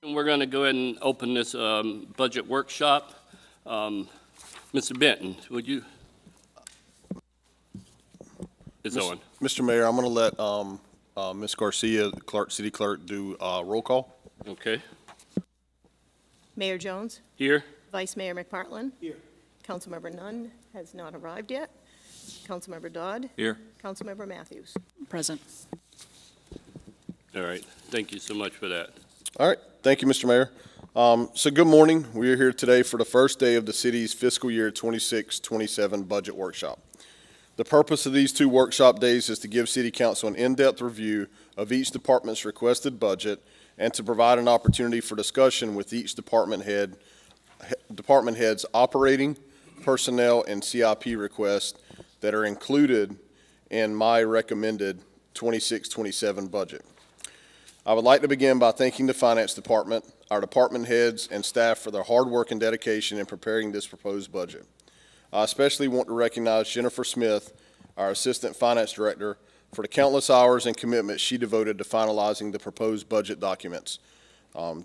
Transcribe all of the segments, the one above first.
We're going to go ahead and open this budget workshop. Mr. Benton, would you? It's on. Mr. Mayor, I'm going to let Ms. Garcia, city clerk, do roll call. Okay. Mayor Jones, Here? Vice Mayor McPartlin. Here. Councilmember Nunn has not arrived yet. Councilmember Dodd. Here. Councilmember Matthews. Present. All right. Thank you so much for that. All right. Thank you, Mr. Mayor. So good morning. We are here today for the first day of the city's fiscal year 26-27 budget workshop. The purpose of these two workshop days is to give City Council an in-depth review of each department's requested budget and to provide an opportunity for discussion with each department head's operating, personnel, and CIP requests that are included in my recommended 26-27 budget. I would like to begin by thanking the Finance Department, our department heads, and staff for their hard work and dedication in preparing this proposed budget. I especially want to recognize Jennifer Smith, our Assistant Finance Director, for the countless hours and commitment she devoted to finalizing the proposed budget documents.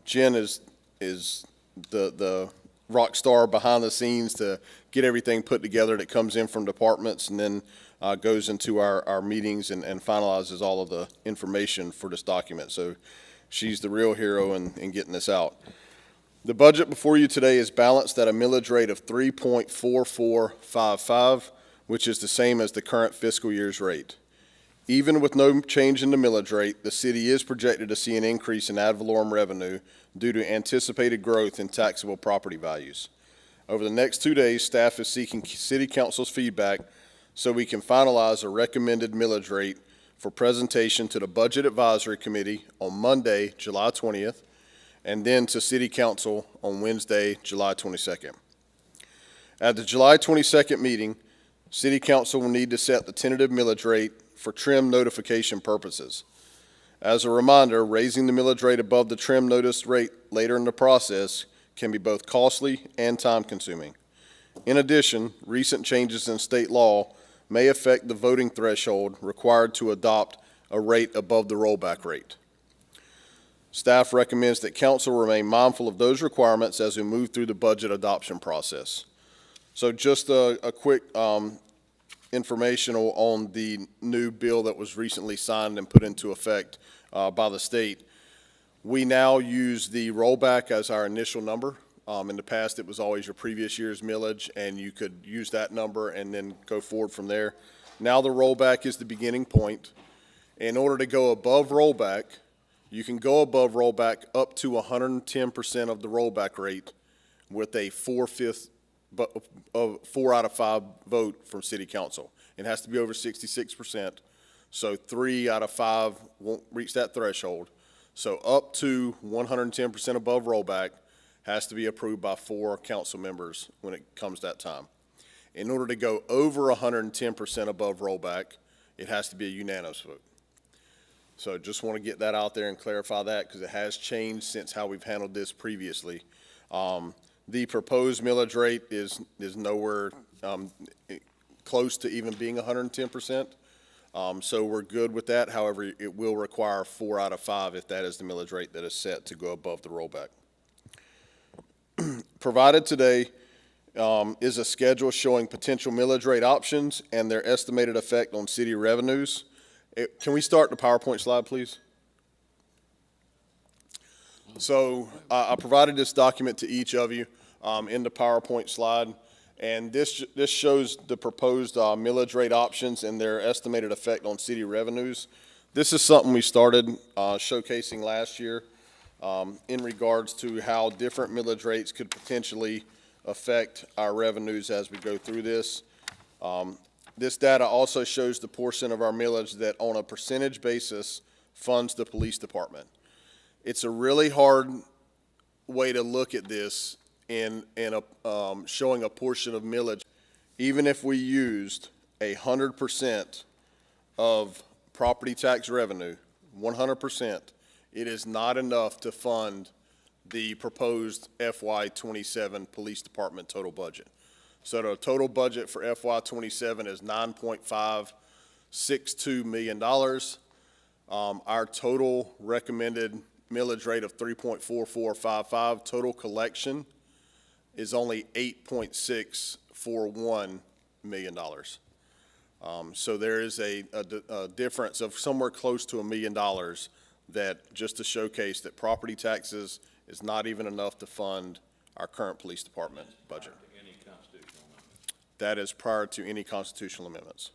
Jen is the rock star behind the scenes to get everything put together that comes in from departments and then goes into our meetings and finalizes all of the information for this document. So she's the real hero in getting this out. The budget before you today is balanced at a millage rate of 3.4455, which is the same as the current fiscal year's rate. Even with no change in the millage rate, the city is projected to see an increase in ad valorem revenue due to anticipated growth in taxable property values. Over the next 2 days, staff is seeking City Council's feedback so we can finalize a recommended millage rate for presentation to the Budget Advisory Committee on Monday, July 20th, and then to City Council on Wednesday, July 22nd. At the July 22nd meeting, City Council will need to set the tentative millage rate for trim notification purposes. As a reminder, raising the millage rate above the trim notice rate later in the process can be both costly and time-consuming. In addition, recent changes in state law may affect the voting threshold required to adopt a rate above the rollback rate. Staff recommends that council remain mindful of those requirements as we move through the budget adoption process. So just a quick informational on the new bill that was recently signed and put into effect by the state. We now use the rollback as our initial number. In the past, it was always your previous year's millage, and you could use that number and then go forward from there. Now the rollback is the beginning point. In order to go above rollback, you can go above rollback up to 110% of the rollback rate with a 4 out of 5 vote from City Council. It has to be over 66%, so 3 out of 5 won't reach that threshold. So up to 110% above rollback has to be approved by 4 council members when it comes that time. In order to go over 110% above rollback, it has to be a unanimous vote. So just want to get that out there and clarify that because it has changed since how we've handled this previously. The proposed millage rate is nowhere close to even being 110%. So we're good with that. However, it will require 4 out of 5 if that is the millage rate that is set to go above the rollback. Provided today is a schedule showing potential millage rate options and their estimated effect on city revenues. Can we start the PowerPoint slide, please? So I provided this document to each of you in the PowerPoint slide, and this shows the proposed millage rate options and their estimated effect on city revenues. This is something we started showcasing last year in regards to how different millage rates could potentially affect our revenues as we go through this. This data also shows the portion of our millage that on a percentage basis funds the police department. It's a really hard way to look at this in showing a portion of millage. Even if we used 100% of property tax revenue, 100%, it is not enough to fund the proposed FY27 police department total budget. So the total budget for FY27 is $9.562 million. Our total recommended millage rate of 3.4455, total collection is only $8.641 million. So there is a difference of somewhere close to $1 million that, just to showcase that property taxes is not even enough to fund our current police department budget. Any constitutional amendment. That is prior to any constitutional amendments.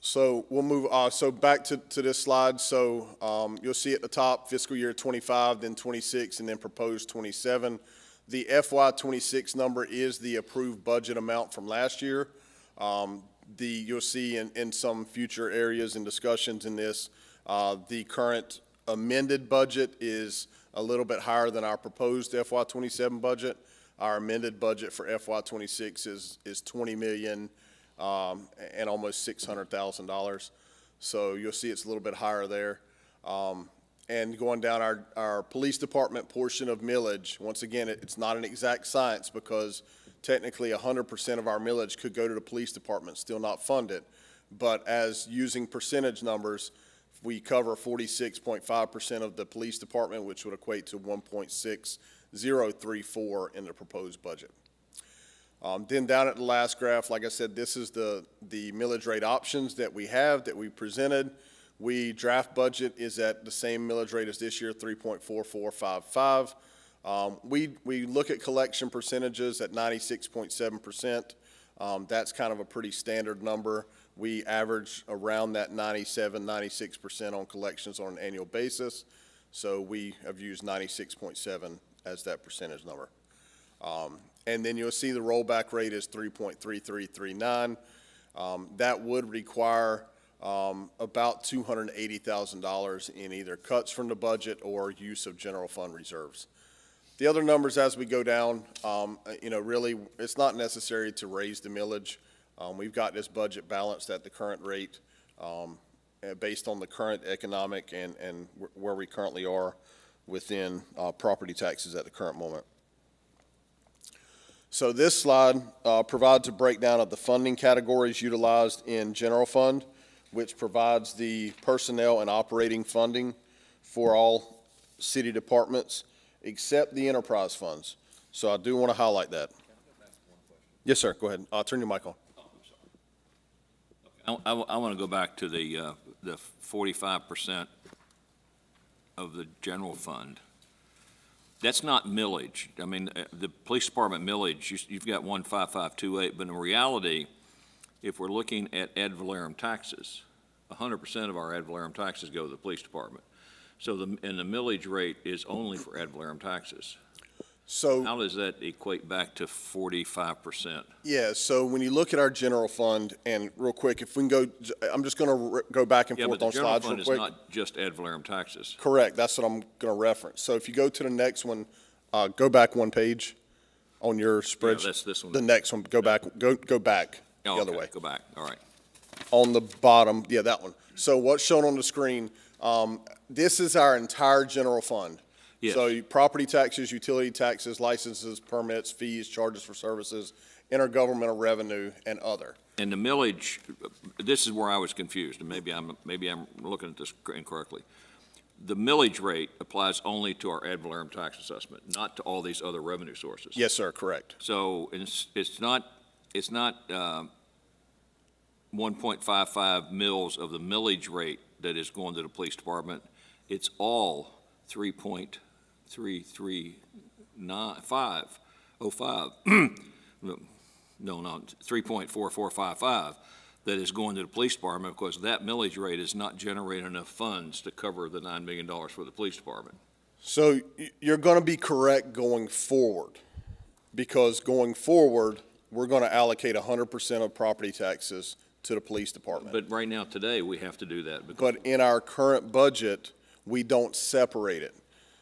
So we'll move, so back to this slide. So you'll see at the top fiscal year 25, then 26, and then proposed 27. The FY 26 number is the approved budget amount from last year. You'll see in some future areas and discussions in this, the current amended budget is a little bit higher than our proposed FY 27 budget. Our amended budget for FY 26 is 20 million and almost $600,000. So you'll see it's a little bit higher there. And going down our police department portion of millage, once again, it's not an exact science because technically 100% of our millage could go to the police department, still not fund it. But as using percentage numbers, we cover 46.5% of the police department, which would equate to 1.6034 in the proposed budget. Then down at the last graph, like I said, this is the millage rate options that we have, that we presented. Draft budget is at the same millage rate as this year, 3.4455. We look at collection percentages at 96.7%. That's kind of a pretty standard number. We average around that 97, 96% on collections on an annual basis. So we have used 96.7 as that percentage number. And then you'll see the rollback rate is 3.3339. That would require about $280,000 in either cuts from the budget or use of general fund reserves. The other numbers as we go down, really, it's not necessary to raise the millage. We've got this budget balanced at the current rate based on the current economic and where we currently are within property taxes at the current moment. So this slide provides a breakdown of the funding categories utilized in general fund, which provides the personnel and operating funding for all city departments, except the enterprise funds. So I do want to highlight that. Yes, sir, go ahead. Turn your mic on. I want to go back to the 45% of the general fund. That's not millage. I mean, the police department millage, you've got 15528, but in reality, if we're looking at ad valorem taxes, 100% of our ad valorem taxes go to the police department. So the millage rate is only for ad valorem taxes. So how does that equate back to 45%? Yeah, so when you look at our general fund, and real quick, if we can go, I'm just going to go back and forth on slides real quick. Yeah, but the general fund is not just ad valorem taxes. Correct, that's what I'm going to reference. So if you go to the next one, go back one page on your spreadsheet. Yeah, that's this one. The next one, go back the other way. Go back, all right. On the bottom, yeah, that one. So what's shown on the screen, this is our entire general fund. Yes. So property taxes, utility taxes, licenses, permits, fees, charges for services, intergovernmental revenue, and other. And the millage, this is where I was confused, and maybe I'm looking at this incorrectly. The millage rate applies only to our ad valorem tax assessment, not to all these other revenue sources. Yes, sir, correct. So it's not 1.55 mils of the millage rate that is going to the police department. It's all 3.33905 no, 3.4455 that is going to the police department, because that millage rate is not generating enough funds to cover the $9 million for the police department. So you're going to be correct going forward, because going forward, we're going to allocate 100% of property taxes to the police department. But right now, today, we have to do that. But in our current budget, we don't separate it.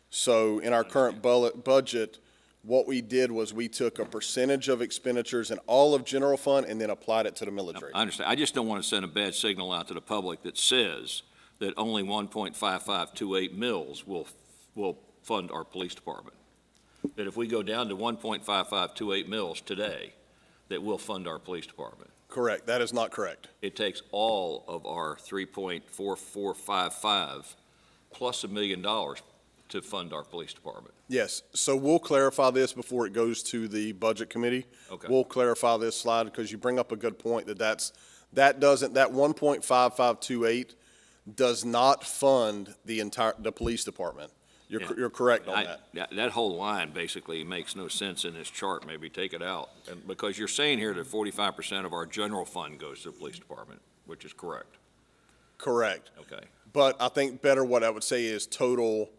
So in our current budget, what we did was we took a percentage of expenditures in all of general fund and then applied it to the millage rate. I understand. I just don't want to send a bad signal out to the public that says that only 1.5528 mils will fund our police department. That if we go down to 1.5528 mils today, that will fund our police department. Correct. That is not correct. It takes all of our 3.4455 plus $1 million to fund our police department. Yes. So we'll clarify this before it goes to the Budget Committee. Okay. We'll clarify this slide because you bring up a good point that that 1.5528 does not fund the police department. Yeah. You're correct on that. That whole line basically makes no sense in this chart. Maybe take it out. And because you're saying here that 45% of our general fund goes to the police department, which is correct. Correct. Okay. But I think better what I would say is total,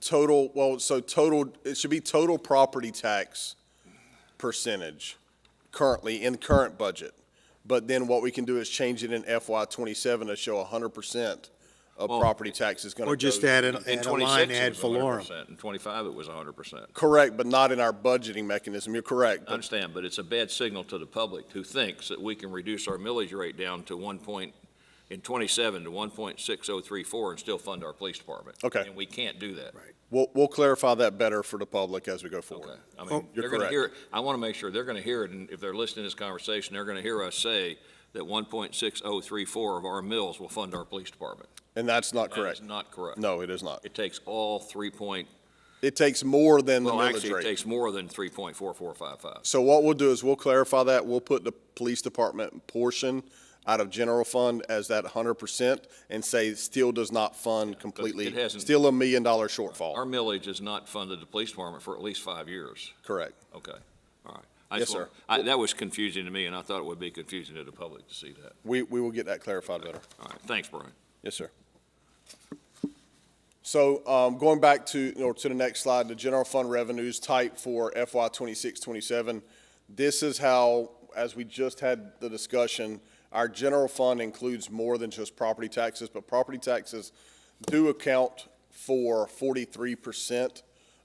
it should be total property tax percentage currently in current budget. But then what we can do is change it in FY '27 to show 100% of property tax is going to go. Or just add In a line, 26, ad it was valorem. 100%. In 25, it was 100%. Correct, but not in our budgeting mechanism. You're correct. I understand, but it's a bad signal to the public who thinks that we can reduce our millage rate down to in 27 to 1.6034 and still fund our police department. Okay. And we can't do that. Right. We'll clarify that better for the public as we go forward. Okay. I Oh, mean, you're they're going to correct. hear, I want to make sure they're going to hear it, and if they're listening to this conversation, they're going to hear us say that 1.6034 of our mills will fund our police department. And that's not That correct. is not correct. No, it is not. It takes all It takes more than the well, millage actually, it rate. takes more than 3.4455. So what we'll do is we'll clarify that. We'll put the police department portion out of general fund as that 100% and say still does not fund completely. it hasn't- Still $1 million Our shortfall. millage has not funded the police department for at least 5 years. Correct. Okay, all right. I Yes, just want- sir. That was confusing to me, and I thought it would be confusing to the public to see that. We will get that clarified better. All right, thanks, Brian. Yes, sir. So going back to the next slide, the general fund revenues type for FY '26-27. This is how, as we just had the discussion, our general fund includes more than just property taxes, but property taxes do account for 43%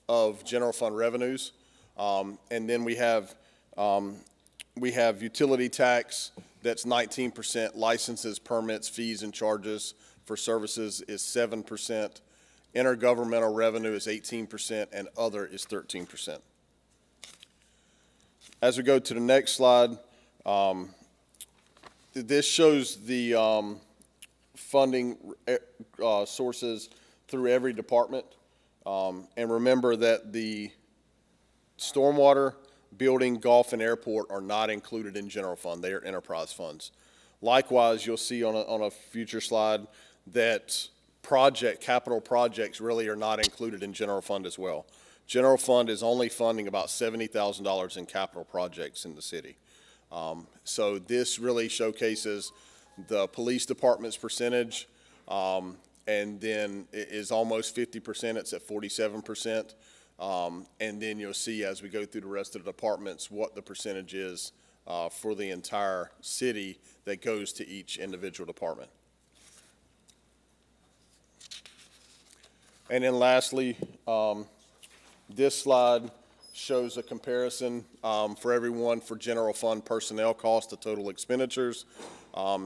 of general fund revenues. And then we have utility tax, that's 19%, licenses, permits, fees, and charges for services is 7%, intergovernmental revenue is 18%, and other is 13%. As we go to the next slide, this shows the funding sources through every department. And remember that the stormwater, building, golf, and airport are not included in general fund. They are enterprise funds. Likewise, you'll see on a future slide that capital projects really are not included in general fund as well. General fund is only funding about $70,000 in capital projects in the city. So this really showcases the police department's percentage, and then it is almost 50%, it's at 47%. And then you'll see as we go through the rest of the departments what the percentage is for the entire city that goes to each individual department. And then lastly, this slide shows a comparison for everyone for general fund personnel cost to total expenditures.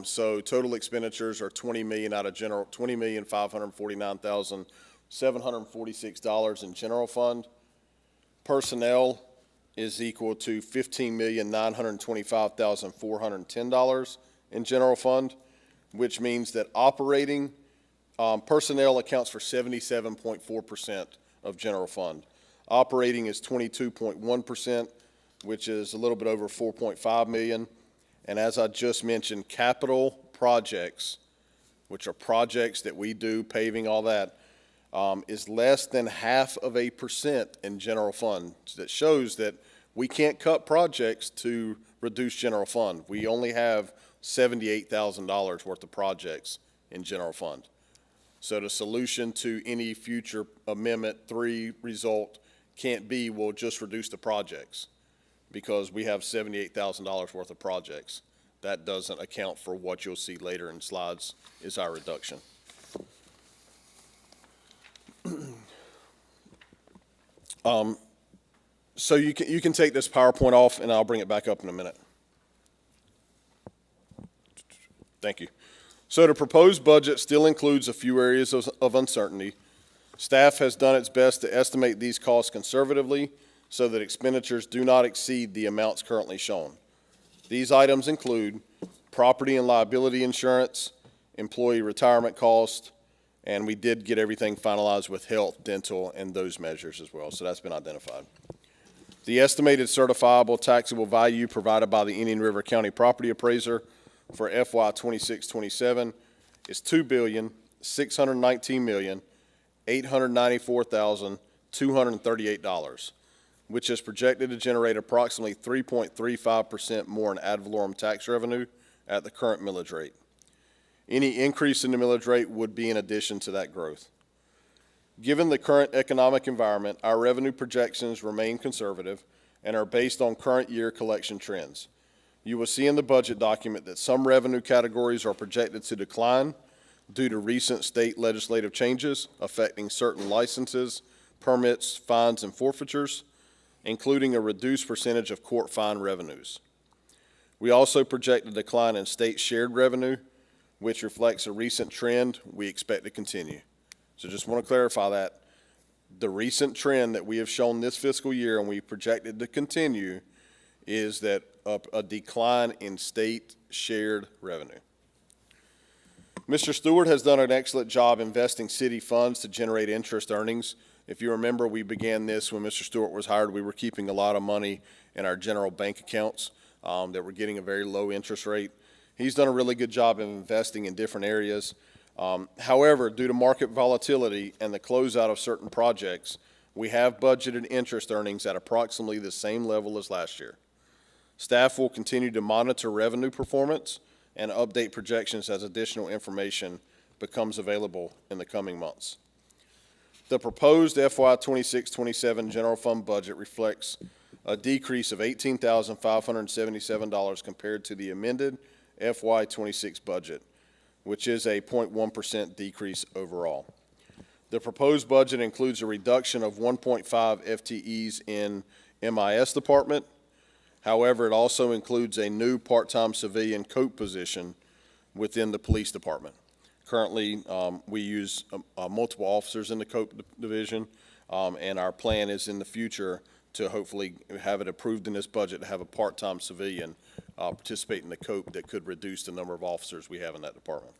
So total expenditures are $20,549,746 in general fund. Personnel is equal to $15,925,410 in general fund, which means that operating personnel accounts for 77.4% of general fund. Operating is 22.1%, which is a little bit over 4.5 million. And as I just mentioned, capital projects, which are projects that we do, paving, all that, is less than 0.5% in general fund. So that shows that we can't cut projects to reduce general fund. We only have $78,000 worth of projects in general fund. So the solution to any future Amendment 3 result can't be, we'll just reduce the projects, because we have $78,000 worth of projects. That doesn't account for what you'll see later in slides is our reduction. So you can take this PowerPoint off, and I'll bring it back up in a minute. Thank you. So the proposed budget still includes a few areas of uncertainty. Staff has done its best to estimate these costs conservatively, so that expenditures do not exceed the amounts currently shown. These items include property and liability insurance, employee retirement cost, and we did get everything finalized with health, dental, and those measures as well, so that's been identified. The estimated certifiable taxable value provided by the Indian River County Property Appraiser for FY 26-27 is $2,619,894,238, which is projected to generate approximately 3.35% more in ad valorem tax revenue at the current millage rate. Any increase in the millage rate would be in addition to that growth. Given the current economic environment, our revenue projections remain conservative and are based on current year collection trends. You will see in the budget document that some revenue categories are projected to decline due to recent state legislative changes affecting certain licenses, permits, fines, and forfeitures, including a reduced percentage of court fine revenues. We also project a decline in state shared revenue, which reflects a recent trend we expect to continue. So just want to clarify that. The recent trend that we have shown this fiscal year and we projected to continue is that a decline in state shared revenue. Mr. Stewart has done an excellent job investing city funds to generate interest earnings. If you remember, we began this when Mr. Stewart was hired. We were keeping a lot of money in our general bank accounts that were getting a very low interest rate. He's done a really good job of investing in different areas. However, due to market volatility and the closeout of certain projects, we have budgeted interest earnings at approximately the same level as last year. Staff will continue to monitor revenue performance and update projections as additional information becomes available in the coming months. The proposed FY 26-27 general fund budget reflects a decrease of $18,577 compared to the amended FY 26 budget, which is a 0.1% decrease overall. The proposed budget includes a reduction of 1.5 FTEs in MIS department. However, it also includes a new part-time civilian COPE position within the police department. Currently, we use multiple officers in the COPE division, and our plan is in the future to hopefully have it approved in this budget to have a part-time civilian participate in the COPE that could reduce the number of officers we have in that department.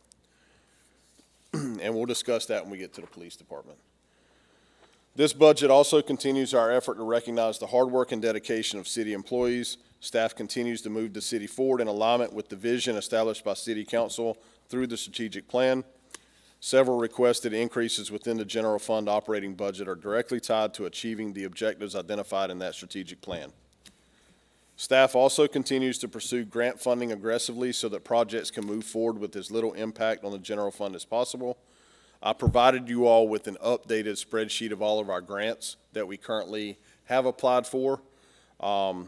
And we'll discuss that when we get to the police department. This budget also continues our effort to recognize the hard work and dedication of city employees. Staff continues to move the city forward in alignment with the vision established by City Council through the strategic plan. Several requested increases within the general fund operating budget are directly tied to achieving the objectives identified in that strategic plan. Staff also continues to pursue grant funding aggressively so that projects can move forward with as little impact on the general fund as possible. I provided you all with an updated spreadsheet of all of our grants that we currently have applied for. So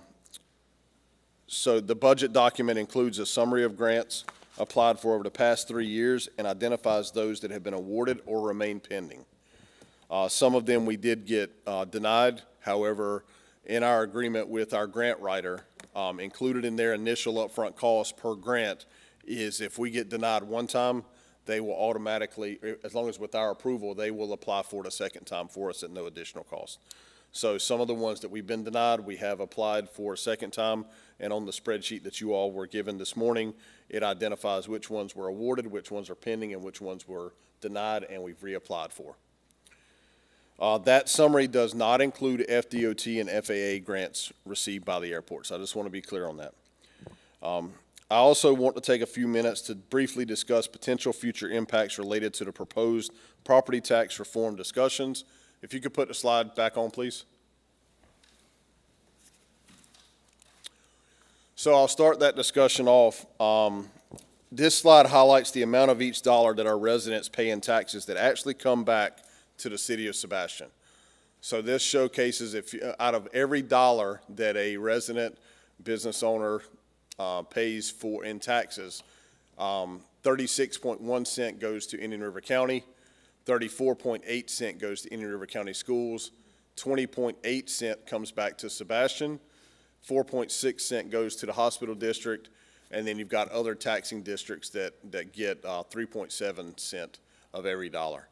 the budget document includes a summary of grants applied for over the past 3 years and identifies those that have been awarded or remain pending. Some of them we did get denied. However, in our agreement with our grant writer, included in their initial upfront cost per grant is if we get denied one time, they will automatically, as long as with our approval, they will apply for it a second time for us at no additional cost. So some of the ones that we've been denied, we have applied for a second time, and on the spreadsheet that you all were given this morning, it identifies which ones were awarded, which ones are pending, and which ones were denied, and we've reapplied for. That summary does not include FDOT and FAA grants received by the airport, so I just want to be clear on that. I also want to take a few minutes to briefly discuss potential future impacts related to the proposed property tax reform discussions. If you could put the slide back on, please. So I'll start that discussion off. This slide highlights the amount of each dollar that our residents pay in taxes that actually come back to the city of Sebastian. So this showcases if out of every dollar that a resident business owner pays for in taxes, 36.1 cents goes to Indian River County, 34.8 cents goes to Indian River County Schools, 20.8 cents comes back to Sebastian, 4.6 cents goes to the hospital district, and then you've got other taxing districts that get 3.7 cents of every dollar.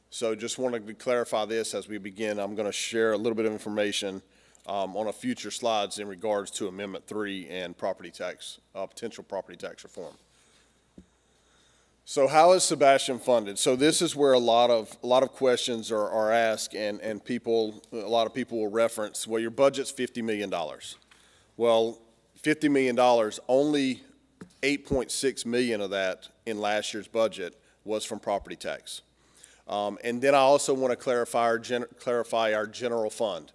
So just wanted to clarify this as we begin. I'm going to share a little bit of information on a future slides in regards to Amendment 3 and property tax, potential property tax reform. So how is Sebastian funded? So this is where a lot of questions are asked, and a lot of people will reference, well, your budget's $50 million. Well, $50 million, only 8.6 million of that in last year's budget was from property tax. And then I also want to clarify our general fund.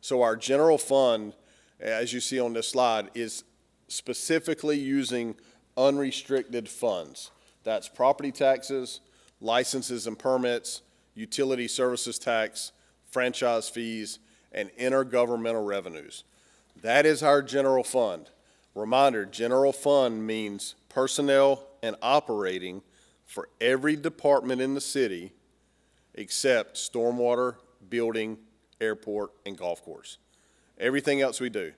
So our general fund, as you see on this slide, is specifically using unrestricted funds. That's property taxes, licenses and permits, utility services tax, franchise fees, and intergovernmental revenues. That is our general fund. Reminder, general fund means personnel and operating for every department in the city except stormwater, building, airport, and golf course. Everything else we do,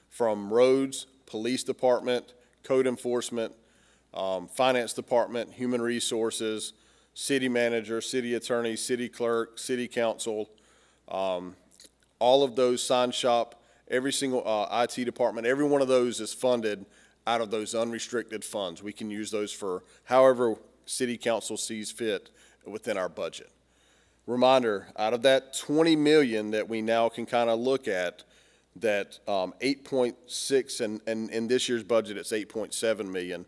from roads, police department, code enforcement, finance department, human resources, city manager, city attorney, city clerk, city council, all of those, sign shop, every single IT department, every one of those is funded out of those unrestricted funds. We can use those for however city council sees fit within our budget. Reminder, out of that 20 million that we now can kind of look at, that 8.6, and in this year's budget it's 8.7 million,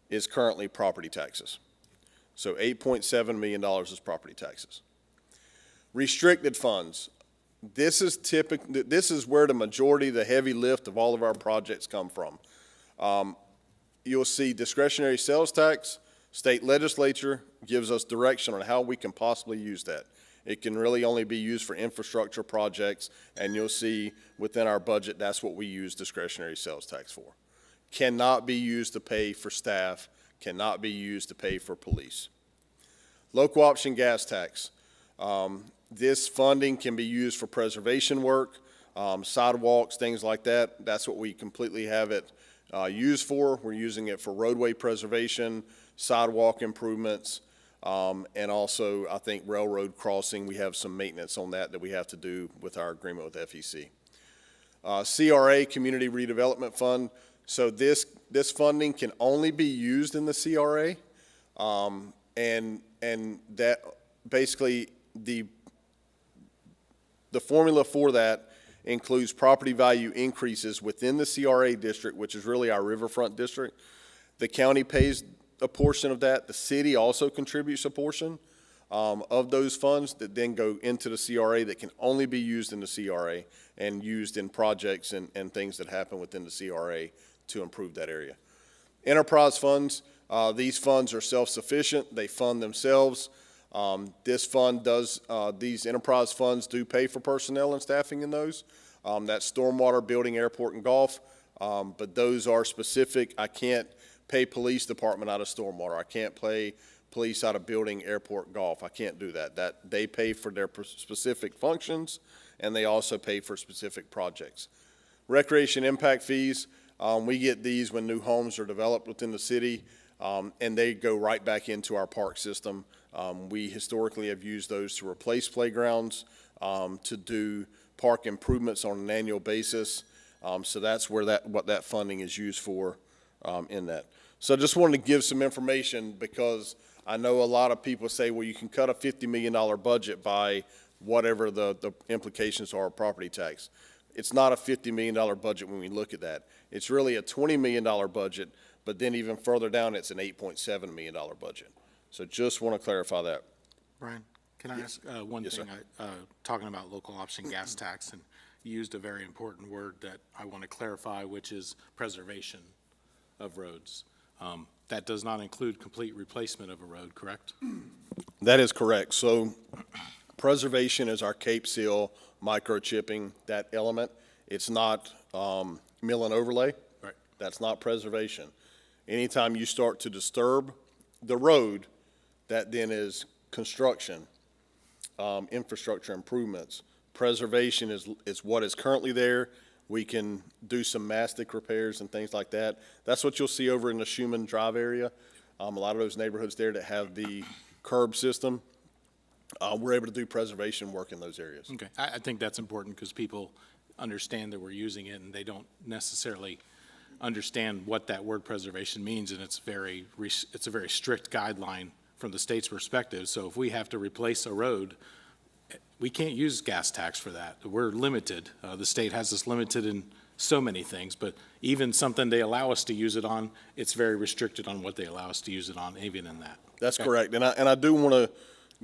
is currently property taxes. So $8.7 million is property taxes. Restricted funds. This is where the majority, the heavy lift of all of our projects come from. You'll see discretionary sales tax. State legislature gives us direction on how we can possibly use that. It can really only be used for infrastructure projects, and you'll see within our budget, that's what we use discretionary sales tax for. Cannot be used to pay for staff, cannot be used to pay for police. Local option gas tax. This funding can be used for preservation work, sidewalks, things like that. That's what we completely have it used for. We're using it for roadway preservation, sidewalk improvements, and also, I think, railroad crossing. We have some maintenance on that we have to do with our agreement with FEC. CRA, Community Redevelopment Fund. So this funding can only be used in the CRA, and that basically the formula for that includes property value increases within the CRA district, which is really our riverfront district. The county pays a portion of that. The city also contributes a portion of those funds that then go into the CRA that can only be used in the CRA and used in projects and things that happen within the CRA to improve that area. Enterprise funds, these funds are self-sufficient. They fund themselves. This fund does, these enterprise funds do pay for personnel and staffing in those. That's stormwater, building, airport, and golf. But those are specific. I can't pay police department out of stormwater. I can't pay police out of building, airport, golf. I can't do that. That they pay for their specific functions, and they also pay for specific projects. Recreation impact fees, we get these when new homes are developed within the city, and they go right back into our park system. We historically have used those to replace playgrounds, to do park improvements on an annual basis. So that's where what that funding is used for in that. So I just wanted to give some information because I know a lot of people say, well, you can cut a $50 million budget by whatever the implications are of property tax. It's not a $50 million budget when we look at that. It's really a $20 million budget, but then even further down, it's an $8.7 million budget. So just want to clarify that. Brian, can I ask one Yes, thing? Talking about local option gas tax, and you used a very important word that I want to clarify, which is preservation of roads. That does not include complete replacement of a road, correct? That is correct. So preservation is our Cape Seal microchipping, that element. It's not mill and overlay. Right. That's not preservation. Anytime you start to disturb the road, that then is construction, infrastructure improvements. Preservation is what is currently there. We can do some mastic repairs and things like that. That's what you'll see over in the Schumann Drive area. A lot of those neighborhoods there that have the curb system, we're able to do preservation work in those areas. Okay, I think that's important because people understand that we're using it, and they don't necessarily understand what that word preservation means, and it's a very strict guideline from the state's perspective. So if we have to replace a road, we can't use gas tax for that. We're limited. The state has us limited in so many things, but even something they allow us to use it on, it's very restricted on what they allow us to use it on, even in that. That's Okay. correct. And I do want to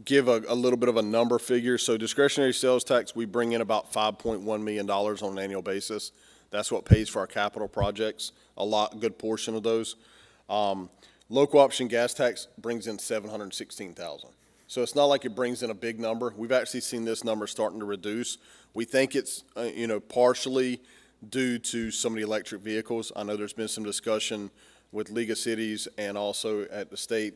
give a little bit of a number figure. So discretionary sales tax, we bring in about $5.1 million on an annual basis. That's what pays for our capital projects, a good portion of those. Local option gas tax brings in $716,000. So it's not like it brings in a big number. We've actually seen this number starting to reduce. We think it's, partially due to some of the electric vehicles. I know there's been some discussion with League of Cities and also at the state.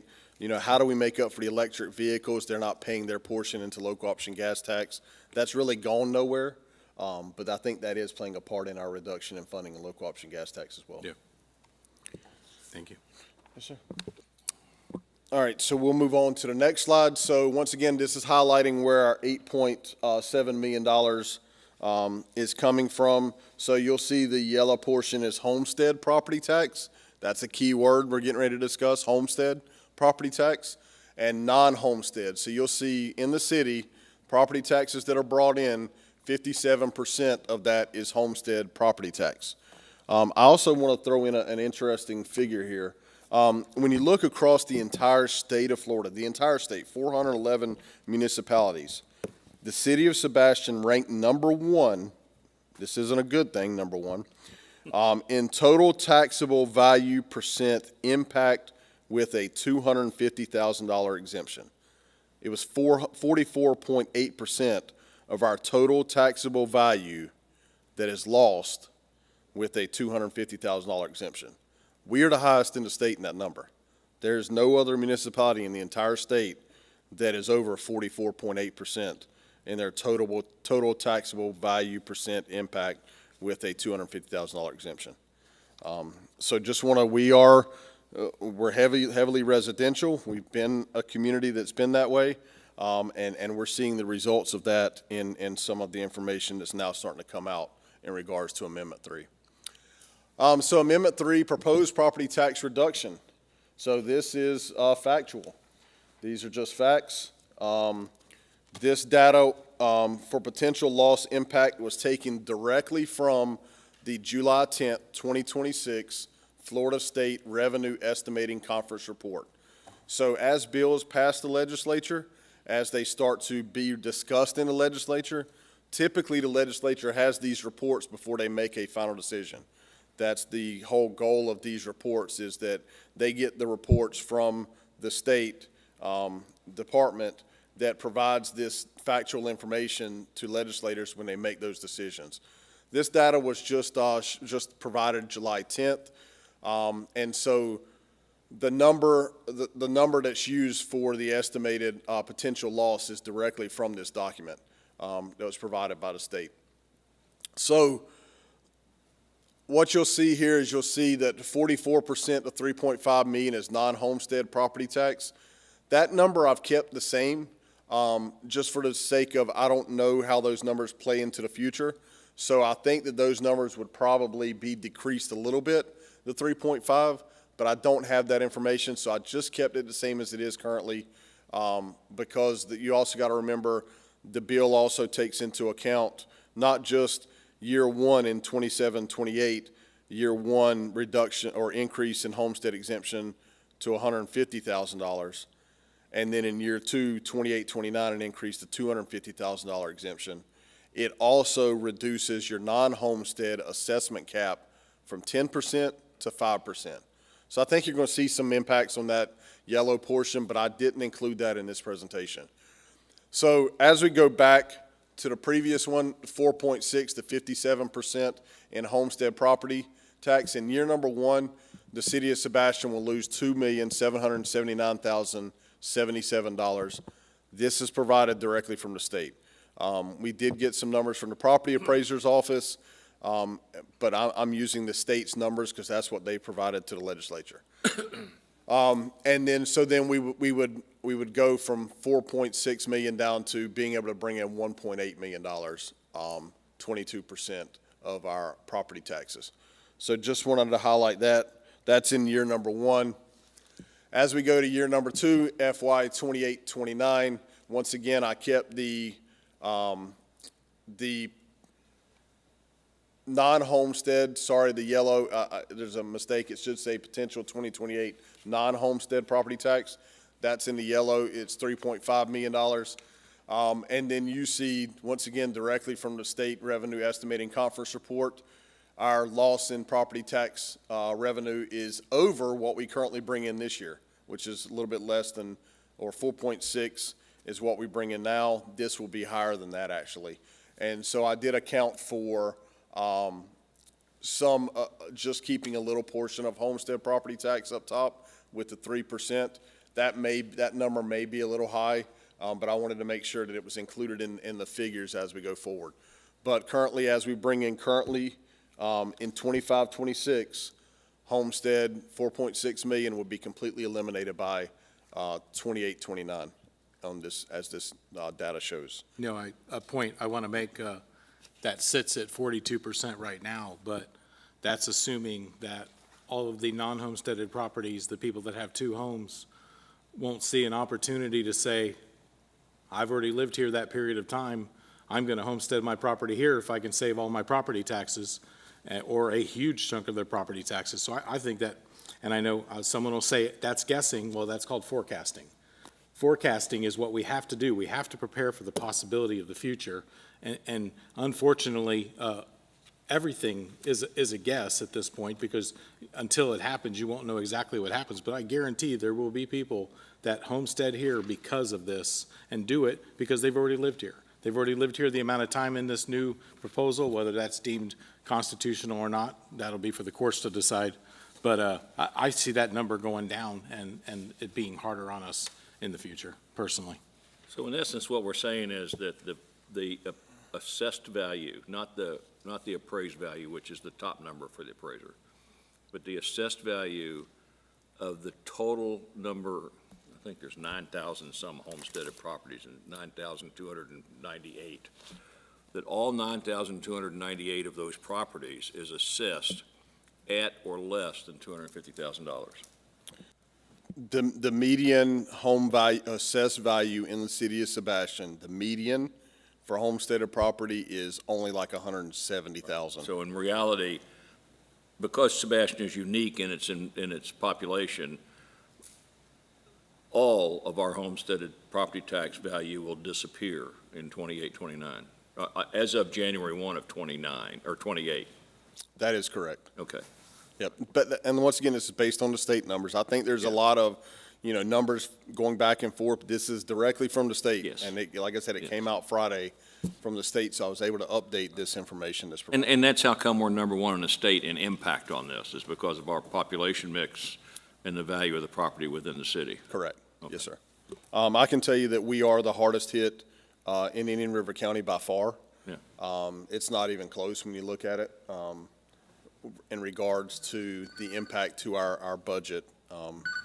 How do we make up for the electric vehicles? They're not paying their portion into local option gas tax. That's really gone nowhere, but I think that is playing a part in our reduction in funding in local option gas tax as well. Yeah. Thank you. Yes, sir. All right, so we'll move on to the next slide. So once again, this is highlighting where our $8.7 million is coming from. So you'll see the yellow portion is homestead property tax. That's a key word we're getting ready to discuss, homestead property tax, and non-homestead. So you'll see in the city, property taxes that are brought in, 57% of that is homestead property tax. I also want to throw in an interesting figure here. When you look across the entire state of Florida, the entire state, 411 municipalities, the city of Sebastian ranked number one, this isn't a good thing, number one, in total taxable value percent impact with a $250,000 exemption. It was 44.8% of our total taxable value that is lost with a $250,000 exemption. We are the highest in the state in that number. There's no other municipality in the entire state that is over 44.8% in their total taxable value percent impact with a $250,000 exemption. So just want to, we're heavily residential. We've been a community that's been that way, and we're seeing the results of that in some of the information that's now starting to come out in regards to Amendment 3. So Amendment 3, proposed property tax reduction. So this is factual. These are just facts. This data for potential loss impact was taken directly from the July 10th, 2026 Florida State Revenue Estimating Conference Report. So as bills pass the legislature, as they start to be discussed in the legislature, typically the legislature has these reports before they make a final decision. That's the whole goal of these reports, is that they get the reports from the state department that provides this factual information to legislators when they make those decisions. This data was just provided July 10th, and so the number that's used for the estimated potential loss is directly from this document that was provided by the state. So what you'll see here is you'll see that 44% of 3.5 million is non-homestead property tax. That number I've kept the same, just for the sake of, I don't know how those numbers play into the future. So I think that those numbers would probably be decreased a little bit, the 3.5, but I don't have that information, so I just kept it the same as it is currently, because you also got to remember the bill also takes into account not just year one in 27-28, year one reduction or increase in homestead exemption to $150,000, and then in year two, 28-29, an increase to $250,000 exemption. It also reduces your non-homestead assessment cap from 10% to 5%. So I think you're going to see some impacts on that yellow portion, but I didn't include that in this presentation. So as we go back to the previous one, 4.6 to 57% in homestead property tax. In year number one, the city of Sebastian will lose $2,779,077. This is provided directly from the state. We did get some numbers from the property appraiser's office, but I'm using the state's numbers because that's what they provided to the legislature. And then we would go from 4.6 million down to being able to bring in $1.8 million 22% of our property taxes. So just wanted to highlight that. That's in year number one. As we go to year number two, FY 28-29, once again, I kept the non-homestead, sorry, the yellow, there's a mistake, it should say potential 2028 non-homestead property tax. That's in the yellow, it's $3.5 million. And then you see, once again, directly from the State Revenue Estimating Conference report, our loss in property tax revenue is over what we currently bring in this year, which is a little bit less than, or 4.6 is what we bring in now. This will be higher than that, actually. And so I did account for some, just keeping a little portion of homestead property tax up top with the 3%. That number may be a little high, but I wanted to make sure that it was included in the figures as we go forward. But currently, as we bring in in 25-26, homestead, 4.6 million would be completely eliminated by 28-29 on this, as this data shows. A point I want to make, that sits at 42% right now, but that's assuming that all of the non-homesteaded properties, the people that have two homes, won't see an opportunity to say, I've already lived here that period of time, I'm going to homestead my property here if I can save all my property taxes, or a huge chunk of their property taxes. So I think that, and I know someone will say, that's guessing. Well, that's called forecasting. Forecasting is what we have to do. We have to prepare for the possibility of the future. And unfortunately, everything is a guess at this point, because until it happens, you won't know exactly what happens. But I guarantee there will be people that homestead here because of this and do it because they've already lived here. They've already lived here the amount of time in this new proposal, whether that's deemed constitutional or not, that'll be for the courts to decide. But I see that number going down and it being harder on us in the future, personally. So in essence, what we're saying is that the assessed value, not the appraised value, which is the top number for the appraiser, but the assessed value of the total number, I think there's 9,000 some homesteaded properties and 9,298, that all 9,298 of those properties is assessed at or less than $250,000. The median home value, assessed value in the city of Sebastian, the median for homesteaded property is only like 170,000. So in reality, because Sebastian is unique in its population, all of our homesteaded property tax value will disappear in 28, 29, as of January 1 of 29, or 28. That is correct. Okay. Yep. But, and once again, this is based on the state numbers. I think there's a lot of, numbers going back and forth. This is directly from the state. Yes. And like I said, it Yes. came out Friday from the state, so I was able to update this information. And that's how come we're number one in the state in impact on this, is because of our population mix and the value of the property within the city. Correct. Okay. Yes, sir. I can tell you that we are the hardest hit in Indian River County by far. Yeah. It's not even close when you look at it in regards to the impact to our budget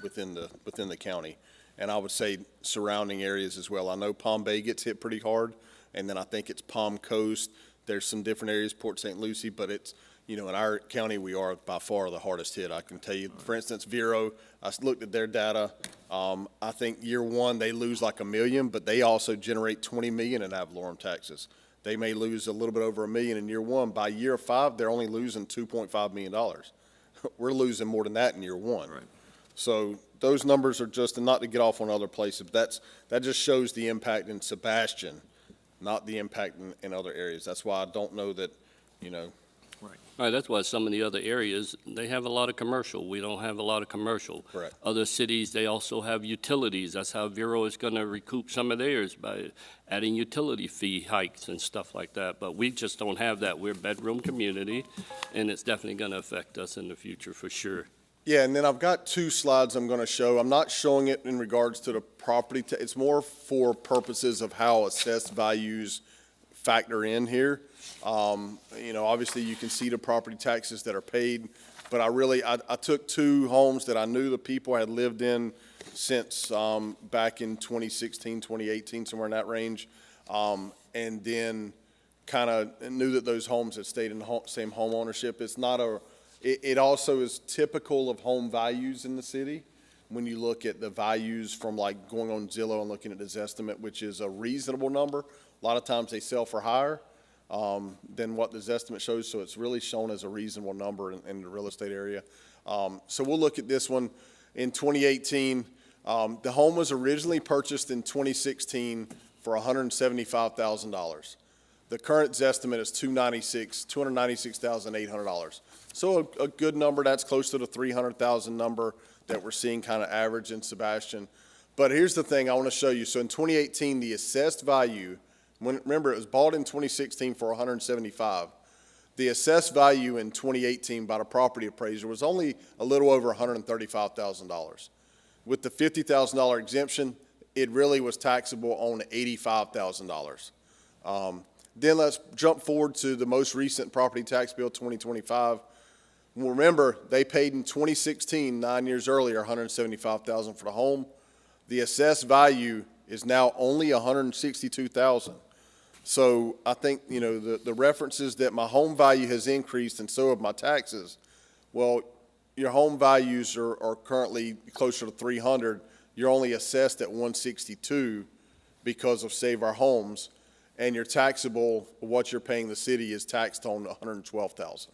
within the county. And I would say surrounding areas as well. I know Palm Bay gets hit pretty hard, and then I think it's Palm Coast. There's some different areas, Port St. Lucie, but it's, in our county, we are by far the hardest hit. I can tell you, for instance, Vero, I looked at their data. I think year one, they lose like $1 million, but they also generate $20 million in ad valorem taxes. They may lose a little bit over $1 million in year one. By year 5, they're only losing $2.5 million. We're losing more than that in year one. Right. So those numbers are just, and not to get off on other places, but that just shows the impact in Sebastian, not the impact in other areas. That's why I don't know that, Right, that's why some of the other areas, they have a lot of commercial. We don't have a lot of commercial. Correct. Other cities, they also have utilities. That's how Vero is going to recoup some of theirs, by adding utility fee hikes and stuff like that. But we just don't have that. We're a bedroom community, and it's definitely going to affect us in the future for sure. Yeah, and then I've got 2 slides I'm going to show. I'm not showing it in regards to the property. It's more for purposes of how assessed values factor in here. Obviously you can see the property taxes that are paid, but I took 2 homes that I knew the people had lived in since back in 2016, 2018, somewhere in that range. And then kind of knew that those homes had stayed in the same home ownership. It's not it also is typical of home values in the city. When you look at the values from like going on Zillow and looking at this estimate, which is a reasonable number, a lot of times they sell for higher than what this estimate shows, so it's really shown as a reasonable number in the real estate area. So we'll look at this one in 2018. The home was originally purchased in 2016 for $175,000. The current estimate is $296,800. So a good number. That's close to the 300,000 number that we're seeing kind of average in Sebastian. But here's the thing I want to show you. So in 2018, the assessed value, remember it was bought in 2016 for 175. The assessed value in 2018 by the property appraiser was only a little over $135,000. With the $50,000 exemption, it really was taxable on $85,000. Then let's jump forward to the most recent property tax bill, 2025. Well, remember, they paid in 2016, 9 years earlier, $175,000 for the home. The assessed value is now only $162,000. So I think, you know, the references that my home value has increased and so have my taxes. Well, your home values are currently closer to 300. You're only assessed at 162 because of Save Our Homes, and your taxable, what you're paying the city is taxed on 112,000.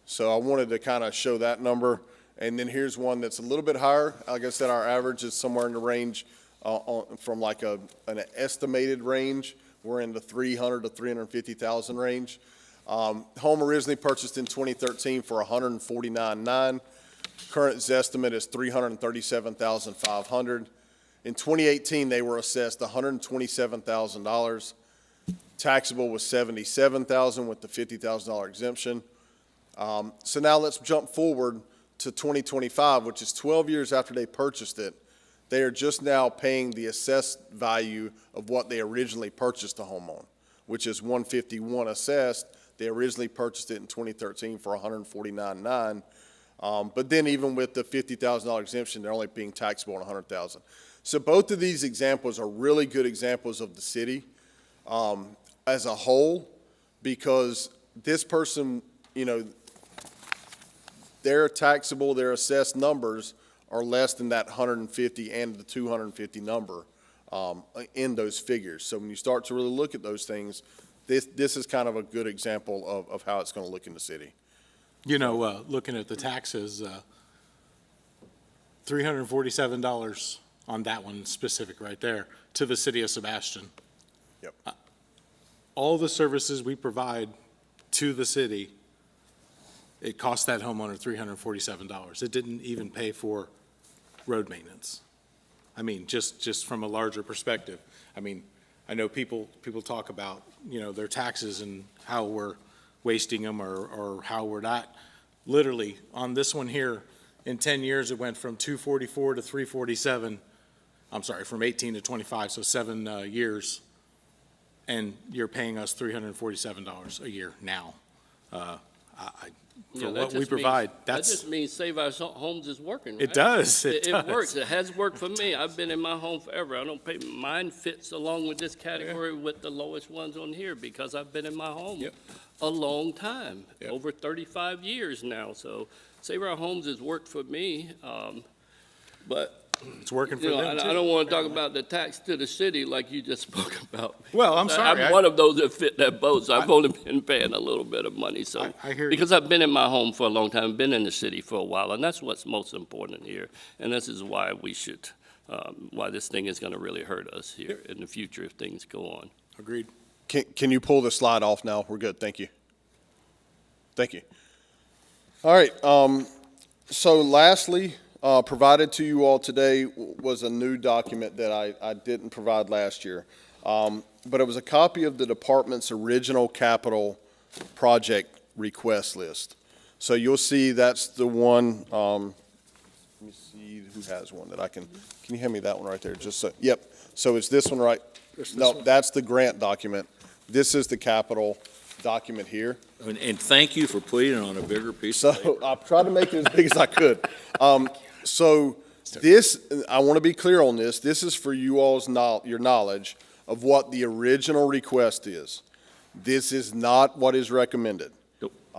So I wanted to kind of show that number. And then here's one that's a little bit higher. Like I said, our average is somewhere in the range from like an estimated range. We're in the 300 to 350,000 range. Home originally purchased in 2013 for $149,900. Current estimate is $337,500. In 2018, they were assessed $127,000. Taxable was $77,000 with the $50,000 exemption. So now let's jump forward to 2025, which is 12 years after they purchased it. They are just now paying the assessed value of what they originally purchased the home on, which is $151,000 assessed. They originally purchased it in 2013 for $149,900. But then even with the $50,000 exemption, they're only being taxable on $100,000. So both of these examples are really good examples of the city as a whole, because this person, you know, their taxable, their assessed numbers are less than that 150 and the 250 number in those figures. So when you start to really look at those things, this is kind of a good example of how it's going to look in the city. You know, looking at the taxes, $347 on that one specific right there to the city of Sebastian. Yep. All the services we provide to the city, it cost that homeowner $347. It didn't even pay for road maintenance. I mean, just from a larger perspective. I mean, I know people talk about, you know, their taxes and how we're wasting them or how we're not. Literally, on this one here, in 10 years, it went from 244 to 347. I'm sorry, from 18 to 25, so 7 years. And you're paying us $347 a year now. For what we provide, that just means Save Our Homes is working, right? It does. It does. It works. It has worked for me. I've been in my home forever. I don't pay. Mine fits along with this category with the lowest ones on here because I've been in my home a long time, over 35 years now. So Save Our Homes has worked for me, but It's working for you know, them, too. I don't want to talk about the tax to the city like you just spoke about. Well, I'm sorry. I'm one of those that fit that boat, so I've only been paying a little bit of money, so. I hear you. Because I've been in my home for a long time, been in the city for a while, and that's what's most important here. And this is why we should, why this thing is going to really hurt us here in the future if things go on. Agreed. Can you pull the slide off now? We're good. Thank you. Thank you. All right. So lastly, provided to you all today was a new document that I didn't provide last year. But it was a copy of the department's original capital project request list. So you'll see that's the one, let me see who has one that I can you hand me that one right there? Just so, yep. So it's this one, right? No, that's the grant document. This is the capital document here. And thank you for putting it on a bigger piece of paper. So I've tried to make it as big as I could. So this, I want to be clear on this. This is for you all's your knowledge of what the original request is. This is not what is recommended.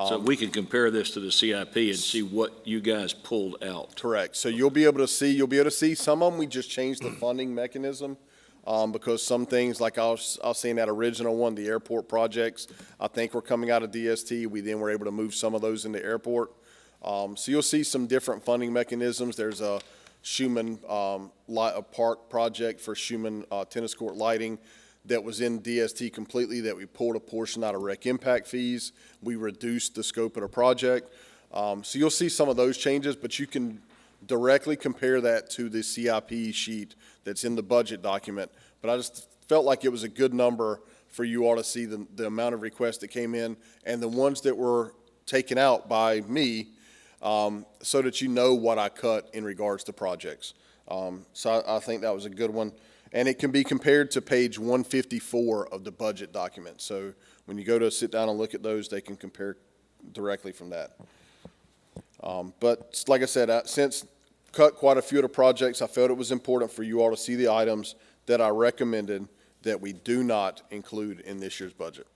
So we can compare this to the CIP and see what you guys pulled out. Correct. So you'll be able to see some of them, we just changed the funding mechanism, because some things, like I was saying that original one, the airport projects, I think were coming out of DST. We then were able to move some of those into airport. So you'll see some different funding mechanisms. There's a Schuman, a park project for Schuman, tennis court lighting that was in DST completely, that we pulled a portion out of rec impact fees. We reduced the scope of the project. So you'll see some of those changes, but you can directly compare that to the CIP sheet that's in the budget document. But I just felt like it was a good number for you all to see the amount of requests that came in and the ones that were taken out by me, so that you know what I cut in regards to projects. So I think that was a good one. And it can be compared to page 154 of the budget document. So when you go to sit down and look at those, they can compare directly from that. But like I said, since cut quite a few of the projects, I felt it was important for you all to see the items that I recommended that we do not include in this year's budget.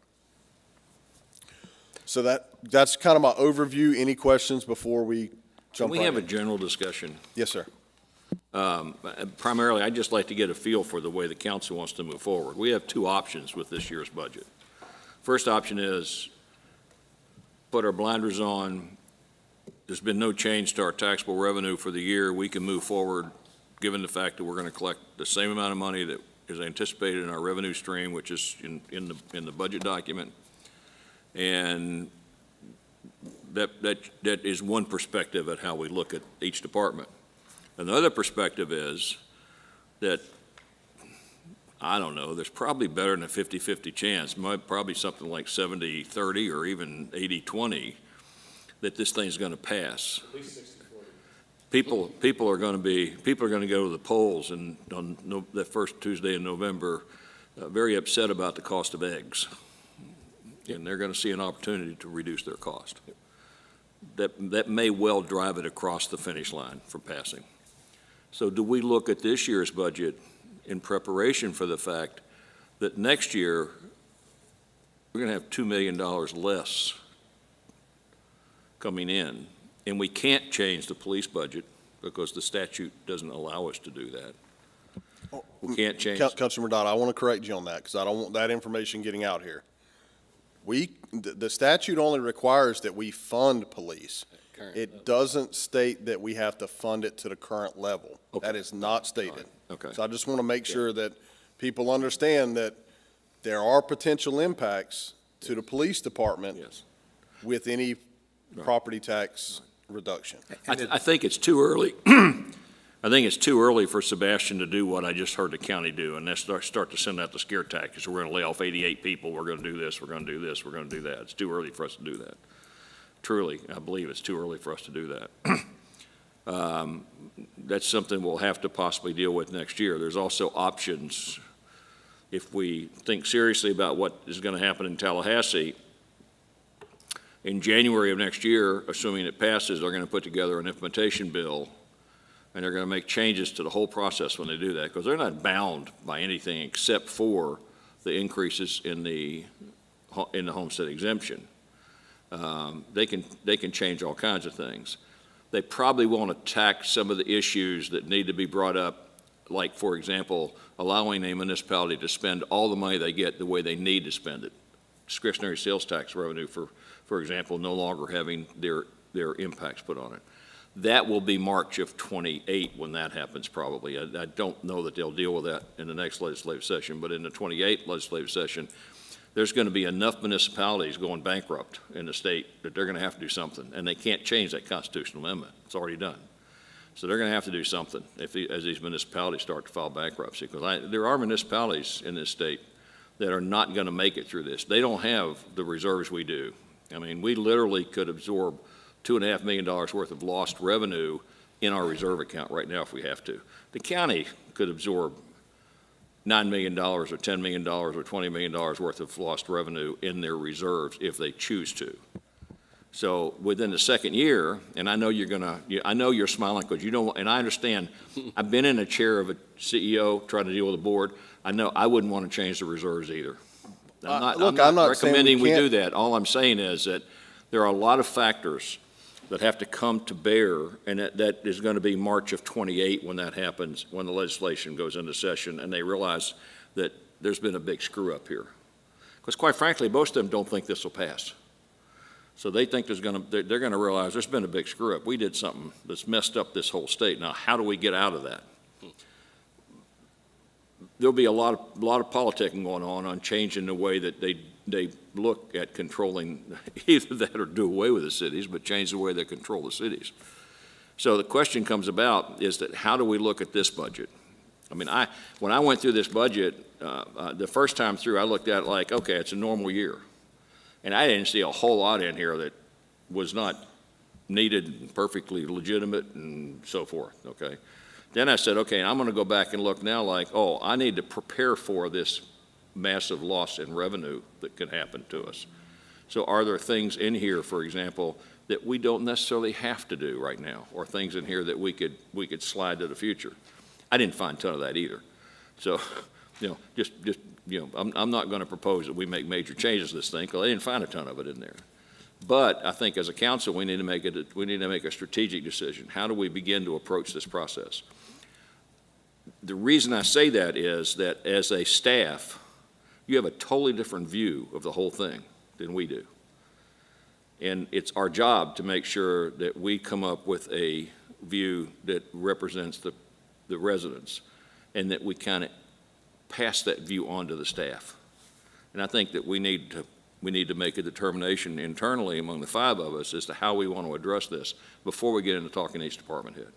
So that's kind of my overview. Any questions before we Can jump we right have a in? general discussion? Yes, sir. Primarily, I'd just like to get a feel for the way the council wants to move forward. We have two options with this year's budget. First option is put our blinders on. There's been no change to our taxable revenue for the year. We can move forward, given the fact that we're going to collect the same amount of money that is anticipated in our revenue stream, which is in the budget document. And that is one perspective at how we look at each department. Another perspective is that, I don't know, there's probably better than a 50-50 chance, probably something like 70-30 or even 80-20, that this thing's going to pass. At least 60-40. People are going to go to the polls on the first Tuesday in November, very upset about the cost of eggs. And they're going to see an opportunity to reduce their cost. That may well drive it across the finish line for passing. So do we look at this year's budget in preparation for the fact that next year we're going to have $2 million less coming in, and we can't change the police budget because the statute doesn't allow us to do that? We can't change. Councilmember Dodd, I want to correct you on that because I don't want that information getting out here. The statute only requires that we fund police. It doesn't state that we have to fund it to the current level. Okay. That is not stated. Okay. So I just want to make sure that people understand that there are potential impacts to the police department Yes. with any property tax reduction. I think it's too early. I think it's too early for Sebastian to do what I just heard the county do, and that's start to send out the scare tactics. We're going to lay off 88 people. We're going to do this. We're going to do this. We're going to do that. It's too early for us to do that. Truly, I believe it's too early for us to do that. That's something we'll have to possibly deal with next year. There's also options. If we think seriously about what is going to happen in Tallahassee, in January of next year, assuming it passes, they're going to put together an implementation bill, and they're going to make changes to the whole process when they do that, because they're not bound by anything except for the increases in the homestead exemption. They can change all kinds of things. They probably won't attack some of the issues that need to be brought up, like, for example, allowing a municipality to spend all the money they get the way they need to spend it. Discretionary sales tax revenue, for example, no longer having their impacts put on it. That will be March of '28 when that happens, probably. I don't know that they'll deal with that in the next legislative session, but in the '28 legislative session, there's going to be enough municipalities going bankrupt in the state that they're going to have to do something, and they can't change that constitutional amendment. It's already done. So they're going to have to do something as these municipalities start to file bankruptcy, because there are municipalities in this state that are not going to make it through this. They don't have the reserves we do. I mean, we literally could absorb $2.5 million worth of lost revenue in our reserve account right now if we have to. The county could absorb $9 million or $10 million or $20 million worth of lost revenue in their reserves if they choose to. So within the second year, and I know I know you're smiling because you don't, and I understand, I've been in a chair of a CEO trying to deal with a board. I know I wouldn't want to change the reserves either. Look, I'm not saying we recommending we do can't- that. All I'm saying is that there are a lot of factors that have to come to bear, and that is going to be March of '28 when that happens, when the legislation goes into session, and they realize that there's been a big screw-up here. Because quite frankly, most of them don't think this will pass. So they think they're going to realize there's been a big screw-up. We did something that's messed up this whole state. Now, how do we get out of that? There'll be a lot of politicking going on changing the way that they look at controlling either that or do away with the cities, but change the way they control the cities. So the question comes about is that how do we look at this budget? I mean, when I went through this budget, the first time through, I looked at it like, okay, it's a normal year. And I didn't see a whole lot in here that was not needed and perfectly legitimate and so forth, okay? Then I said, okay, I'm going to go back and look now like, oh, I need to prepare for this massive loss in revenue that can happen to us. So are there things in here, for example, that we don't necessarily have to do right now, or things in here that we could slide to the future? I didn't find a ton of that either. So, I'm not going to propose that we make major changes to this thing, because I didn't find a ton of it in there. But I think as a council, we need to make a strategic decision. How do we begin to approach this process? The reason I say that is that as a staff, you have a totally different view of the whole thing than we do. And it's our job to make sure that we come up with a view that represents the residents, and that we kind of pass that view on to the staff. And I think that we need to make a determination internally among the five of us as to how we want to address this before we get into talking to each department head.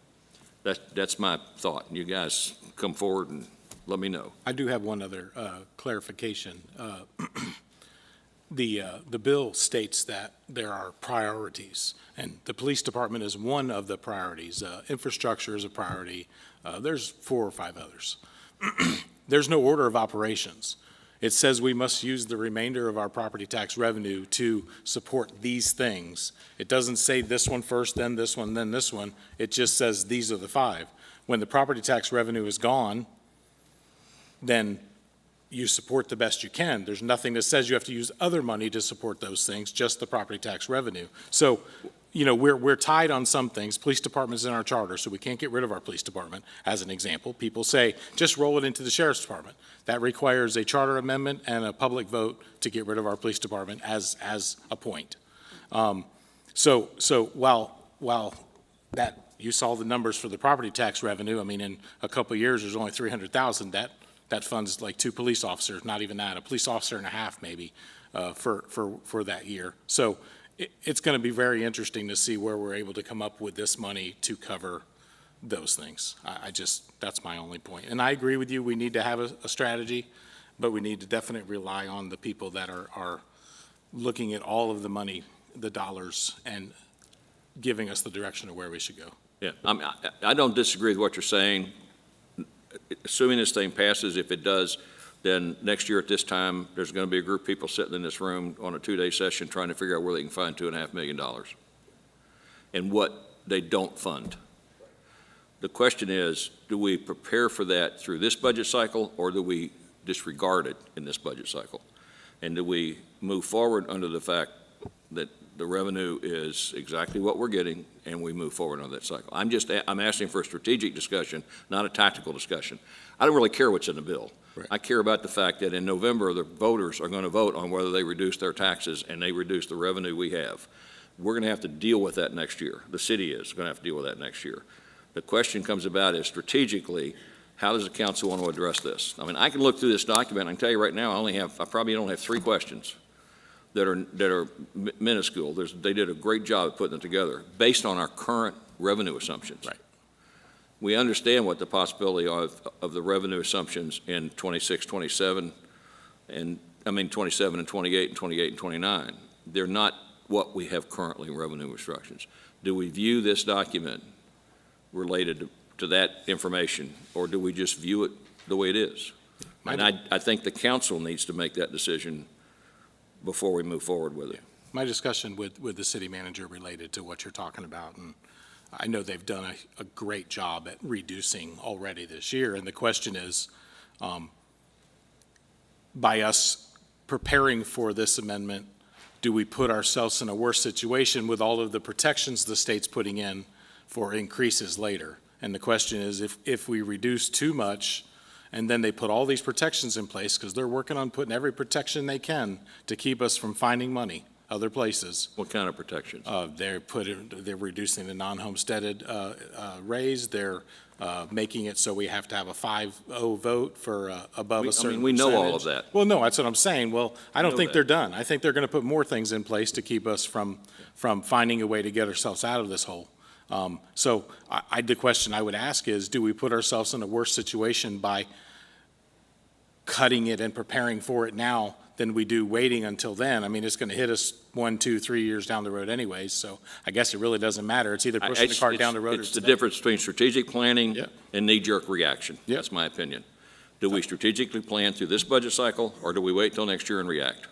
That's my thought. You guys come forward and let me know. I do have one other clarification. The bill states that there are priorities, and the police department is one of the priorities. Infrastructure is a priority. There's 4 or 5 others. There's no order of operations. It says we must use the remainder of our property tax revenue to support these things. It doesn't say this one first, then this one, then this one. It just says these are the 5. When the property tax revenue is gone, then you support the best you can. There's nothing that says you have to use other money to support those things, just the property tax revenue. So, we're tied on some things. Police department's in our charter, so we can't get rid of our police department, as an example. People say, just roll it into the sheriff's department. That requires a charter amendment and a public vote to get rid of our police department as a point. So while that, you saw the numbers for the property tax revenue, I mean, in a couple of years, there's only 300,000. That funds like 2 police officers, not even that, a police officer and a half maybe for that year. So it's going to be very interesting to see where we're able to come up with this money to cover those things. That's my only point. And I agree with you, we need to have a strategy, but we need to definitely rely on the people that are looking at all of the money, the dollars, and giving us the direction of where we should go. Yeah, I don't disagree with what you're saying. Assuming this thing passes, if it does, then next year at this time, there's going to be a group of people sitting in this room on a 2-day session trying to figure out where they can find $2.5 million and what they don't fund. The question is, do we prepare for that through this budget cycle, or do we disregard it in this budget cycle? And do we move forward under the fact that the revenue is exactly what we're getting, and we move forward on that cycle? I'm asking for a strategic discussion, not a tactical discussion. I don't really care what's in the bill. Right. I care about the fact that in November, the voters are going to vote on whether they reduce their taxes and they reduce the revenue we have. We're going to have to deal with that next year. The city is going to have to deal with that next year. The question comes about is strategically, how does the council want to address this? I mean, I can look through this document. I can tell you right now, I probably don't have 3 questions that are minuscule. They did a great job of putting it together based on our current revenue assumptions. Right. We understand what the possibility of the revenue assumptions in 26, 27, and 27 and 28 and 28 and 29. They're not what we have currently in revenue instructions. Do we view this document related to that information, or do we just view it the way it is? And I think the council needs to make that decision before we move forward with it. My discussion with the city manager related to what you're talking about, and I know they've done a great job at reducing already this year, and the question is, by us preparing for this amendment, do we put ourselves in a worse situation with all of the protections the state's putting in for increases later? And the question is, if we reduce too much, and then they put all these protections in place, because they're working on putting every protection they can to keep us from finding money other places. What kind of protections? They're reducing the non-homesteaded raise. They're making it so we have to have a 5-0 vote for above a certain we know all of percentage. that. Well, no, that's what I'm saying. Well, I don't know think that. they're done. I think they're going to put more things in place to keep us from finding a way to get ourselves out of this hole. So the question I would ask is, do we put ourselves in a worse situation by cutting it and preparing for it now than we do waiting until then? I mean, it's going to hit us 1, 2, 3 years down the road anyways, so I guess it really doesn't matter. It's either pushing the cart down the road or It's the staying. difference between strategic planning Yeah. and knee-jerk reaction. Yeah. That's my opinion. Do we strategically plan through this budget cycle, or do we wait till next year and react?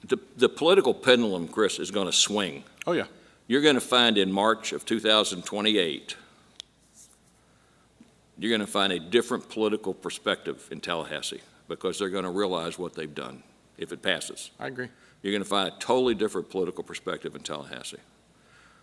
The political pendulum, Chris, is going to swing. Oh, yeah. You're going to find in March of 2028, you're going to find a different political perspective in Tallahassee, because they're going to realize what they've done, if it passes. I agree. You're going to find a totally different political perspective in Tallahassee.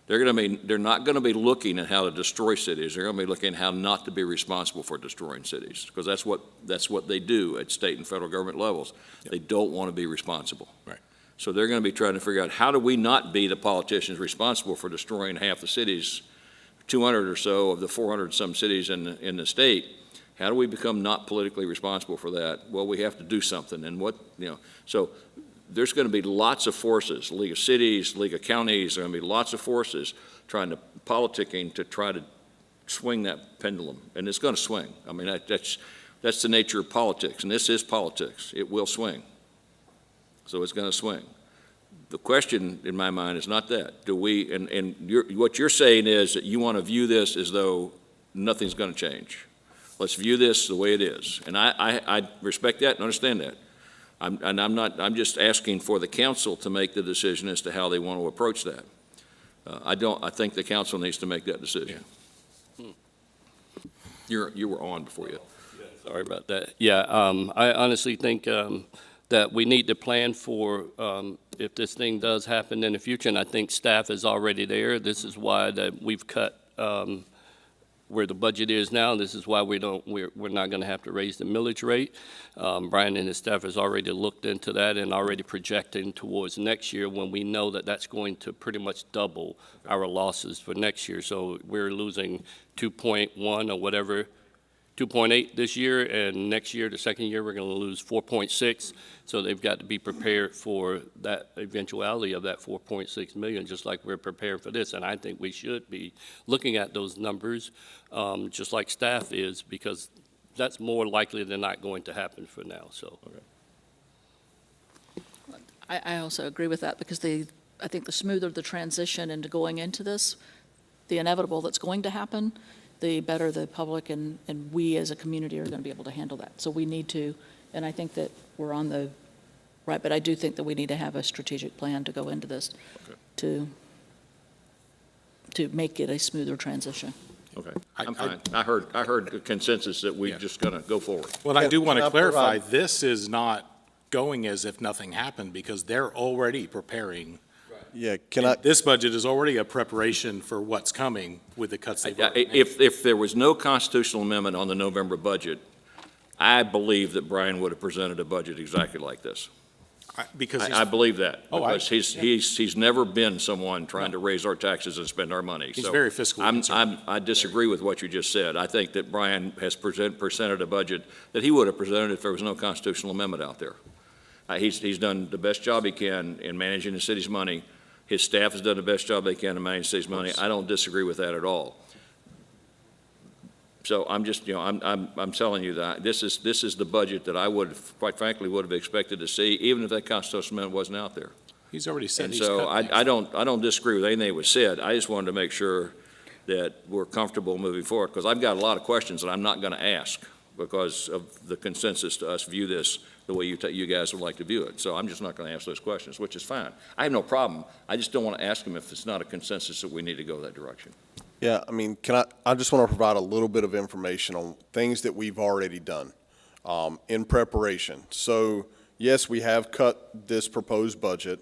They're not going to be looking at how to destroy cities. They're going to be looking at how not to be responsible for destroying cities, because that's what they do at state and federal government levels. Yep. They don't want to be responsible. Right. So they're going to be trying to figure out, how do we not be the politicians responsible for destroying half the cities, 200 or so of the 400 some cities in the state? How do we become not politically responsible for that? Well, we have to do something. And so there's going to be lots of forces, League of Cities, League of Counties, there are going to be lots of forces politicking to try to swing that pendulum. And it's going to swing. I mean, that's the nature of politics. And this is politics. It will swing. So it's going to swing. The question in my mind is not that. What you're saying is that you want to view this as though nothing's going to change. Let's view this the way it is. And I respect that and understand that. I'm just asking for the council to make the decision as to how they want to approach that. I think the council needs to make that decision. You were on before you. Sorry about that. Yeah, I honestly think that we need to plan for if this thing does happen in the future, and I think staff is already there. This is why that we've cut where the budget is now. This is why we're not going to have to raise the millage rate. Brian and his staff has already looked into that and already projecting towards next year, when we know that that's going to pretty much double our losses for next year. So we're losing 2.1 or whatever, 2.8 this year, and next year, the second year, we're going to lose 4.6. So they've got to be prepared for that eventuality of that 4.6 million, just like we're prepared for this. And I think we should be looking at those numbers, just like staff is, because that's more likely than not going to happen for now. So. I also agree with that, because I think the smoother the transition into going into this, the inevitable that's going to happen, the better the public and we as a community are going to be able to handle that. So we need to, and I think that we're on the right, but I do think that we need to have a strategic plan to go into this to make it a smoother transition. Okay, I'm fine. I heard the consensus that we're just going to go forward. Well, I do want Can to I clarify, provide- this is not going as if nothing happened, because they're already preparing. Yeah, can I, This budget is already a preparation for what's coming with the cuts they've already made. If there was no constitutional amendment on the November budget, I believe that Brian would have presented a budget exactly like this. Because I believe that. Oh, Because he's never been someone trying to raise our taxes and spend our money. he's So very fiscally concerned. I disagree with what you just said. I think that Brian has presented a budget that he would have presented if there was no constitutional amendment out there. He's done the best job he can in managing the city's money. His staff has done the best job they can to manage the city's money. I don't disagree with that at all. So I'm just, I'm telling you that this is the budget that I would, quite frankly, would have expected to see, even if that constitutional amendment wasn't out there. He's already said And he's so cut things. I don't disagree with anything that was said. I just wanted to make sure that we're comfortable moving forward, because I've got a lot of questions that I'm not going to ask because of the consensus to us view this the way you guys would like to view it. So I'm just not going to ask those questions, which is fine. I have no problem. I just don't want to ask them if it's not a consensus that we need to go that direction. yeah, I mean, I just want to provide a little bit of information on things that we've already done in preparation. So yes, we have cut this proposed budget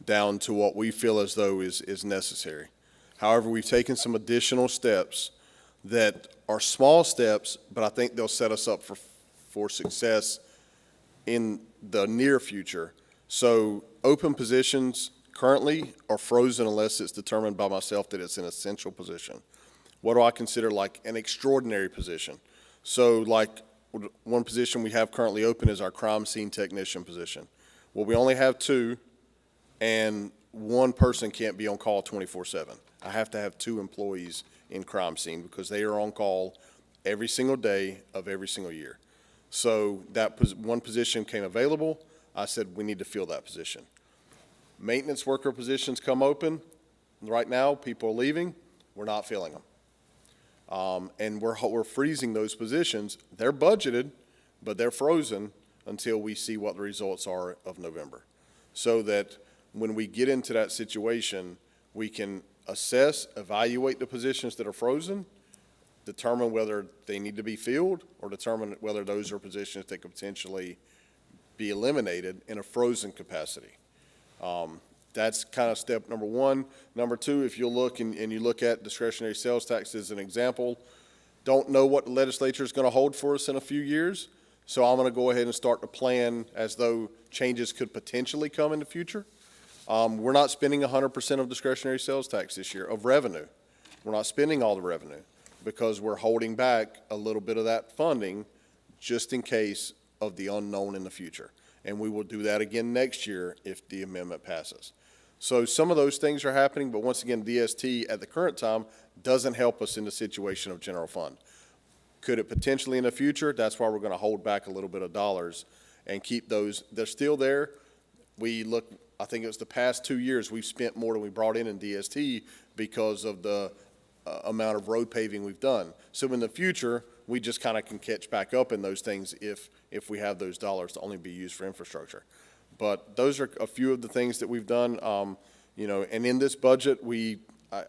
down to what we feel as though is necessary. However, we've taken some additional steps that are small steps, but I think they'll set us up for success in the near future. So open positions currently are frozen unless it's determined by myself that it's an essential position. What do I consider like an extraordinary position? So like one position we have currently open is our crime scene technician position. Well, we only have two, and one person can't be on call 24/7. I have to have two employees in crime scene because they are on call every single day of every single year. So that one position came available. I said, we need to fill that position. Maintenance worker positions come open. Right now, people are leaving. We're not filling them. And we're freezing those positions. They're budgeted, but they're frozen until we see what the results are of November. So that when we get into that situation, we can assess, evaluate the positions that are frozen, determine whether they need to be filled, or determine whether those are positions that could potentially be eliminated in a frozen capacity. That's kind of step number one. Number two, if you look and you look at discretionary sales tax as an example, don't know what the legislature is going to hold for us in a few years. So I'm going to go ahead and start to plan as though changes could potentially come in the future. We're not spending 100% of discretionary sales tax this year of revenue. We're not spending all the revenue because we're holding back a little bit of that funding just in case of the unknown in the future. And we will do that again next year if the amendment passes. So some of those things are happening, but once again, DST at the current time doesn't help us in the situation of general fund. Could it potentially in the future? That's why we're going to hold back a little bit of dollars and keep those. They're still there. We look, I think it was the past 2 years, we've spent more than we brought in DST because of the amount of road paving we've done. So in the future, we just kind of can catch back up in those things if we have those dollars to only be used for infrastructure. But those are a few of the things that we've done, you know, and in this budget,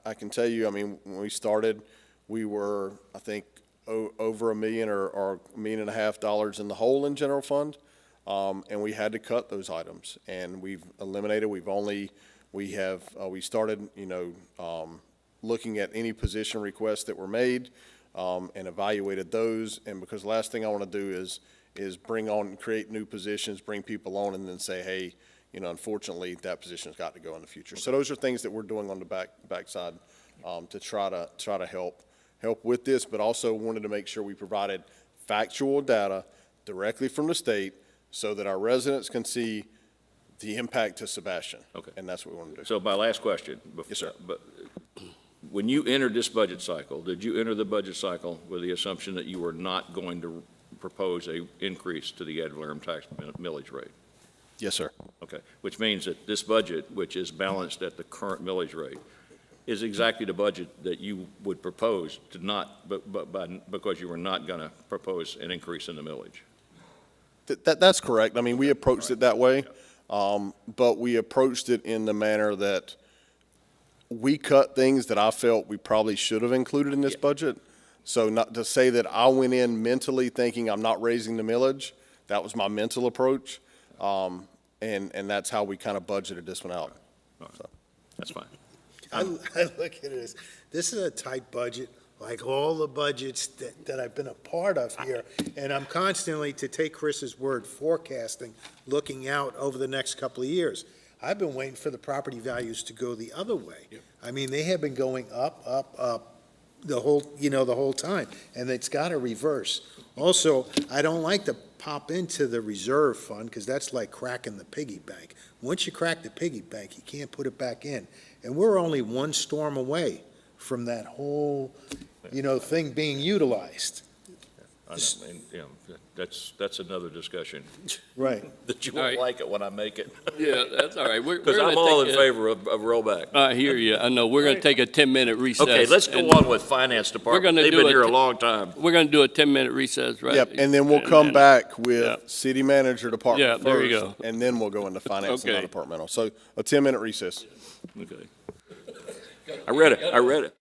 I can tell you, I mean, when we started, we were, I think, over $1 million or $1.5 million in the hole in general fund. And we had to cut those items, and we've eliminated, we started, you know, looking at any position requests that were made, and evaluated those. And because the last thing I want to do is bring on, create new positions, bring people on, and then say, hey, you know, unfortunately, that position's got to go in the future. So those are things that we're doing on the backside, to try to help with this, but also wanted to make sure we provided factual data directly from the state so that our residents can see the impact to Sebastian. Okay. And that's what we want to do. So my last question. Yes, sir. But when you entered this budget cycle, did you enter the budget cycle with the assumption that you were not going to propose a increase to the ad valorem tax millage rate? Yes, sir. Okay, which means that this budget, which is balanced at the current millage rate, is exactly the budget that you would propose to not, because you were not going to propose an increase in the millage. That's correct. I mean, we approached it that way, but we approached it in the manner that we cut things that I felt we probably should have included in this budget. So not to say that I went in mentally thinking I'm not raising the millage. That was my mental approach. And that's how we kind of budgeted this one out. All right. So, that's fine. I look at it as, this is a tight budget, like all the budgets that I've been a part of here. And I'm constantly, to take Chris's word, forecasting, looking out over the next couple of years. I've been waiting for the property values to go the other way. Yep. I mean, they have been going up, up, up the whole time, and it's got to reverse. Also, I don't like to pop into the reserve fund because that's like cracking the piggy bank. Once you crack the piggy bank, you can't put it back in. And we're only one storm away from that whole, thing being utilized. I know, and, you know, that's another discussion, Right. that you All won't right. like it when I make it. Yeah, that's all right. Because I'm all in favor of rollback. I hear you. I know. We're going to take a 10-minute recess. Okay, let's go and on with Finance Department. gonna They've do been a here a t- long time. We're going to do a 10-minute recess, right? Yep, and then we'll come then- back with yeah. city manager department Yeah, first. there you go. And then we'll go into finance and Okay. non-departmental. So a 10-minute recess. Okay. I read it.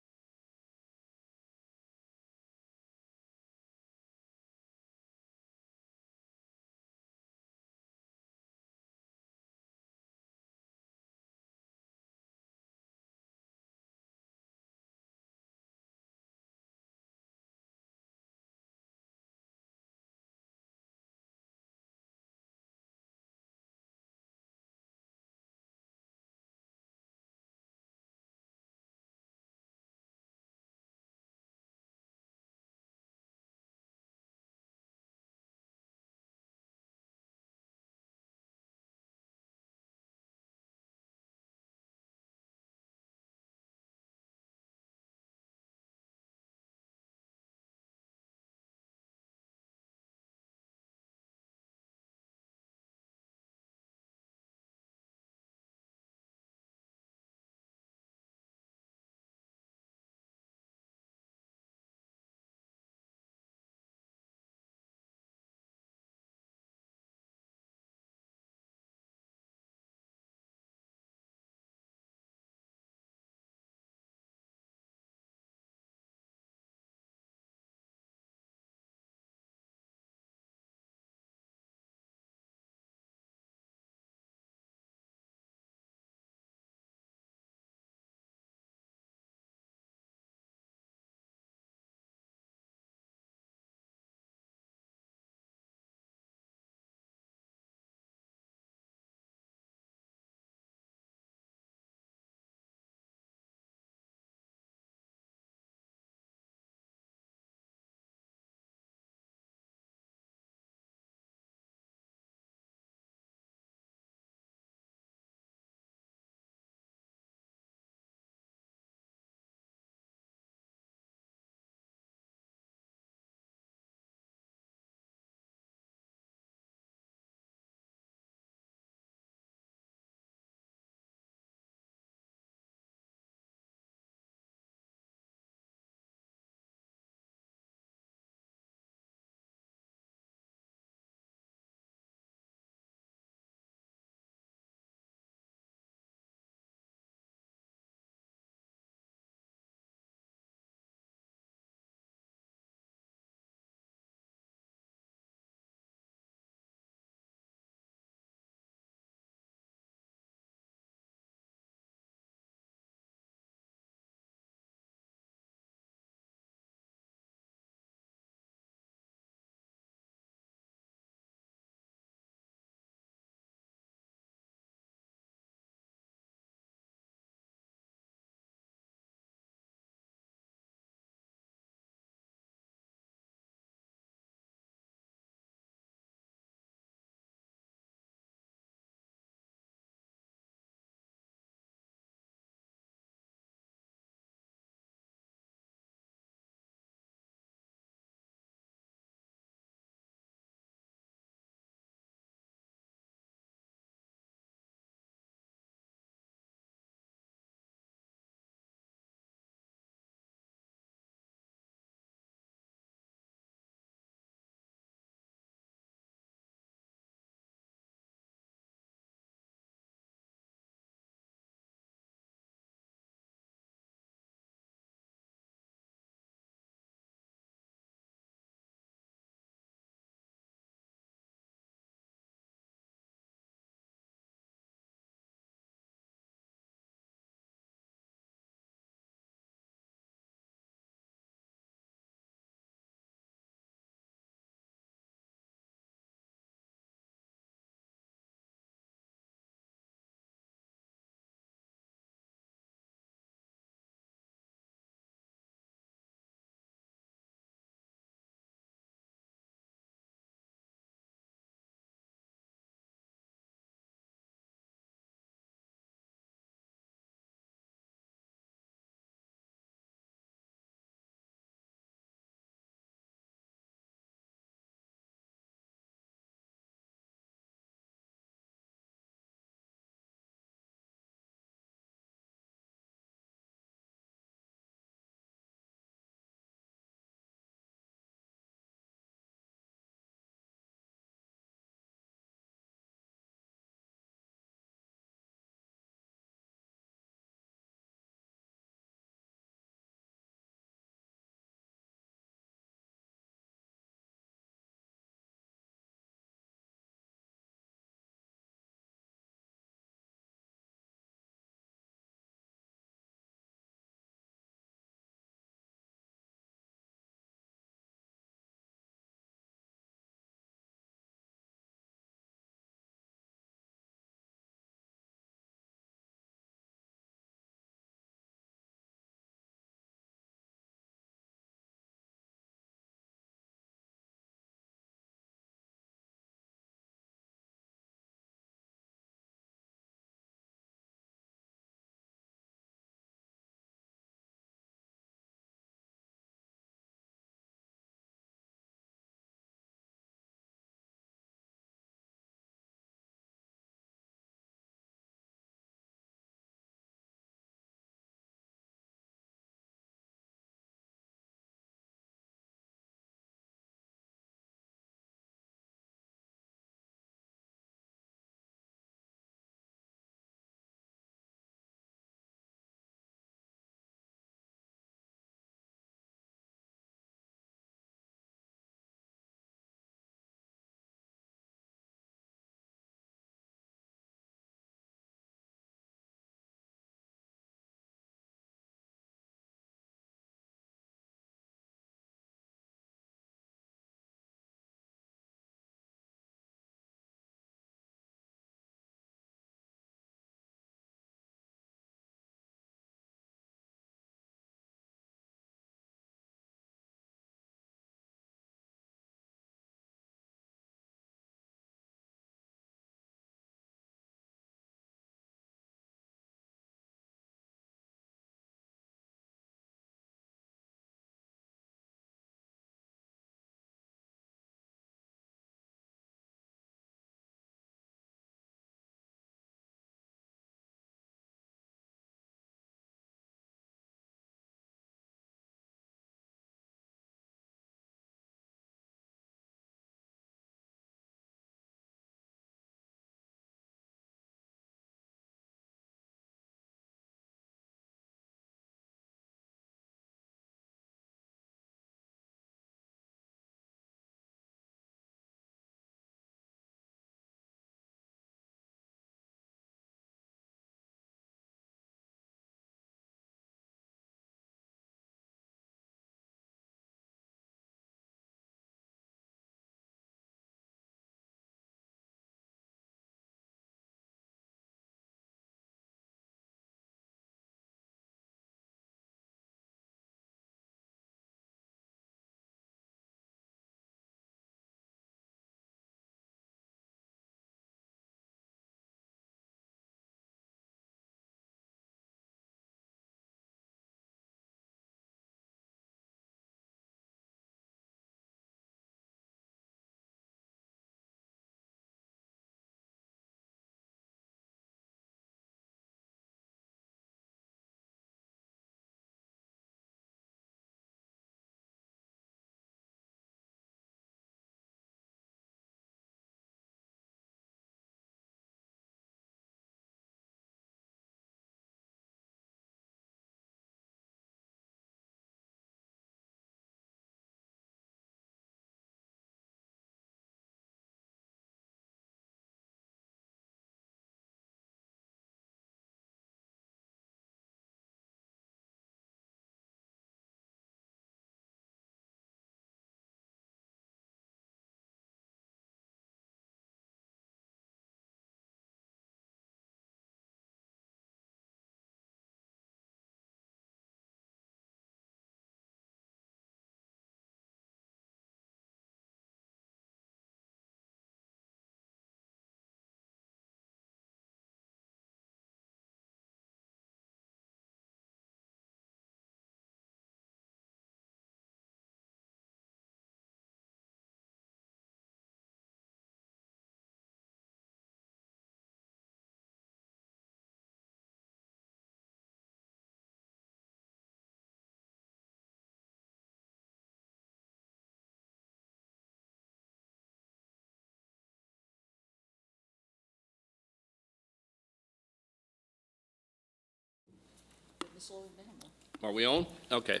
Are we on? Okay.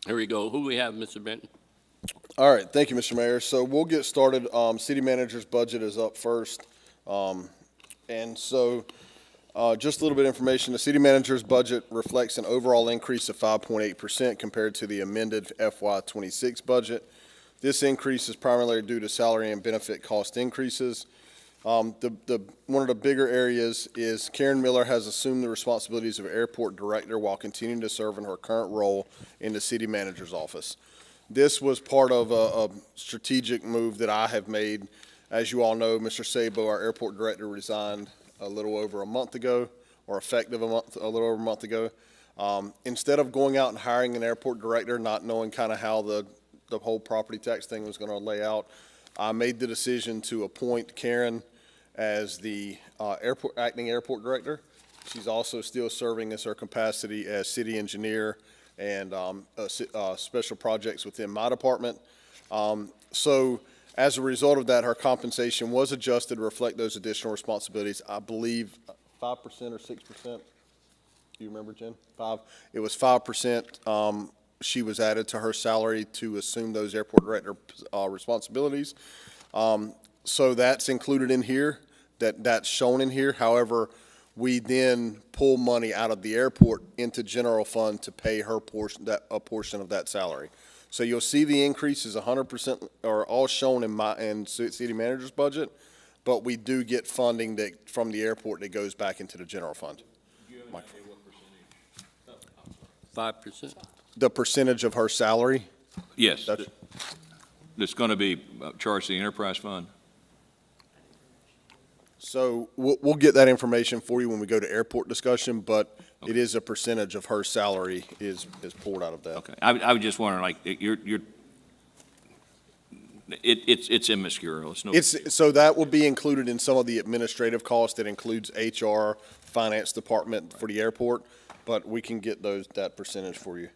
Here we go. Who we have, Mr. Benton? All right, thank you, Mr. Mayor. So we'll get started. City manager's budget is up first. And so, just a little bit of information. The city manager's budget reflects an overall increase of 5.8% compared to the amended FY '26 budget. This increase is primarily due to salary and benefit cost increases. One of the bigger areas is Karen Miller has assumed the responsibilities of airport director while continuing to serve in her current role in the city manager's office. This was part of a strategic move that I have made. As you all know, Mr. Sabo, our airport director, resigned a little over a month ago, or effective a little over a month ago. Instead of going out and hiring an airport director, not knowing kind of how the whole property tax thing was going to lay out, I made the decision to appoint Karen as the acting airport director. She's also still serving as her capacity as city engineer and special projects within my department. So as a result of that, her compensation was adjusted to reflect those additional responsibilities. I believe 5% or 6%. Do you remember, Jen? 5. It was 5%. She was added to her salary to assume those airport director responsibilities. So that's included in here. That's shown in here. However, we then pull money out of the airport into general fund to pay her a portion of that salary. So you'll see the increase is 100%, or all shown in city manager's budget, but we do get funding from the airport that goes back into the general fund. 5%? The percentage of her salary? Yes, That's- that's going to be charged to the enterprise fund. So we'll get that information for you when we go to airport discussion, but it is a percentage of her salary is pulled out of that. Okay, I was just wondering, like, it's immaterial, it's no. So that will be included in some of the administrative costs. That includes HR, finance department for the airport, but we can get that percentage for you.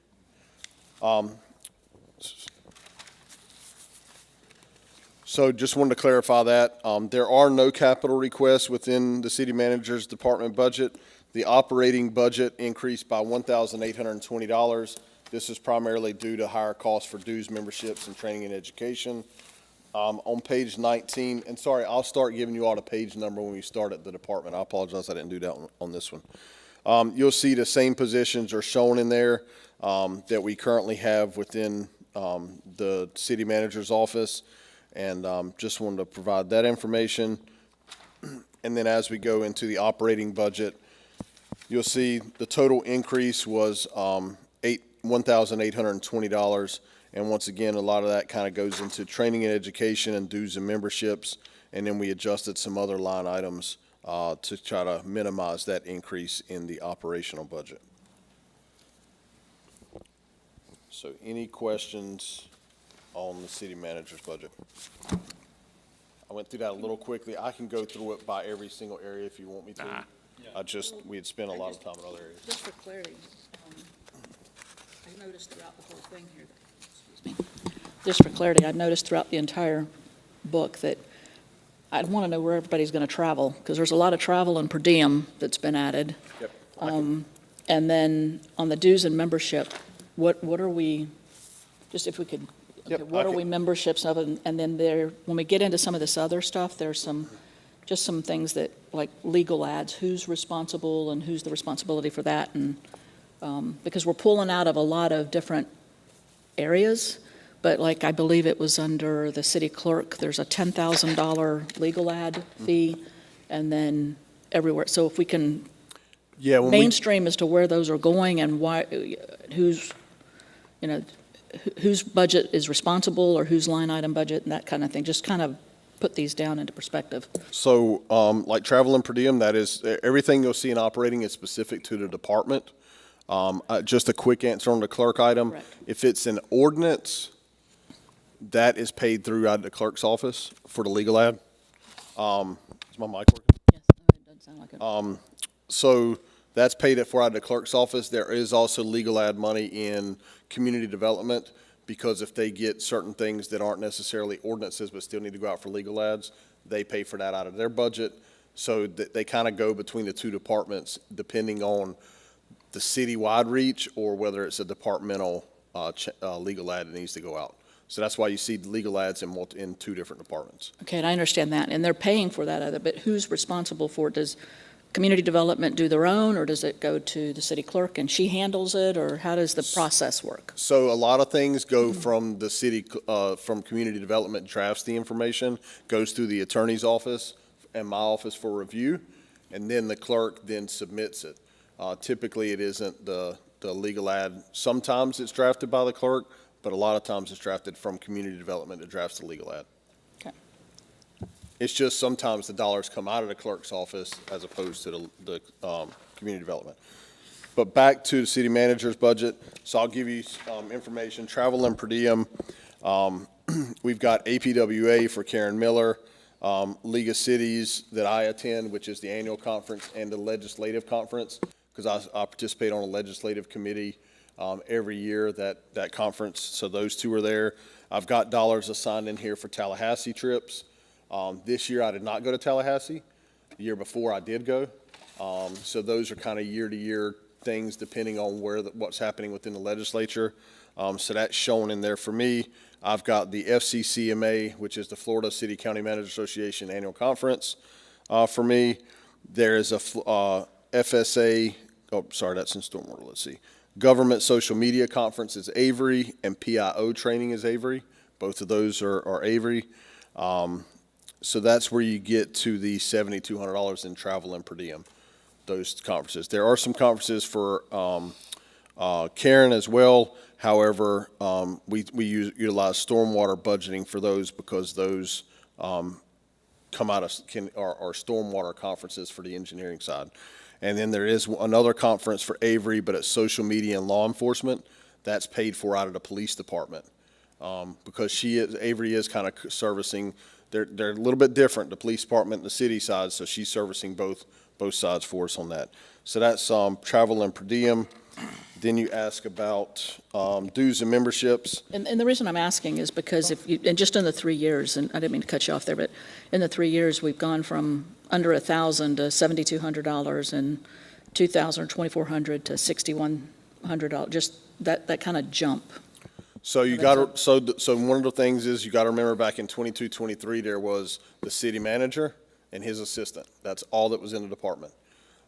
So just wanted to clarify that. There are no capital requests within the city manager's department budget. The operating budget increased by $1,820. This is primarily due to higher costs for dues, memberships, and training and education. On page 19, and sorry, I'll start giving you all the page number when we start at the department. I apologize, I didn't do that on this one. You'll see the same positions are shown in there that we currently have within the city manager's office. And just wanted to provide that information. And then as we go into the operating budget, you'll see the total increase was $1,820. And once again, a lot of that kind of goes into training and education and dues and memberships. And then we adjusted some other line items to try to minimize that increase in the operational budget. So any questions on the city manager's budget? I went through that a little quickly. I can go through it by every single area if you want me to. We had spent a lot of time in other areas. Just for clarity, I noticed throughout the whole thing here, just for clarity, I noticed throughout the entire book that I'd want to know where everybody's going to travel, because there's a lot of travel and per diem that's been added. Yep. And then on the dues and membership, what are we, just if we could, Yep, okay, what I are can- we memberships of? And then there, when we get into some of this other stuff, there's just some things that, like legal ads, who's responsible and who's the responsibility for that? And, because we're pulling out of a lot of different areas, but like I believe it was under the city clerk, there's a $10,000 legal ad fee, and then everywhere. So if we can Yeah, when we, mainstream as to where those are going and why, whose budget is responsible or whose line item budget and that kind of thing, just kind of put these down into perspective. so, like travel and per diem, that is, everything you'll see in operating is specific to the department. Just a quick answer on the clerk item. Correct. If it's an ordinance, that is paid through out of the clerk's office for the legal ad. Is my mic working? Yes, it doesn't sound like it. So that's paid for out of the clerk's office. There is also legal ad money in community development, because if they get certain things that aren't necessarily ordinances but still need to go out for legal ads, they pay for that out of their budget. So they kind of go between the two departments depending on the citywide reach or whether it's a departmental legal ad that needs to go out. So that's why you see legal ads in two different departments. Okay, and I understand that, and they're paying for that other, but who's responsible for it? Does community development do their own, or does it go to the city clerk and she handles it, or how does the process work? So a lot of things go from the city, from community development drafts the information, goes through the attorney's office and my office for review, and then the clerk then submits it. Typically, it isn't the legal ad. Sometimes it's drafted by the clerk, but a lot of times it's drafted from community development that drafts the legal ad. Okay. It's just sometimes the dollars come out of the clerk's office as opposed to the community development. But back to the city manager's budget, so I'll give you information. Travel and per diem, we've got APWA for Karen Miller, League of Cities that I attend, which is the annual conference, and the legislative conference, because I participate on a legislative committee every year, that conference, so those two are there. I've got dollars assigned in here for Tallahassee trips. This year, I did not go to Tallahassee. The year before, I did go. So those are kind of year-to-year things depending on what's happening within the legislature. So that's shown in there for me. I've got the FCCMA, which is the Florida City County Manager Association Annual Conference for me. There is a FSA, oh, sorry, that's in Stormwater, let's see. Government Social Media Conference is Avery, and PIO Training is Avery. Both of those are Avery. So that's where you get to the $7,200 in travel and per diem, those conferences. There are some conferences for Karen as well. However, we utilize stormwater budgeting for those because those come out of, are stormwater conferences for the engineering side. And then there is another conference for Avery, but it's social media and law enforcement. That's paid for out of the police department. Because Avery is kind of servicing, they're a little bit different, the police department and the city side, so she's servicing both sides for us on that. So that's travel and per diem. Then you ask about dues and memberships. And the reason I'm asking is because and just in the 3 years, and I didn't mean to cut you off there, but in the 3 years, we've gone from under $1,000 to $7,200 and $2,000 or $2,400 to $6,100, just that kind of jump. So you got to, so one of the things is you got to remember back in 22, 23, there was the city manager and his assistant. That's all that was in the department.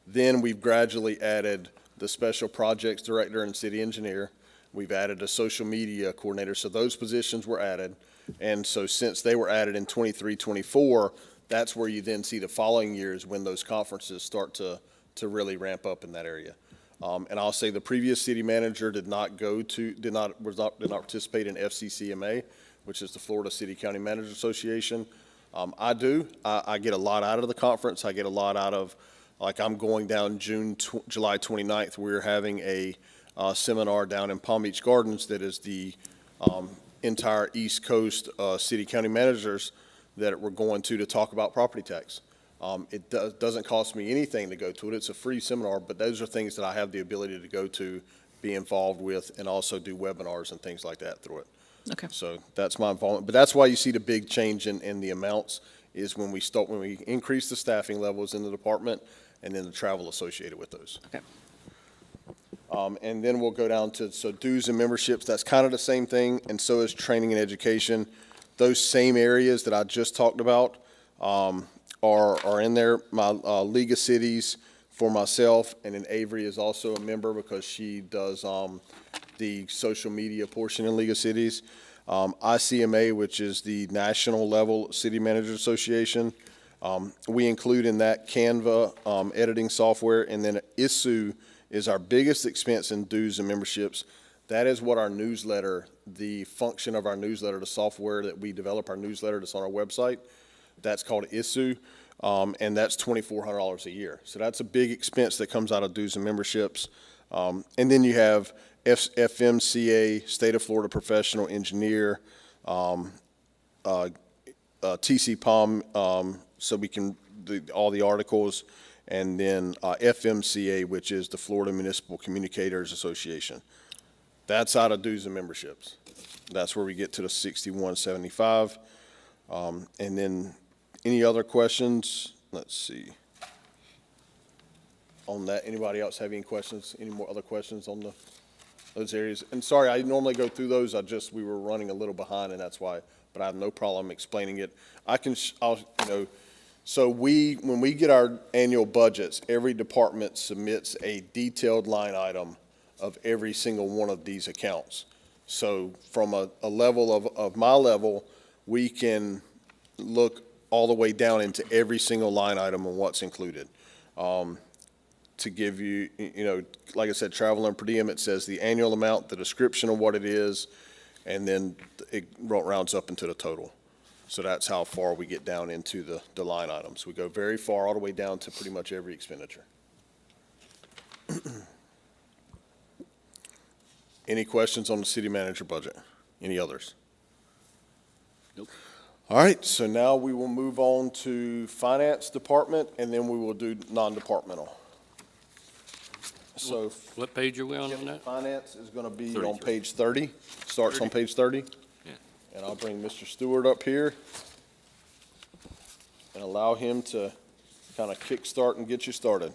Then we've gradually added the special projects director and city engineer. We've added a social media coordinator, so those positions were added. And so since they were added in 23, 24, that's where you then see the following years when those conferences start to really ramp up in that area. And I'll say the previous city manager did not participate in FCCMA, which is the Florida City County Managers Association. I do. I get a lot out of the conference. I get a lot out of, like, I'm going down July 29th. We're having a seminar down in Palm Beach Gardens that is the entire East Coast city county managers that we're going to talk about property tax. It doesn't cost me anything to go to it. It's a free seminar, but those are things that I have the ability to go to, be involved with, and also do webinars and things like that through it. Okay. So that's my involvement. But that's why you see the big change in the amounts is when we increase the staffing levels in the department and then the travel associated with those. Okay. And then we'll go down to, so dues and memberships, that's kind of the same thing, and so is training and education. Those same areas that I just talked about are in there. My League of Cities for myself, and then Avery is also a member because she does the social media portion in League of Cities. ICMA, which is the national level city manager association. We include in that Canva editing software, and then ISSU is our biggest expense in dues and memberships. That is what our newsletter, the function of our newsletter, the software that we develop our newsletter that's on our website, that's called ISSU, and that's $2,400 a year. So that's a big expense that comes out of dues and memberships. And then you have FMCA, State of Florida Professional Engineer, TC-POM, so we can do all the articles, and then FMCA, which is the Florida Municipal Communicators Association. That's out of dues and memberships. That's where we get to the $6,175. And then any other questions? Let's see. on that. Anybody else have any questions, any more other questions on those areas? And sorry, I normally go through those, we were running a little behind, and that's why, but I have no problem explaining it. So when we get our annual budgets, every department submits a detailed line item of every single one of these accounts. So from a level of my level, we can look all the way down into every single line item and what's included. To give you, like I said, travel and per diem, it says the annual amount, the description of what it is, and then it rounds up into the total. So that's how far we get down into the line items. We go very far, all the way down to pretty much every expenditure. Any questions on the city manager budget? Any others? Nope. All right, so now we will move on to finance department, and then we will do non-departmental. So What page are we on that? finance is going to be 30. on page 30, starts on page 30. Yeah. And I'll bring Mr. Stewart up here and allow him to kind of kickstart and get you started.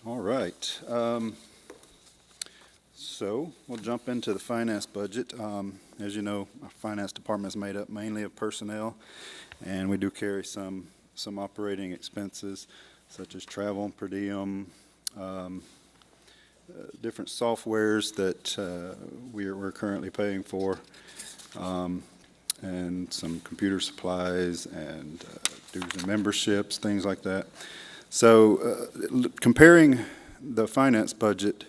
All right. So we'll jump into the finance budget. As you know, our finance department is made up mainly of personnel, and we do carry some operating expenses such as travel and per diem, different softwares that we're currently paying for, and some computer supplies and dues and memberships, things like that. So comparing the finance budget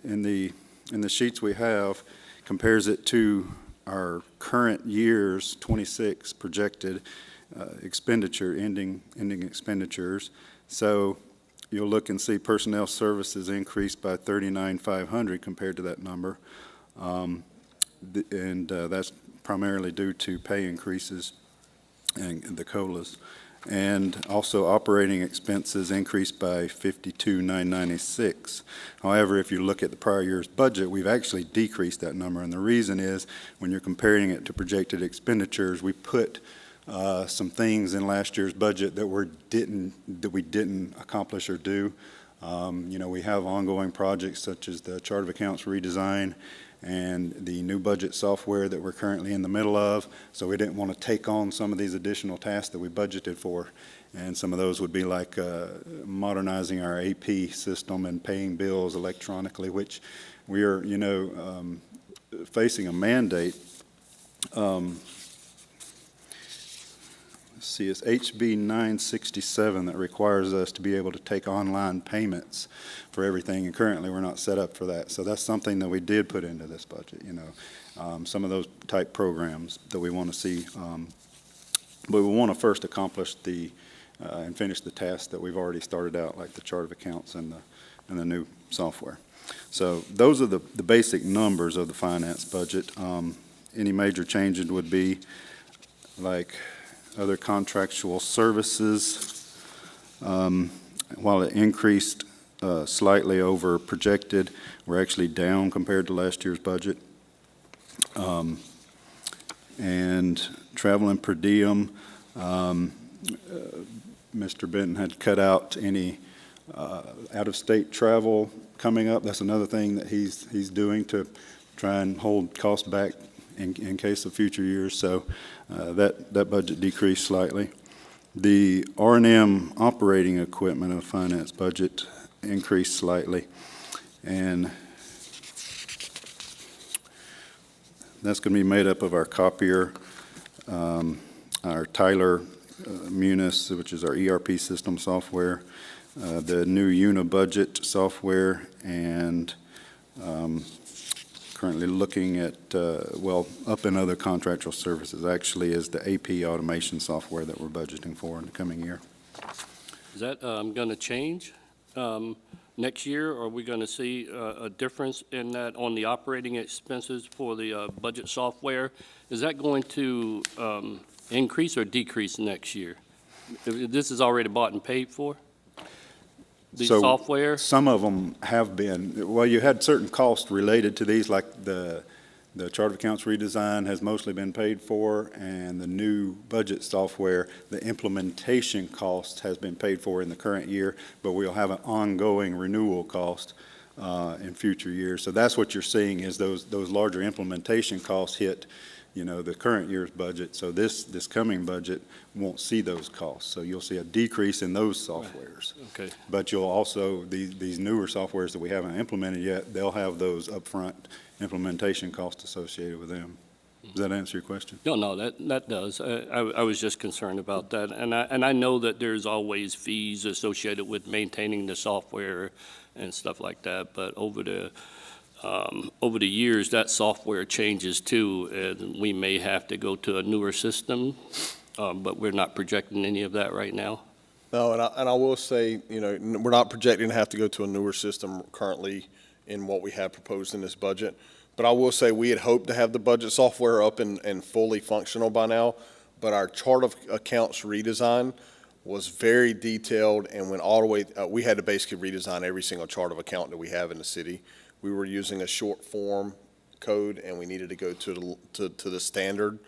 in the sheets we have, compares it to our current year's 26 projected expenditure, ending expenditures. So you'll look and see personnel services increased by 39,500 compared to that number. And that's primarily due to pay increases and the COLAs. And also operating expenses increased by 52,996. However, if you look at the prior year's budget, we've actually decreased that number. And the reason is when you're comparing it to projected expenditures, we put some things in last year's budget that we didn't accomplish or do. We have ongoing projects such as the chart of accounts redesign and the new budget software that we're currently in the middle of. So we didn't want to take on some of these additional tasks that we budgeted for. And some of those would be like modernizing our AP system and paying bills electronically, which we are, facing a mandate. It's HB 967 that requires us to be able to take online payments for everything, and currently we're not set up for that. So that's something that we did put into this budget, some of those type programs that we want to see. But we want to first accomplish and finish the tasks that we've already started out, like the chart of accounts and the new software. So those are the basic numbers of the finance budget. Any major changes would be like other contractual services. While it increased slightly over projected, we're actually down compared to last year's budget. And travel and per diem, Mr. Benton had cut out any out-of-state travel coming up. That's another thing that he's doing to try and hold costs back in case of future years. So that budget decreased slightly. The R&M operating equipment of finance budget increased slightly. And that's going to be made up of our copier, our Tyler Munis, which is our ERP system software, the new Unibudget software, and currently looking at, up in other contractual services, actually is the AP automation software that we're budgeting for in the coming year. Is that going to change next year? Are we going to see a difference in that on the operating expenses for the budget software? Is that going to increase or decrease next year? This is already bought and paid for? The So software? Some of them have been. Well, you had certain costs related to these, like the The chart of accounts redesign has mostly been paid for, and the new budget software, the implementation cost has been paid for in the current year, but we'll have an ongoing renewal cost in future years. So that's what you're seeing is those larger implementation costs hit, the current year's budget. So this coming budget won't see those costs. So you'll see a decrease in those softwares. Okay. But you'll also, these newer softwares that we haven't implemented yet, they'll have those upfront implementation costs associated with them. Does that answer your question? No, that does. I was just concerned about that. And I know that there's always fees associated with maintaining the software and stuff like that, but over the years, that software changes too, and we may have to go to a newer system, but we're not projecting any of that right now. No, and I will say, we're not projecting to have to go to a newer system currently in what we have proposed in this budget. But I will say, we had hoped to have the budget software up and fully functional by now, but our chart of accounts redesign was very detailed and went all the way, we had to basically redesign every single chart of account that we have in the city. We were using a short form code, and we needed to go to the standard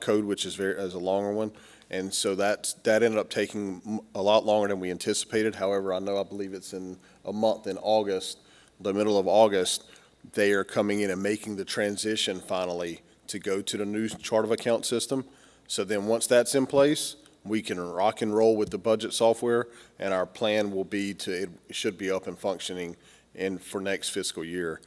code, which is a longer one. And so that ended up taking a lot longer than we anticipated. However, I believe it's in a month in August, the middle of August, they are coming in and making the transition finally to go to the new chart of account system. So then once that's in place, we can rock and roll with the budget software, and our plan will be it should be up and functioning for next fiscal year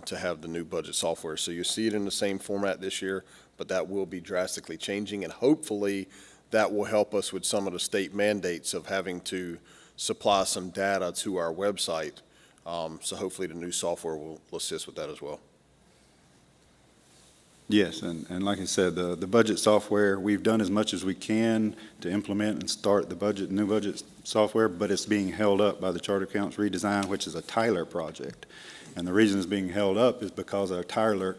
to have the new budget software. So you see it in the same format this year, but that will be drastically changing, and hopefully that will help us with some of the state mandates of having to supply some data to our website. So hopefully the new software will assist with that as well. Yes, and like I said, the budget software, we've done as much as we can to implement and start the new budget software, but it's being held up by the chart of accounts redesign, which is a Tyler project. And the reason it's being held up is because our Tyler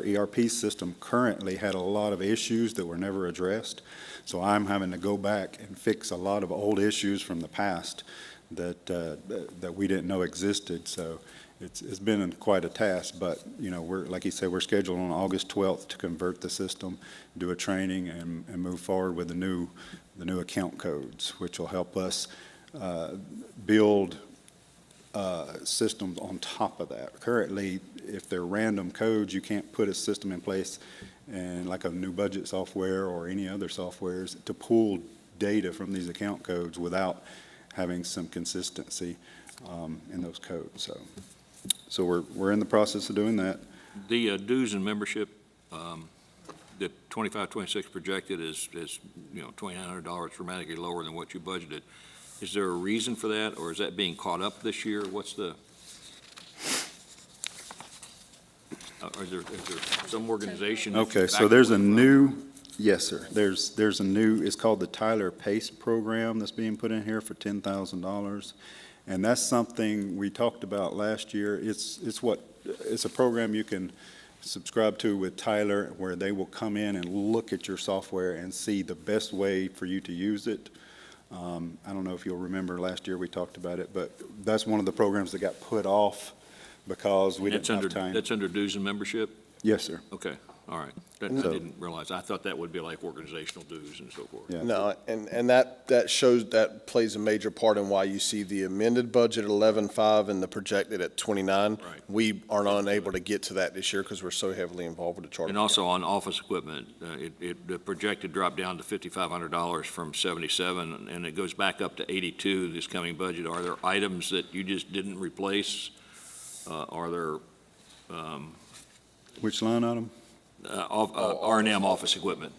ERP system currently had a lot of issues that were never addressed. So I'm having to go back and fix a lot of old issues from the past that we didn't know existed. So it's been quite a task, but we're, like you said, we're scheduled on August 12th to convert the system, do a training, and move forward with the new account codes, which will help us build systems on top of that. Currently, if they're random codes, you can't put a system in place and like a new budget software or any other softwares to pull data from these account codes without having some consistency in those codes. So we're in the process of doing that. The dues and membership, the 25-26 projected is $2,900, dramatically lower than what you budgeted. Is there a reason for that, or is that being caught up this year? What's the? Is there some organization? Okay, so there's a new, yes, sir. There's a new, it's called the Tyler PACE program that's being put in here for $10,000. And that's something we talked about last year. It's a program you can subscribe to with Tyler, where they will come in and look at your software and see the best way for you to use it. I don't know if you'll remember last year we talked about it, but that's one of the programs that got put off because we didn't have time. That's under dues and membership? Yes, sir. Okay, all right. I didn't realize. I thought that would be like organizational dues and so forth. Yeah. No, and that plays a major part in why you see the amended budget at 11.5 and the projected at 29. Right. We are unable to get to that this year because we're so heavily involved with the charter. And also on office equipment, the projected dropped down to $5,500 from $77, and it goes back up to $82 this coming budget. Are there items that you just didn't replace? Are there Which line item? R&M office equipment,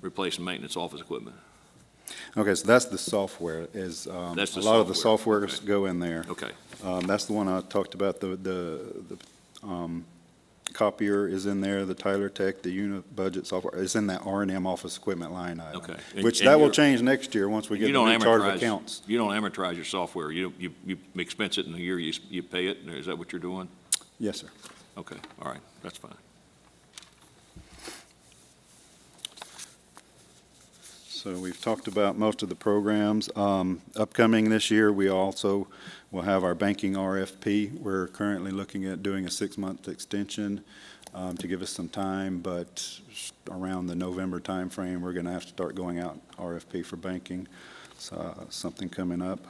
replace and maintenance office equipment? Okay, so that's the software. That's the a lot of the software, softwares okay. go in there. Okay, That's the one I talked about. The copier is in there. The Tyler Tech, the unit budget software is in that R&M office equipment line item. okay. Which And that will you're- change next year once we get You the don't new chart of accounts. You don't amortize your software. You expense it in the year you pay it. Is that what you're doing? Yes, sir. Okay, all right, that's fine. So we've talked about most of the programs. Upcoming this year, we also will have our banking RFP. We're currently looking at doing a 6-month extension. to give us some time, but around the November timeframe, we're going to have to start going out RFP for banking. So something coming up.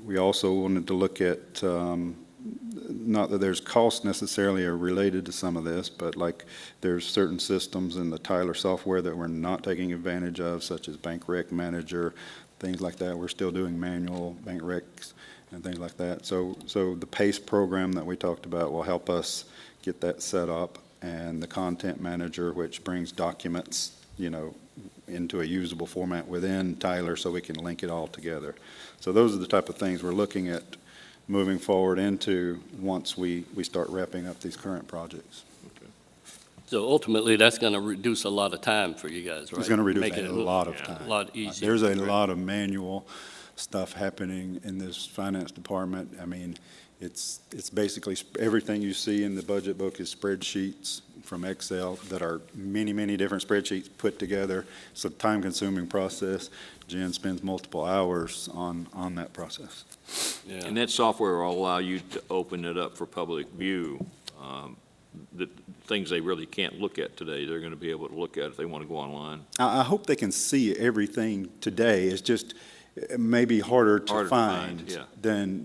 We also wanted to look at, not that there's cost necessarily are related to some of this, but like there's certain systems in the Tyler software that we're not taking advantage of, such as Bank Rec Manager, things like that. We're still doing manual bank recs and things like that. So the PACE program that we talked about will help us get that set up, and the Content Manager, which brings documents, into a usable format within Tyler so we can link it all together. So those are the type of things we're looking at moving forward into once we start wrapping up these current projects. So ultimately, that's going to reduce a lot of time for you guys, right? It's going to reduce Make it a lot of time. A lot easier. There's a Right. lot of manual stuff happening in this finance department. I mean, it's basically everything you see in the budget book is spreadsheets from Excel that are many, many different spreadsheets put together. It's a time-consuming process. Jen spends multiple hours on that process. Yeah. And that software will allow you to open it up for public view. The things they really can't look at today, they're going to be able to look at if they want to go online. I hope they can see everything today. It's just maybe harder to Harder to find, find yeah.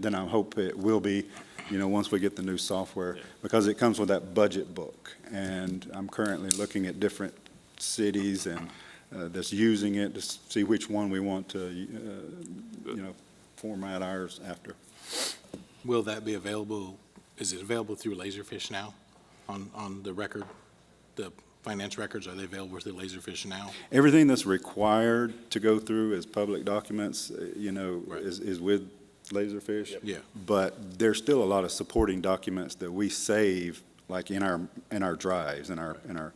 than I hope it will be, once we get the new software, because it comes with that budget book. And I'm currently looking at different cities and that's using it to see which one we want to, format ours after. Will that be available, is it available through Laserfish now on the record? The finance records, are they available through Laserfish now? Everything that's required to go through as public documents, Right. is with Laserfish. Yeah. But there's still a lot of supporting documents that we save, like in our drives, in our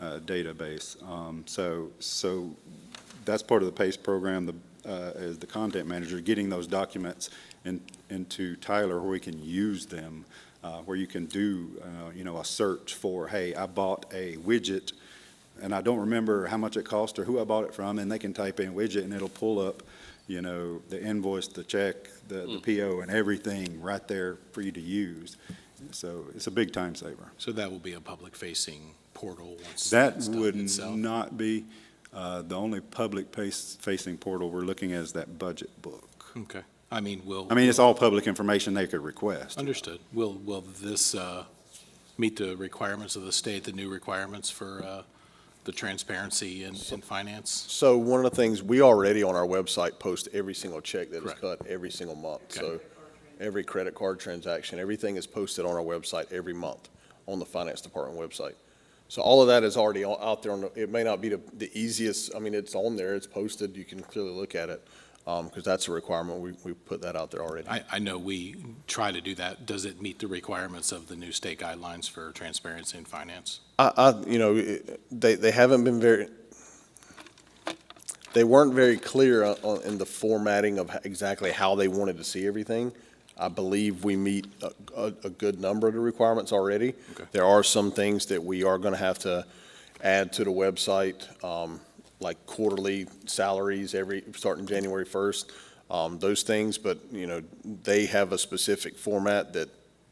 database. So that's part of the PACE program, is the Content Manager, getting those documents into Tyler where we can use them, where you can do, a search for, hey, I bought a widget and I don't remember how much it cost or who I bought it from, and they can type in widget and it'll pull up, the invoice, the check, the PO, and everything right there for you to use. So it's a big time saver. So that will be a public-facing portal once That it's done would itself? not be, the only public-facing portal we're looking at is that budget book. Okay. I mean, It's all public information they could request. Understood. Will this meet the requirements of the state, the new requirements for the transparency in finance? So one of the things, we already on our website post every single check that is Correct. cut every single month. Okay. So every credit card transaction, everything is posted on our website every month on the finance department website. So all of that is already out there it may not be the easiest, it's on there, it's posted, you can clearly look at it, because that's a requirement, we put that out there already. I know we try to do that. Does it meet the requirements of the new state guidelines for transparency in finance? They haven't been they weren't very clear in the formatting of exactly how they wanted to see everything. I believe we meet a good number of the requirements already. Okay. There are some things that we are going to have to add to the website, like quarterly salaries starting January 1st, those things, but, they have a specific format that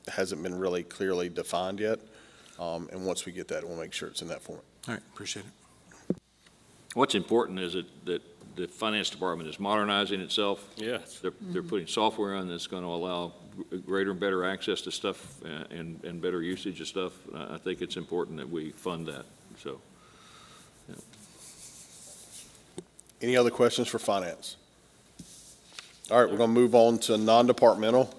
hasn't been really clearly defined yet. And once we get that, we'll make sure it's in that format. All right, appreciate it. What's important is that the finance department is modernizing itself. Yes. They're putting software on that's going to allow greater and better access to stuff and better usage of stuff. I think it's important that we fund that, so. Any other questions for finance? All right, we're going to move on to non-departmental.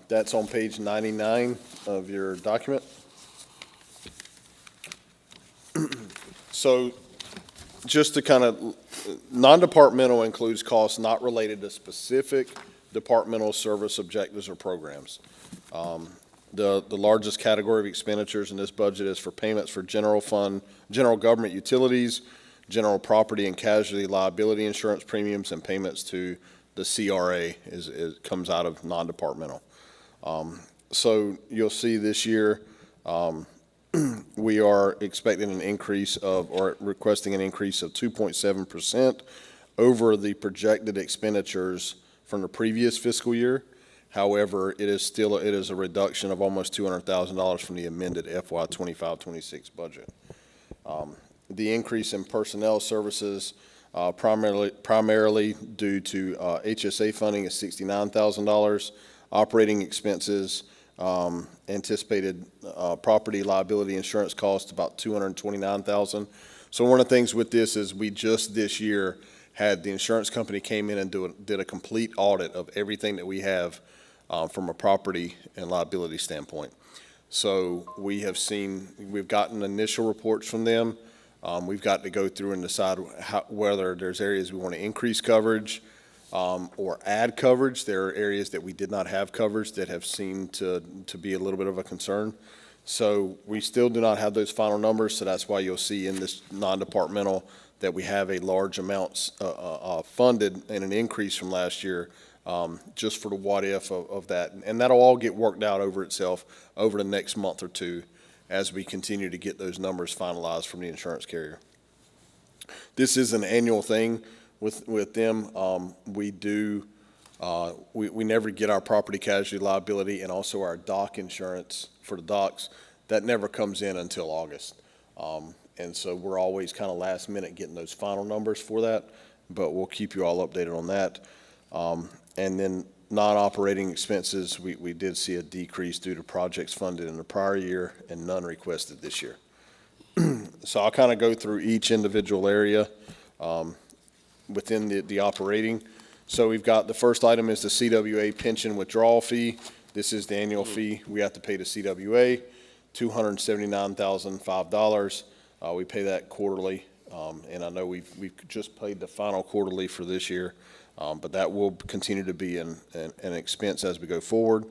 That's on page 99 of your document. So just to kind of, non-departmental includes costs not related to specific departmental service objectives or programs. The largest category of expenditures in this budget is for payments for general government utilities, general property and casualty liability insurance premiums, and payments to the CRA comes out of non-departmental. So you'll see this year, we are expecting an increase or requesting an increase of 2.7% over the projected expenditures from the previous fiscal year. However, it is a reduction of almost $200,000 from the amended FY 25-26 budget. The increase in personnel services, primarily due to HSA funding is $69,000. Operating expenses, anticipated property liability insurance cost about $229,000. So one of the things with this is we just this year had the insurance company came in and did a complete audit of everything that we have from a property and liability standpoint. So we've gotten initial reports from them. We've got to go through and decide whether there's areas we want to increase coverage or add coverage. There are areas that we did not have coverage that have seemed to be a little bit of a concern. So we still do not have those final numbers, so that's why you'll see in this non-departmental that we have a large amount funded and an increase from last year just for the what-if of that. And that'll all get worked out over itself over the next month or two as we continue to get those numbers finalized from the insurance carrier. This is an annual thing with them. We never get our property casualty liability and also our dock insurance for the docks. That never comes in until August. And so we're always kind of last minute getting those final numbers for that, but we'll keep you all updated on that. And then non-operating expenses, we did see a decrease due to projects funded in the prior year and none requested this year. So I'll kind of go through each individual area within the operating. So we've got the first item is the CWA pension withdrawal fee. This is the annual fee we have to pay to CWA, $279,005. We pay that quarterly, and I know we've just paid the final quarterly for this year, but that will continue to be an expense as we go forward.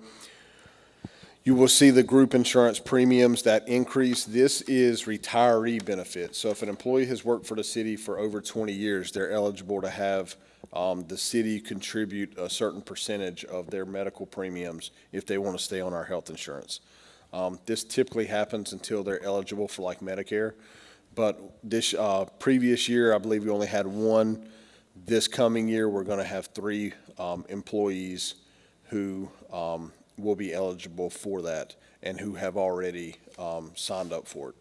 You will see the group insurance premiums that increase. This is retiree benefits. So if an employee has worked for the city for over 20 years, they're eligible to have the city contribute a certain percentage of their medical premiums if they want to stay on our health insurance. This typically happens until they're eligible for like Medicare. But this previous year, I believe we only had one. This coming year, we're going to have 3 employees who will be eligible for that and who have already signed up for it.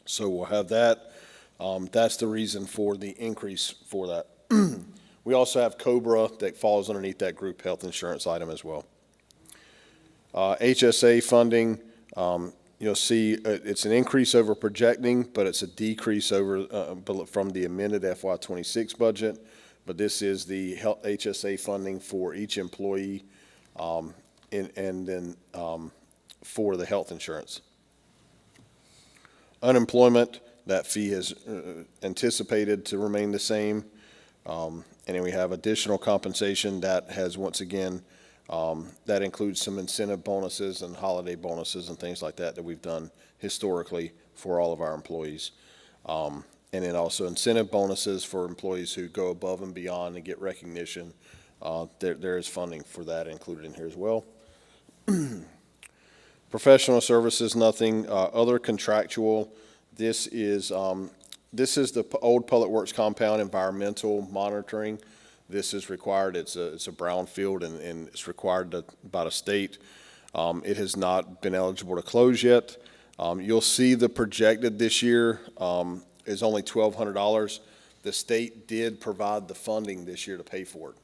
So we'll have that. That's the reason for the increase for that. We also have COBRA that falls underneath that group health insurance item as well. HSA funding, you'll see it's an increase over projecting, but it's a decrease over from the amended FY 26 budget. But this is the HSA funding for each employee and then for the health insurance. Unemployment, that fee is anticipated to remain the same. And then we have additional compensation that has, once again, that includes some incentive bonuses and holiday bonuses and things like that we've done historically for all of our employees. And then also incentive bonuses for employees who go above and beyond and get recognition. There is funding for that included in here as well. Professional services, nothing. Other contractual, this is the old Public Works compound environmental monitoring. This is required. It's a brownfield and it's required by the state. It has not been eligible to close yet. You'll see the projected this year is only $1,200. The state did provide the funding this year to pay for it.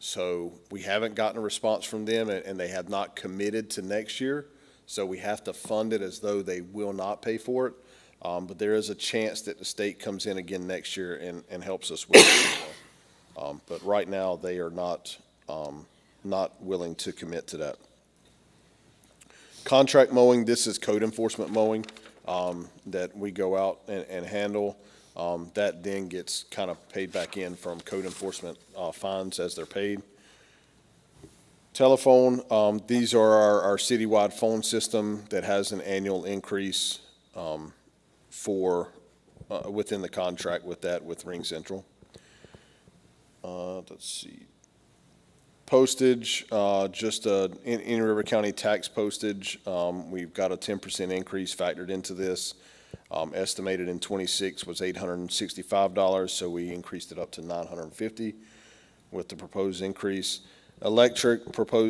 So we haven't gotten a response from them and they have not committed to next year. So we have to fund it as though they will not pay for it. But there is a chance that the state comes in again next year and helps us with it. But right now, they are not willing to commit to that. Contract mowing, this is code enforcement mowing that we go out and handle. That then gets kind of paid back in from code enforcement fines as they're paid. Telephone, these are our citywide phone system that has an annual increase for within the contract with that with Ring Central. Let's see. Postage, just in River County tax postage, we've got a 10% increase factored into this. Estimated in 26 was $865, so we increased it up to $950 with the proposed increase. Electric,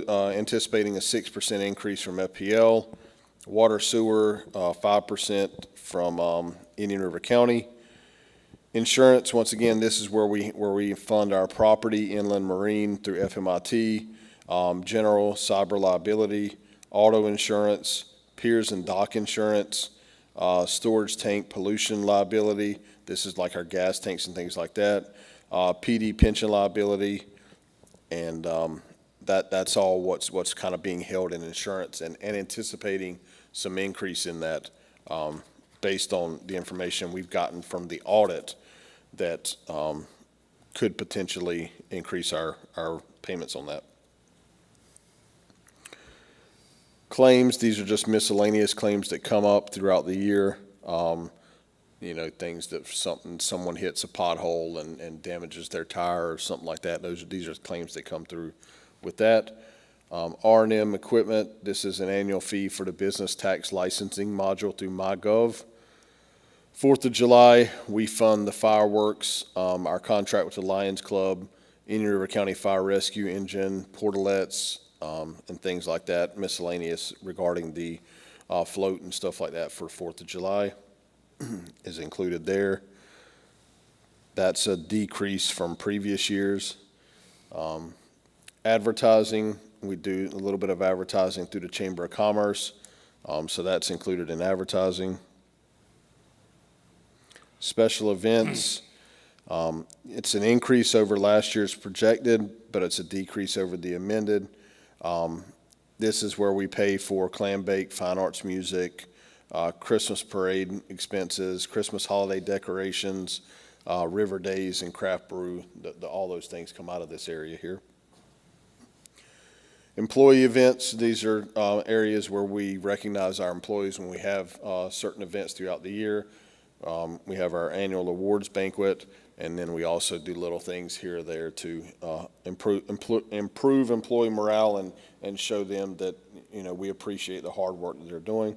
anticipating a 6% increase from FPL. Water sewer, 5% from Indian River County. Insurance, once again, this is where we fund our property, inland marine through FMIT, general cyber liability, auto insurance, piers and dock insurance, storage tank pollution liability. This is like our gas tanks and things like that. PD pension liability, and that's all what's kind of being held in insurance, and anticipating some increase in that based on the information we've gotten from the audit that could potentially increase our payments on that. Claims, these are just miscellaneous claims that come up throughout the year. You know, things that someone hits a pothole and damages their tire or something like that. These are claims that come through with that. R&M equipment, this is an annual fee for the business tax licensing module through MyGov. 4th of July, we fund the fireworks, our contract with the Lions Club, Indian River County Fire Rescue Engine, portalets, and things like that, miscellaneous regarding the float and stuff like that for 4th of July is included there. That's a decrease from previous years. Advertising, we do a little bit of advertising through the Chamber of Commerce, so that's included in advertising. Special events, it's an increase over last year's projected, but it's a decrease over the amended. This is where we pay for clam bake, fine arts music, Christmas parade expenses, Christmas holiday decorations, river days, and craft brew. All those things come out of this area here. Employee events, these are areas where we recognize our employees when we have certain events throughout the year. We have our annual awards banquet, and then we also do little things here or there to improve employee morale and show them that, you know, we appreciate the hard work that they're doing.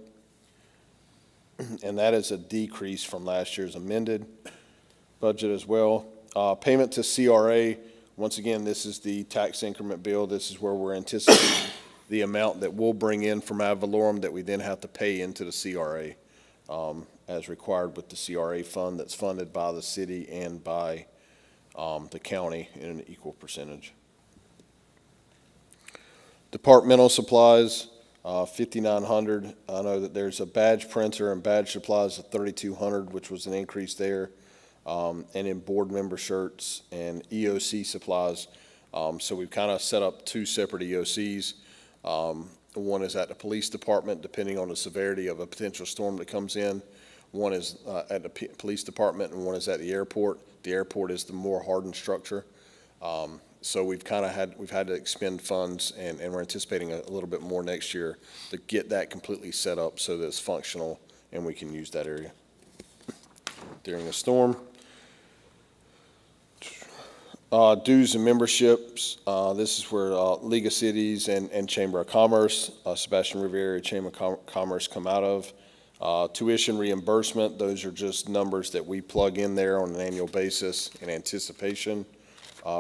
And that is a decrease from last year's amended budget as well. Payment to CRA, once again, this is the tax increment bill. This is where we're anticipating the amount that we'll bring in from ad valorem that we then have to pay into the CRA as required with the CRA fund that's funded by the city and by the county in an equal percentage. Departmental supplies, $5,900. I know that there's a badge printer and badge supplies of $3,200, which was an increase there. And in board member shirts and EOC supplies. So we've kind of set up two separate EOCs. One is at the police department, depending on the severity of a potential storm that comes in. One is at the police department, and one is at the airport. The airport is the more hardened structure. So we've had to expend funds, and we're anticipating a little bit more next year to get that completely set up so that it's functional and we can use that area during a storm. Dues and memberships, this is where League of Cities and Chamber of Commerce, Sebastian River Area Chamber of Commerce come out of. Tuition reimbursement, those are just numbers that we plug in there on an annual basis in anticipation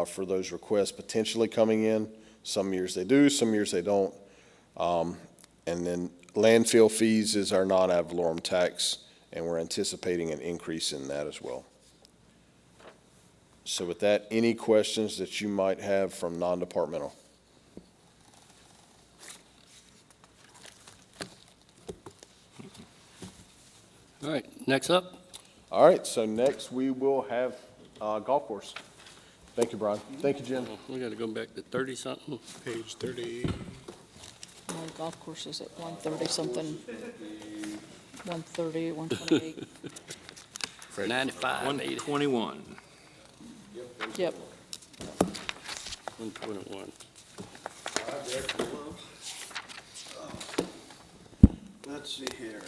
for those requests potentially coming in. Some years they do, some years they don't. And then landfill fees is our non-ad valorem tax, and we're anticipating an increase in that as well. So with that, any questions that you might have from non-departmental? All right, next up. All right, so next we will have golf course. Thank you, Brian. Thank you, Jim. We got to go back to 30-something. Page 30. Well, the golf course is at 130 something. 130, 128. 95, 80, 121. Yep. 121. Let's see here.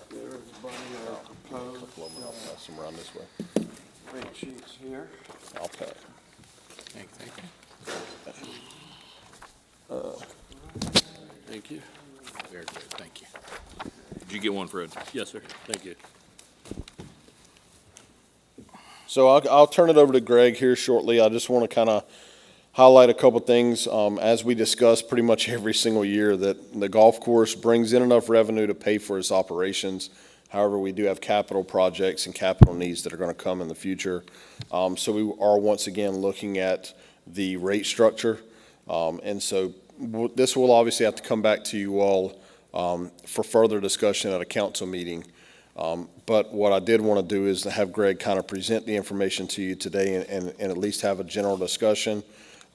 There's Bonnie, proposed I'll pass them around this way. rate sheets here. I'll pass. Thank Thank you. Very good, thank you. Did you get one, Fred? Yes, sir. Thank you. So I'll turn it over to Greg here shortly. I just want to kind of highlight a couple things. As we discuss pretty much every single year, that the golf course brings in enough revenue to pay for its operations. However, we do have capital projects and capital needs that are going to come in the future. So we are once again looking at the rate structure. And so this will obviously have to come back to you all for further discussion at a council meeting. But what I did want to do is to have Greg kind of present the information to you today and at least have a general discussion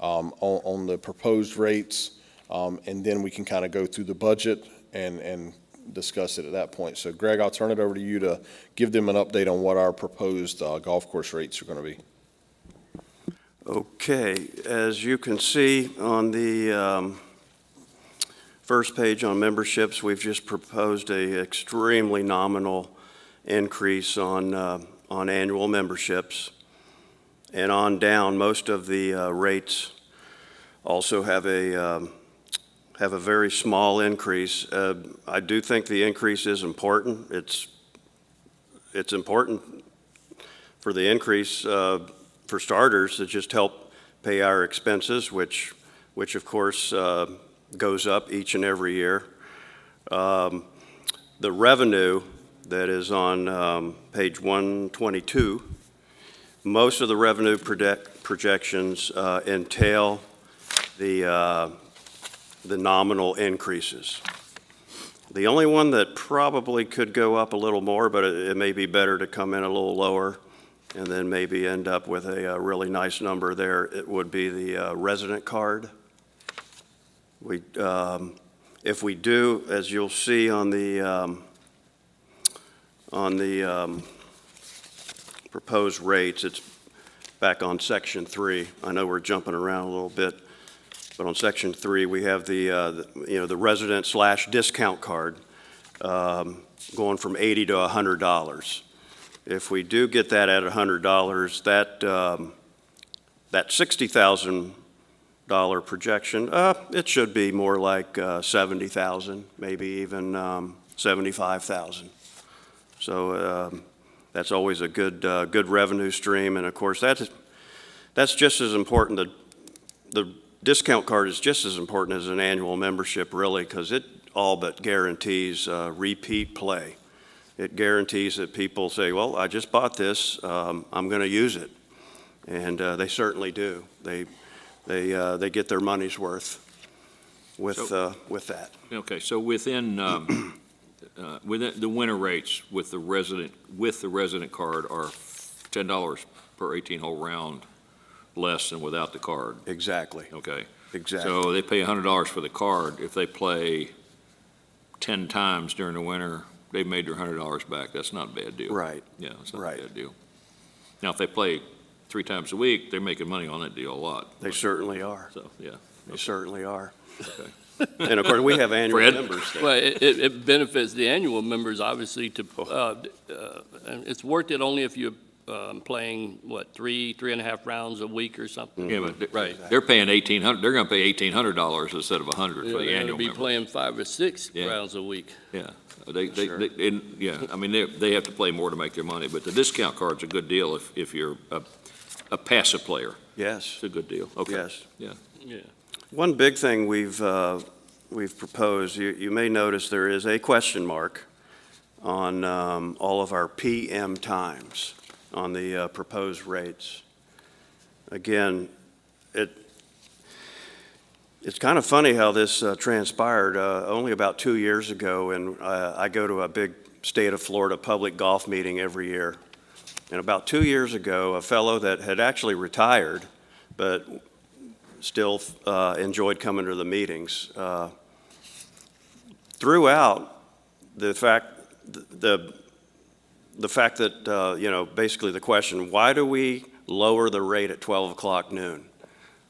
on the proposed rates. And then we can kind of go through the budget and discuss it at that point. So Greg, I'll turn it over to you to give them an update on what our proposed golf course rates are going to be. Okay, as you can see on the first page on memberships, we've just proposed a extremely nominal increase on annual memberships. And on down, most of the rates also have a very small increase. I do think the increase is important. It's important for the increase, for starters, to just help pay our expenses, which of course goes up each and every year. The revenue that is on page 122, most of the revenue projections entail the nominal increases. The only one that probably could go up a little more, but it may be better to come in a little lower and then maybe end up with a really nice number there, it would be the resident card. If we do, as you'll see on the proposed rates, it's back on section 3. I know we're jumping around a little bit, but on section 3 we have the resident / discount card going from $80 to $100. If we do get that at $100, that $60,000 projection, it should be more like $70,000, maybe even $75,000. So that's always a good revenue stream, and of course that's just as important. The discount card is just as important as an annual membership, really, because it all but guarantees repeat play. It guarantees that people say, well, I just bought this, I'm going to use it. And they certainly do. They get their money's worth with that. Okay, so within the winter rates with the resident card are $10 per 18-hole round less than without the card. Exactly. Okay. Exactly. So they pay $100 for the card. If they play 10 times during the winter, they've made their $100 back. That's not a bad deal. Right. Yeah, it's not Right. a bad deal. Now, if they play 3 times a week, they're making money on that deal a lot. They certainly are. So, yeah. They certainly are. Okay. And of course, we have annual Fred? members there. Well, it benefits the annual members, obviously, to, and it's worth it only if you're playing, what, 3.5 rounds a week or something? Yeah, but Right. they're paying $1,800, they're going to pay $1,800 instead of $100 for the They're annual gonna be member. playing 5 or 6 Yeah. rounds a week. Yeah, Sure. I mean, they have to play more to make their money, but the discount card's a good deal if you're a passive player. Yes, It's a good deal. Okay. yes. Yeah. One big thing we've proposed, you may notice there is a question mark on all of our PM times on the proposed rates. Again, it's kind of funny how this transpired. Only about 2 years ago, and I go to a big state of Florida public golf meeting every year. And about 2 years ago, a fellow that had actually retired, but still enjoyed coming to the meetings, threw out the fact that, basically the question, why do we lower the rate at 12 o'clock noon?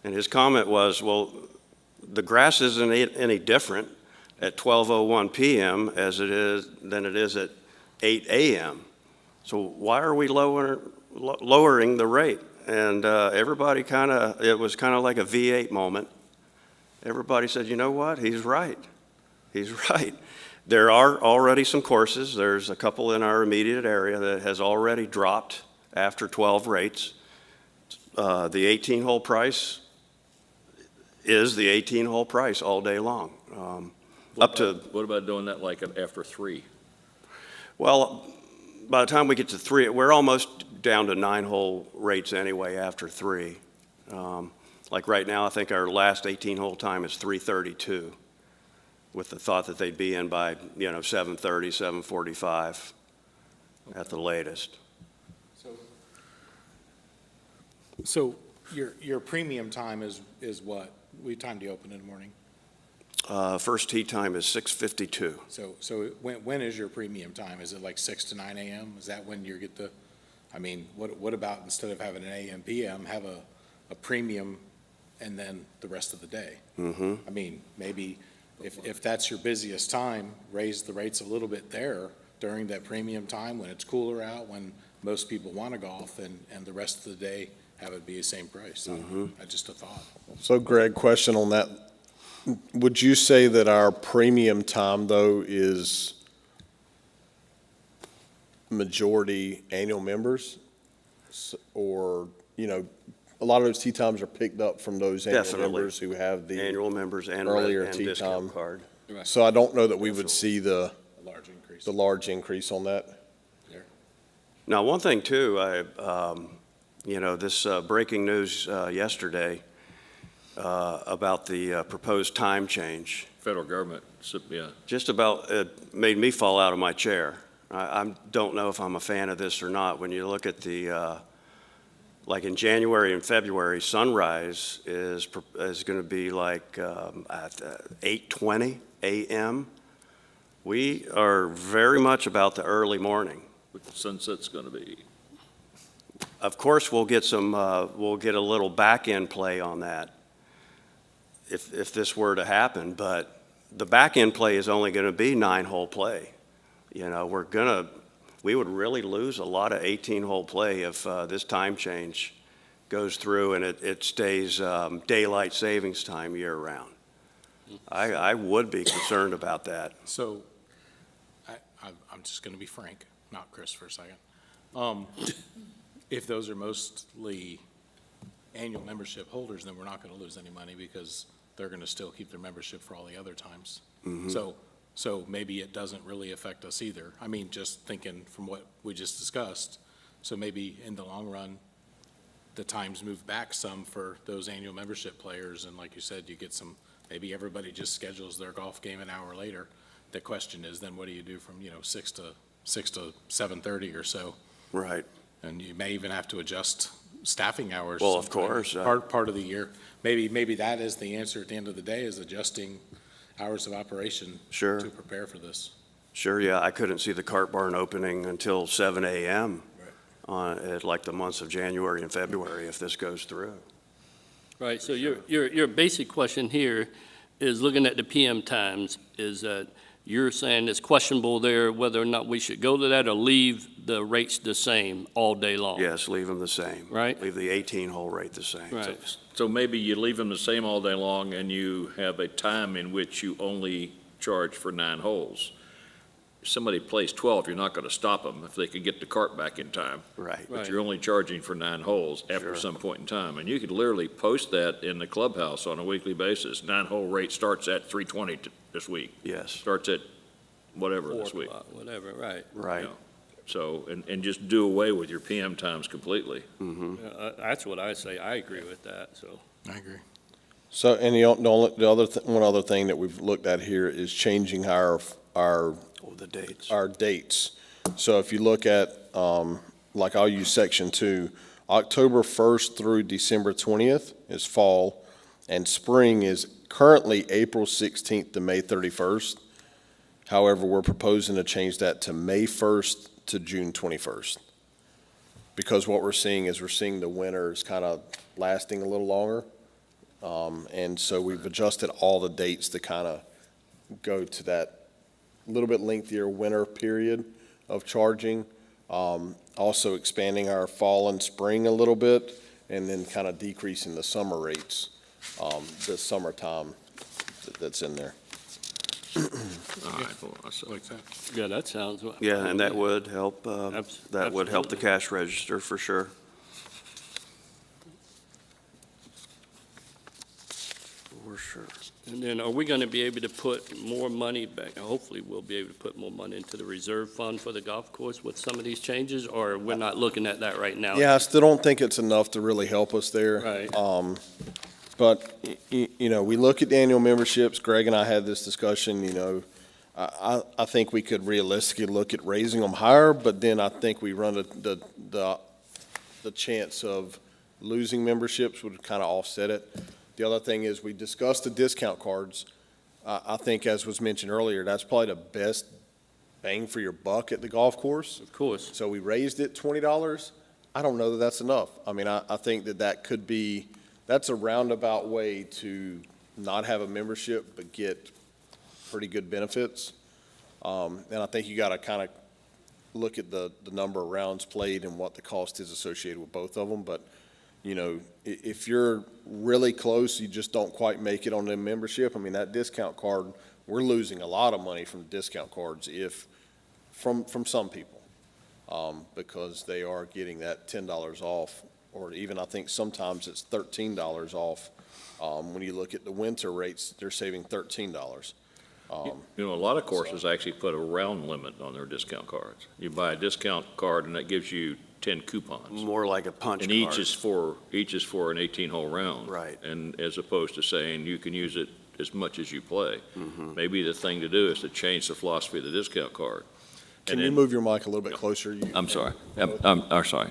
And his comment was, well, the grass isn't any different at 12:01 p.m. than it is at 8 a.m. So why are we lowering the rate? And everybody it was kind of like a V8 moment. Everybody said, you know what, he's right. He's right. There are already some courses. There's a couple in our immediate area that has already dropped after 12 rates. The 18-hole price is the 18-hole price all day long. Up to, What about doing that like after 3? well, by the time we get to 3, we're almost down to 9-hole rates anyway after 3. Like right now, I think our last 18-hole time is 3:32, with the thought that they'd be in by, 7:30, 7:45 at the latest. So your premium time is what? What time do you open in the morning? First tee time is 6:52. So when is your premium time? Is it like 6 to 9 a.m.? Is that when you get the, I mean, what about instead of having an AM, PM, have a premium and then the rest of the day? Mm-hmm. I mean, maybe if that's your busiest time, raise the rates a little bit there during that premium time when it's cooler out, when most people want to golf, and the rest of the day have it be the same price. Just a thought. So Greg, question on that. Would you say that our premium time, though, is majority annual members? Or, a lot of those tee times are picked up from those annual Definitely. members who have the Annual members and earlier and tee discount time. card. So I don't know that we would see A large increase. the large increase on that. Now, one thing too, this breaking news yesterday about the proposed time change, Federal government, yeah. just about made me fall out of my chair. I don't know if I'm a fan of this or not. When you look at the, like in January and February, sunrise is going to be like at 8:20 a.m. We are very much about the early morning. What the sunset's going to be. Of course, we'll get a little back-end play on that if this were to happen, but the back-end play is only going to be 9-hole play. We would really lose a lot of 18-hole play if this time change goes through and it stays daylight savings time year-round. I would be concerned about that. So I'm just going to be frank, not Chris for a second. If those are mostly annual membership holders, then we're not going to lose any money because they're going to still keep their membership for all the other times. So maybe it doesn't really affect us either. I mean, just thinking from what we just discussed. So maybe in the long run, the times move back some for those annual membership players. And like you said, you get some, maybe everybody just schedules their golf game an hour later. The question is then what do you do from, 6 to 7:30 or so? Right. And you may even have to adjust staffing hours. Well, of sometime. course. Part of the year. Maybe that is the answer at the end of the day, is adjusting hours of operation. Sure. To prepare for this. Sure, yeah, I couldn't see the cart barn opening until 7 a.m. At like the months of January and February if this goes through. Right, so your basic question here is looking at the PM times, is that you're saying it's questionable there whether or not we should go to that or leave the rates the same all day long? Yes, leave them the same. Right. Leave the 18-hole rate the same. Right. So maybe you leave them the same all day long and you have a time in which you only charge for 9 holes. If somebody plays 12, you're not going to stop them if they can get the cart back in time. Right. But you're only charging for 9 holes after Sure. some point in time. And you could literally post that in the clubhouse on a weekly basis. 9-hole rate starts at 3:20 this week, Yes, starts at whatever 4 this week. o'clock, whatever, right. right. Yeah. So, and just do away with your PM times completely. Mm-hmm. That's what I say. I agree with that, so. I agree. So, and one other thing that we've looked at here is changing our Oh, the dates. our dates. So if you look at, like I'll use section 2, October 1st through December 20th is fall, and spring is currently April 16th to May 31st. However, we're proposing to change that to May 1st to June 21st. Because what we're seeing is the winter is kind of lasting a little longer. And so we've adjusted all the dates to kind of go to that little bit lengthier winter period of charging. Also expanding our fall and spring a little bit, and then kind of decreasing the summer rates, the summertime that's in there. All right, well, Like that. Yeah, that sounds. Yeah, and that would help, Abs- that would help the absolutely. cash register for sure. And then are we going to be able to put more money back? Hopefully, we'll be able to put more money into the reserve fund for the golf course with some of these changes, or we're not looking at that right now? Yeah, I still don't think it's enough to really help us there. Right. But, you know, we look at the annual memberships, Greg and I had this discussion, you know, I think we could realistically look at raising them higher, but then I think we run the chance of losing memberships would kind of offset it. The other thing is, we discussed the discount cards. I think, as was mentioned earlier, that's probably the best bang for your buck at the golf course. Of course. So we raised it $20. I don't know that that's enough. I mean, I think that could be, that's a roundabout way to not have a membership but get pretty good benefits. And I think you got to kind of look at the number of rounds played and what the cost is associated with both of them. But, you know, if you're really close, you just don't quite make it on the membership. I mean, that discount card, we're losing a lot of money from discount cards from some people, because they are getting that $10 off, or even I think sometimes it's $13 off. When you look at the winter rates, they're saving $13. You know, a lot of courses actually put a round limit on their discount cards. You buy a discount card and that gives you 10 coupons. More like a punch And card. each is for an 18-hole round. Right. And as opposed to saying you can use it as much as you play. Mhm. Maybe the thing to do is to change the philosophy of the discount card. Can And you then- move your mic a little bit closer? I'm sorry. I'm sorry.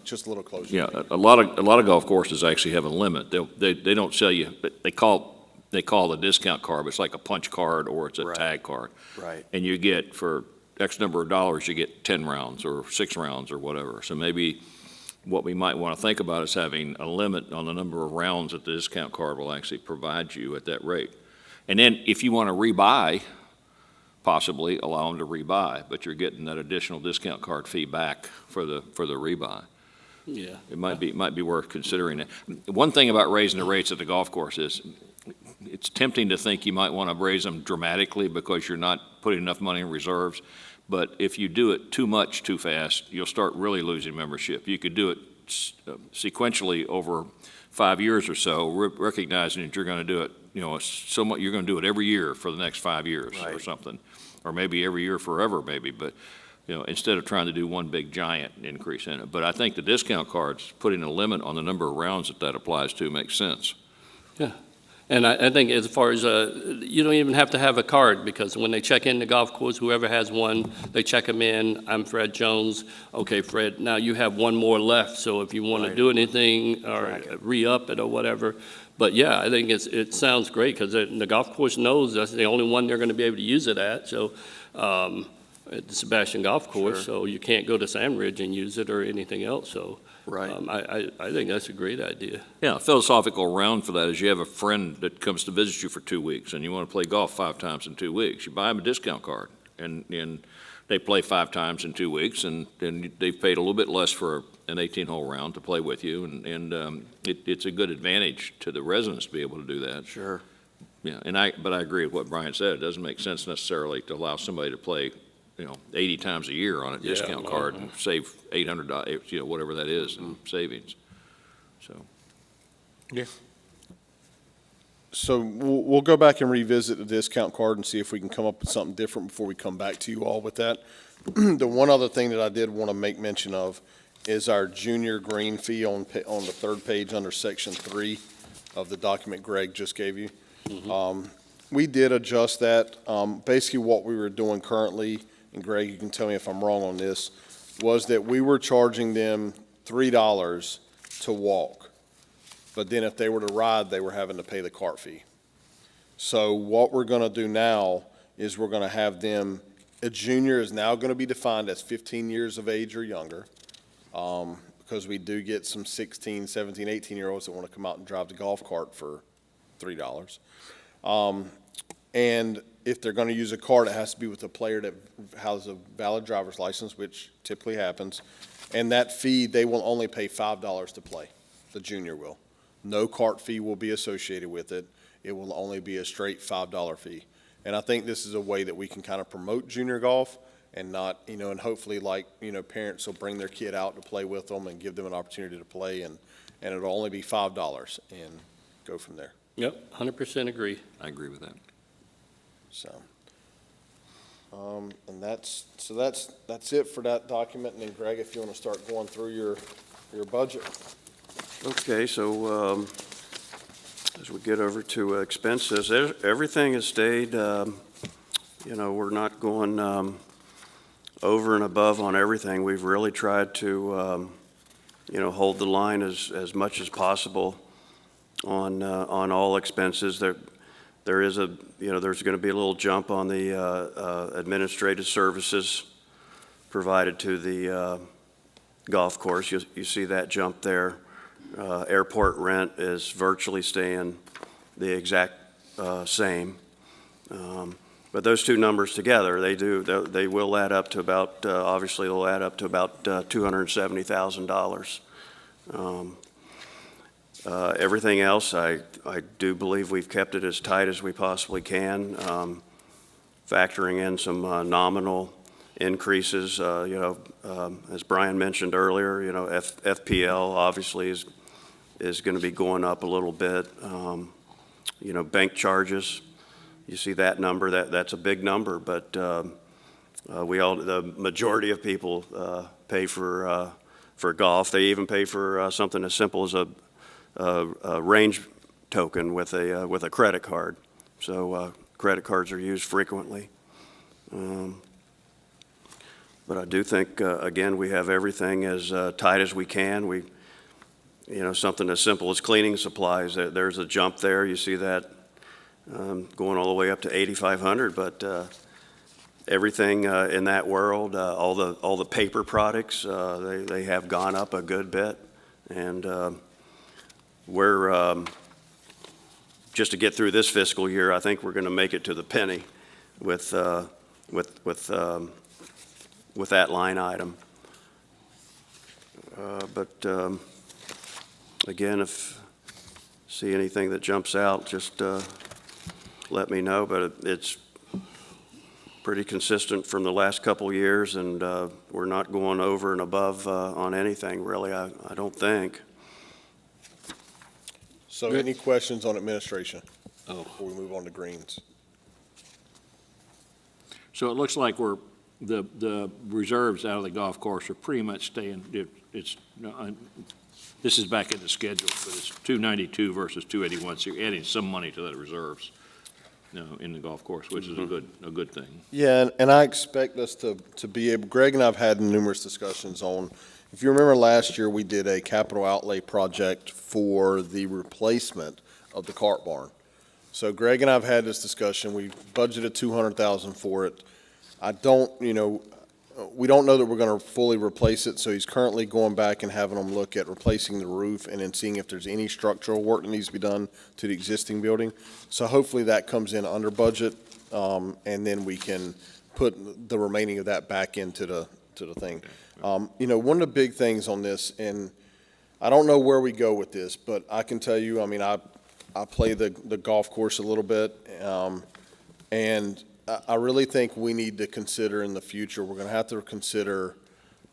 Just a little closer. Yeah, a lot of golf courses actually have a limit. They don't sell you, but they call it a discount card, but it's like a punch card or it's a Right. tag card. Right. And you get, for X number of dollars, you get 10 rounds or 6 rounds or whatever. So maybe what we might want to think about is having a limit on the number of rounds that the discount card will actually provide you at that rate. And then if you want to rebuy, possibly allow them to rebuy, but you're getting that additional discount card fee back for the rebuy. Yeah. It might be worth considering it. One thing about raising the rates at the golf course is, it's tempting to think you might want to raise them dramatically because you're not putting enough money in reserves. But if you do it too much too fast, you'll start really losing membership. You could do it sequentially over 5 years or so, recognizing that you're going to do it, you know, you're going to do it every year for the next 5 years or Right. something, or maybe every year forever, maybe. But you know, instead of trying to do one big giant increase in it. But I think the discount cards, putting a limit on the number of rounds that applies to, makes sense. And I think as far as, you don't even have to have a card, because when they check in the golf course, whoever has one, they check them in. I'm Fred Jones. Okay, Fred, now you have one more left, so if you want to Right. do anything or re-up it or whatever. But yeah, I think it sounds great, because the golf course knows that's the only one they're going to be able to use it at. So at the Sebastian Golf Course, Sure. so you can't go to Sandridge and use it or anything else. So Right. I think that's a great idea. Yeah, a philosophical round for that is you have a friend that comes to visit you for 2 weeks, and you want to play golf 5 times in 2 weeks. You buy them a discount card, and they play 5 times in 2 weeks, and they've paid a little bit less for an 18-hole round to play with you, and it's a good advantage to the residents to be able to do that. Sure. Yeah, but I agree with what Brian said. It doesn't make sense necessarily to allow somebody to play, 80 times a year on a Yeah, discount no, card no. and save $800, whatever that is in savings. So, Yeah. So we'll go back and revisit the discount card and see if we can come up with something different before we come back to you all with that. The one other thing that I did want to make mention of is our junior green fee on the third page under section 3 of the document Greg just gave you. We did adjust that. Basically what we were doing currently, and Greg, you can tell me if I'm wrong on this, was that we were charging them $3 to walk. But then if they were to ride, they were having to pay the cart fee. So what we're going to do now is we're going to have them, a junior is now going to be defined as 15 years of age or younger, because we do get some 16, 17, 18-year-olds that want to come out and drive the golf cart for $3. And if they're going to use a cart, it has to be with a player that has a valid driver's license, which typically happens. And that fee, they will only pay $5 to play, the junior will. No cart fee will be associated with it. It will only be a straight $5 fee. And I think this is a way that we can kind of promote junior golf and not, and hopefully parents will bring their kid out to play with them and give them an opportunity to play, and it'll only be $5 and go from there. Yep, 100% agree. I agree with that. So, and that's it for that document. And then Greg, if you want to start going through your budget. Okay, so as we get over to expenses, everything has stayed, we're not going over and above on everything. We've really tried to, hold the line as much as possible on all expenses. There is there's going to be a little jump on the administrative services provided to the golf course. You see that jump there. Airport rent is virtually staying the exact same. But those two numbers together, they will add up to about, obviously they'll add up to about $270,000. Everything else, I do believe we've kept it as tight as we possibly can, factoring in some nominal increases. As Brian mentioned earlier, FPL obviously is going to be going up a little bit. Bank charges, you see that number, that's a big number, but the majority of people pay for golf. They even pay for something as simple as a range token with a credit card. So credit cards are used frequently. But I do think, again, we have everything as tight as we can. Something as simple as cleaning supplies, there's a jump there. You see that going all the way up to $8,500, but everything in that world, all the paper products, they have gone up a good bit. And we're, just to get through this fiscal year, I think we're going to make it to the penny with that line item. But again, if see anything that jumps out, just let me know. But it's pretty consistent from the last couple of years, and we're not going over and above on anything, really, I don't think. So any questions on administration before we move on to greens? So it looks like the reserves out of the golf course are pretty much staying, this is back in the schedule, but it's 292 versus 281, so you're adding some money to the reserves, in the golf course, which is a good thing. Yeah, and I expect us to be able, Greg and I have had numerous discussions on, if you remember last year, we did a capital outlay project for the replacement of the cart barn. So Greg and I have had this discussion. We budgeted $200,000 for it. we don't know that we're going to fully replace it, so he's currently going back and having them look at replacing the roof and then seeing if there's any structural work that needs to be done to the existing building. So hopefully that comes in under budget, and then we can put the remaining of that back into the thing. One of the big things on this, and I don't know where we go with this, but I can tell you, I play the golf course a little bit, and I really think we need to consider in the future, we're going to have to consider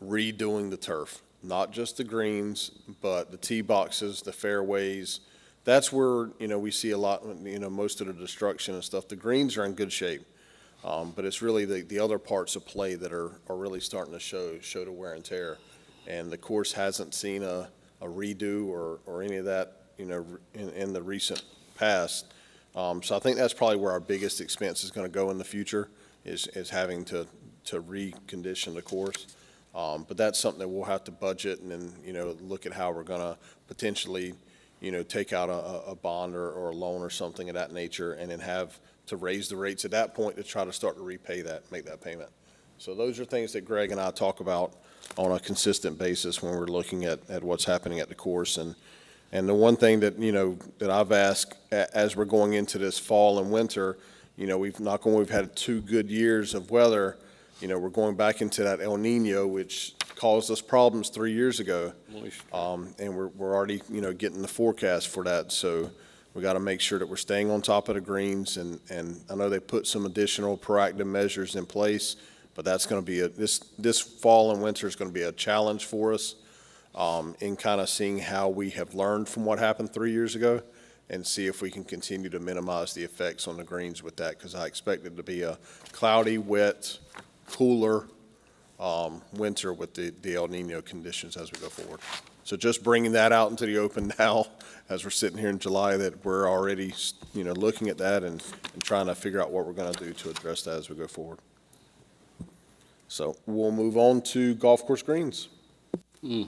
redoing the turf, not just the greens, but the tee boxes, the fairways. That's where, we see a lot, most of the destruction and stuff. The greens are in good shape, but it's really the other parts of play that are really starting to show the wear and tear. And the course hasn't seen a redo or any of that, in the recent past. So I think that's probably where our biggest expense is going to go in the future, is having to recondition the course. But that's something that we'll have to budget and then, look at how we're going to potentially, take out a bond or a loan or something of that nature, and then have to raise the rates at that point to try to start to repay that, make that payment. So those are things that Greg and I talk about on a consistent basis when we're looking at what's happening at the course. And the one thing that, that I've asked as we're going into this fall and winter, we've had 2 good years of weather. We're going back into that El Nino, which caused us problems 3 years ago. And we're already, getting the forecast for that. So we got to make sure that we're staying on top of the greens. And I know they put some additional proactive measures in place, but that's going to be this fall and winter is going to be a challenge for us. In kind of seeing how we have learned from what happened 3 years ago and see if we can continue to minimize the effects on the greens with that, because I expect it to be a cloudy, wet, cooler winter with the El Nino conditions as we go forward. So just bringing that out into the open now, as we're sitting here in July, that we're already, looking at that and trying to figure out what we're going to do to address that as we go forward. So we'll move on to golf course greens. Yeah,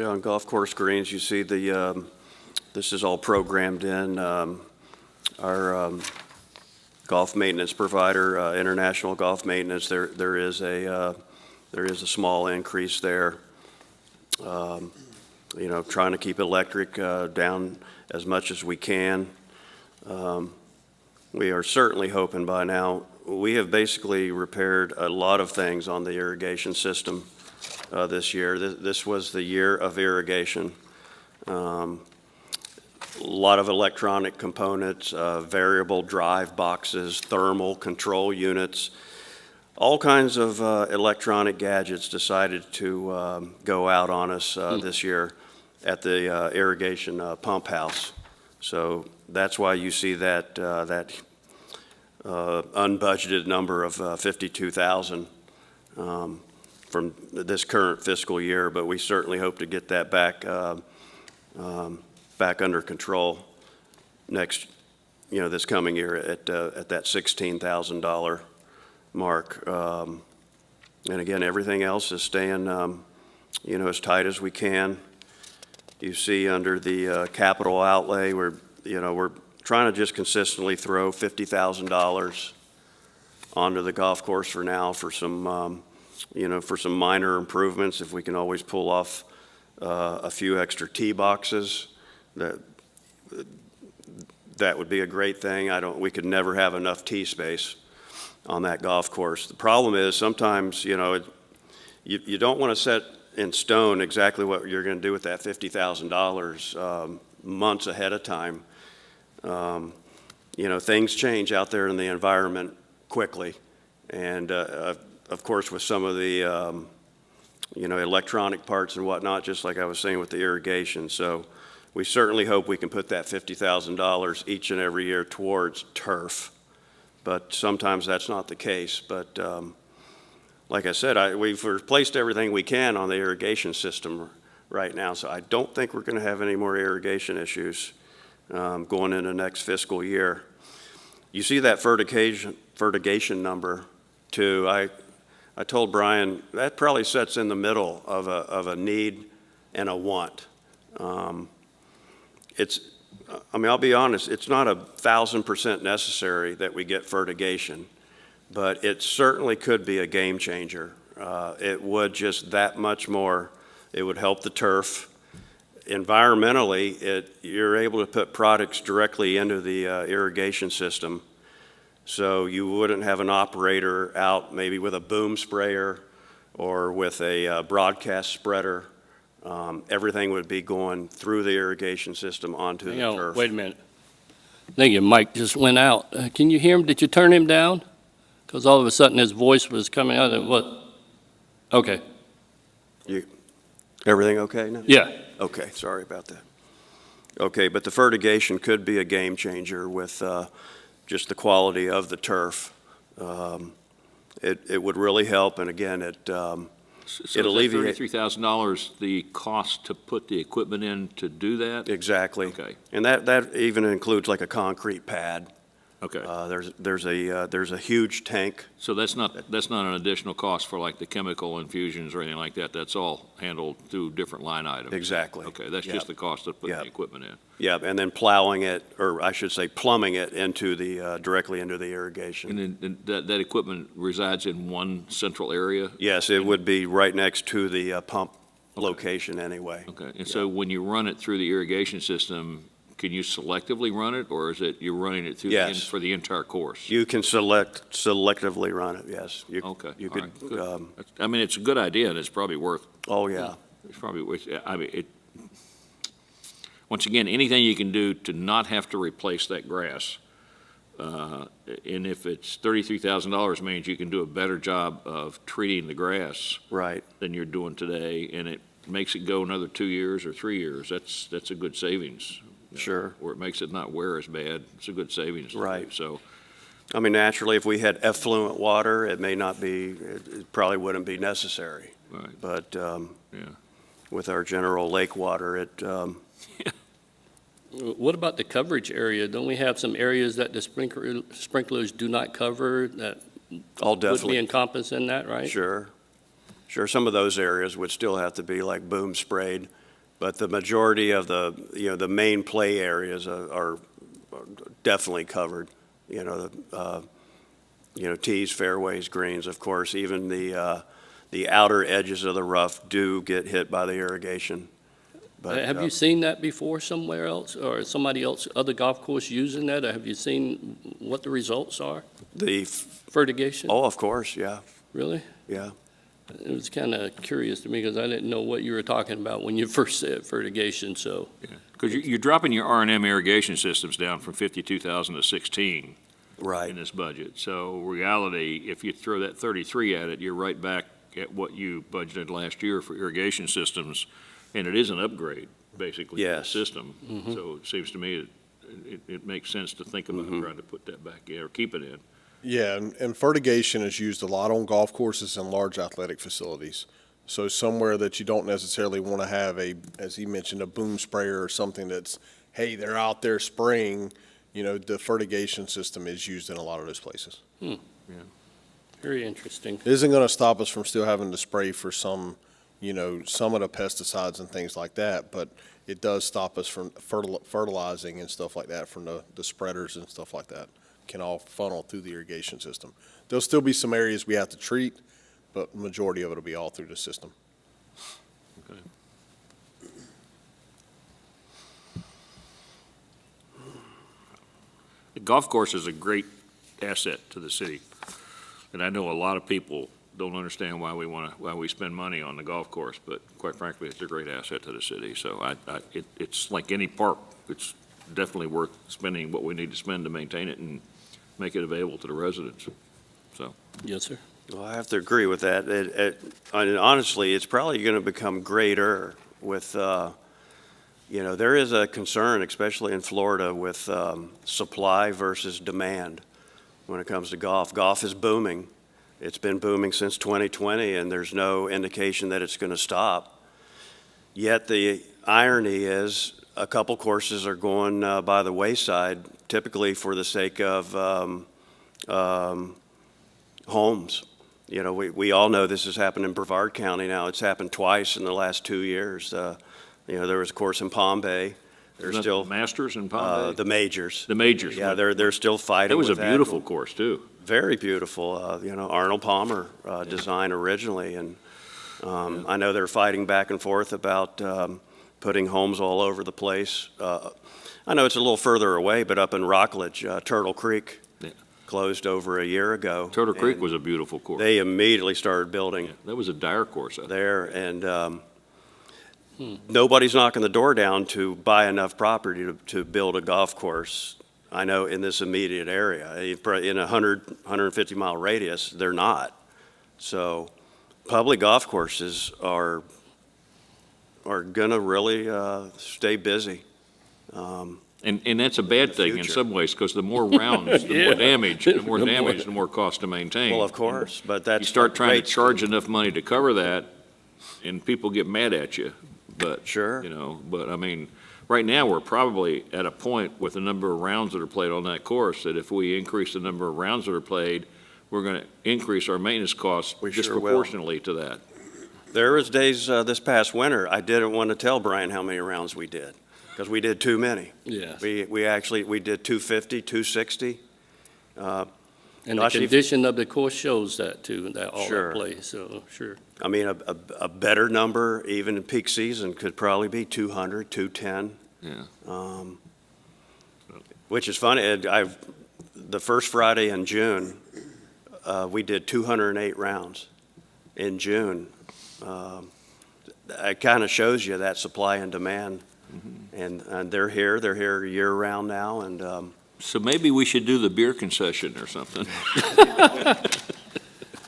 on golf course greens, you see this is all programmed in. Our golf maintenance provider, International Golf Maintenance, there is a small increase there. Trying to keep electric down as much as we can. We are certainly hoping by now. We have basically repaired a lot of things on the irrigation system this year. This was the year of irrigation. A lot of electronic components, variable drive boxes, thermal control units, all kinds of electronic gadgets decided to go out on us this year at the irrigation pump house. So that's why you see that unbudgeted number of 52,000 from this current fiscal year, but we certainly hope to get that back under control this coming year at that $16,000 mark. And again, everything else is staying, as tight as we can. You see under the capital outlay, we're trying to just consistently throw $50,000 onto the golf course for now for some, for some minor improvements. If we can always pull off a few extra tee boxes, that would be a great thing. We could never have enough tee space on that golf course. The problem is sometimes, you don't want to set in stone exactly what you're going to do with that $50,000 months ahead of time. Things change out there in the environment quickly. And of course, with some of the, electronic parts and whatnot, just like I was saying with the irrigation. So we certainly hope we can put that $50,000 each and every year towards turf. But sometimes that's not the case. But like I said, we've replaced everything we can on the irrigation system right now. So I don't think we're going to have any more irrigation issues going into next fiscal year. You see that fertigation number too. I told Brian that probably sits in the middle of a need and a want. I'll be honest, it's not 1,000% necessary that we get fertigation, but it certainly could be a game changer. It would just that much more. It would help the turf. Environmentally, you're able to put products directly into the irrigation system, so you wouldn't have an operator out maybe with a boom sprayer or with a broadcast spreader. Everything would be going through the irrigation system onto the turf. Wait a minute. I think your mic just went out. Can you hear him? Did you turn him down? Because all of a sudden his voice was coming out of what? Okay. Everything okay now? Yeah. Okay, sorry about that. Okay, but the fertigation could be a game changer with just the quality of the turf. It would really help, and again, it alleviates. $33,000 the cost to put the equipment in to do that? Exactly. Okay. And that even includes like a concrete pad. Okay. There's a huge tank. So that's not an additional cost for like the chemical infusions or anything like that? That's all handled through different line items? Exactly. Okay, that's just the cost of putting the equipment in? Yeah, and then plowing it, or I should say plumbing it into directly into the irrigation. And then that equipment resides in one central area? Yes, it would be right next to the pump location anyway. Okay, and so when you run it through the irrigation system, can you selectively run it, or is it you're running it through Yes. for the entire course? You can selectively run it, yes. Okay, You all could, right, good. I mean, it's a good idea, and it's probably worth, oh, yeah. it's probably worth, once again, anything you can do to not have to replace that grass, and if it's $33,000 means you can do a better job of treating the grass Right. than you're doing today, and it makes it go another 2 years or 3 years, that's a good savings. Sure. Or it makes it not wear as bad. It's a good savings. to do. Right. So, I mean, naturally, if we had effluent water, it may not be, it probably wouldn't be necessary. right, But yeah. with our general lake water, it, What about the coverage area? Don't we have some areas that the sprinklers do not cover that all would be definitely, encompassed in that, right? sure. Sure, some of those areas would still have to be like boom sprayed, but the majority of the, the main play areas are definitely covered. Tees, fairways, greens, of course, even the outer edges of the rough do get hit by the irrigation. But, Have you seen that before somewhere else, or somebody else, other golf course using that? Or have you seen what the results are? Fertigation? Oh, of course, yeah, Really? yeah. It was kind of curious to me because I didn't know what you were talking about when you first said fertigation, so. Because you're dropping your R&M irrigation systems down from 52,000 to 16 Right. in this budget. So reality, if you throw that 33 at it, you're right back at what you budgeted last year for irrigation systems, and it is an upgrade, basically, to the Yes. system. So it seems to me it makes sense to think about trying to put that back in, or keep it in. Yeah, and fertigation is used a lot on golf courses and large athletic facilities. So somewhere that you don't necessarily want to have as he mentioned, a boom sprayer or something that's, hey, they're out there spraying, the fertigation system is used in a lot of those places. Very interesting. It isn't going to stop us from still having to spray for some of the pesticides and things like that, but it does stop us from fertilizing and stuff like that from the spreaders and stuff like that. Can all funnel through the irrigation system. There'll still be some areas we have to treat, but majority of it will be all through the system. Okay. The golf course is a great asset to the city, and I know a lot of people don't understand why we spend money on the golf course, but quite frankly, it's a great asset to the city. So it's like any park. It's definitely worth spending what we need to spend to maintain it and make it available to the residents. So, Yes, sir. Well, I have to agree with that. And honestly, it's probably going to become greater with, there is a concern, especially in Florida, with supply versus demand when it comes to golf. Golf is booming. It's been booming since 2020, and there's no indication that it's going to stop. Yet the irony is a couple courses are going by the wayside, typically for the sake of homes. We all know this has happened in Brevard County now. It's happened twice in the last 2 years. There was a course in Palm Bay. There's Isn't that still the Masters in Palm Bay? the majors. The majors. Yeah, they're still fighting. It was a with that. beautiful course too. Very beautiful. Arnold Palmer design originally, and I know they're fighting back and forth about putting homes all over the place. I know it's a little further away, but up in Rockledge, Turtle Creek Yeah. closed over a year ago. Turtle Creek and was a beautiful course. They immediately started building Yeah, that was a dire course. I think. there, and nobody's knocking the door down to buy enough property to build a golf course. I know in this immediate area, in a 150-mile radius, they're not. So public golf courses are going to really stay busy. And that's a bad thing in future. some ways, because the more rounds, the more damage, the more cost to maintain. Well, of course, but that's. You start trying to rates- charge enough money to cover that, and people get mad at you, but. Sure. But I mean, right now, we're probably at a point with the number of rounds that are played on that course, that if we increase the number of rounds that are played, we're going to increase our maintenance costs We sure will. disproportionately to that. There was days this past winter, I didn't want to tell Brian how many rounds we did, because we did too many. Yes. We did 250, 260. And the Gosh, if- condition of the course shows that too, that all Sure. that play, so, sure. I mean, a better number, even in peak season, could probably be 200, 210. Yeah. Which is funny. The first Friday in June, we did 208 rounds in June. It kind of shows you that supply and demand. And they're here year-round now, and So maybe we should do the beer concession or something.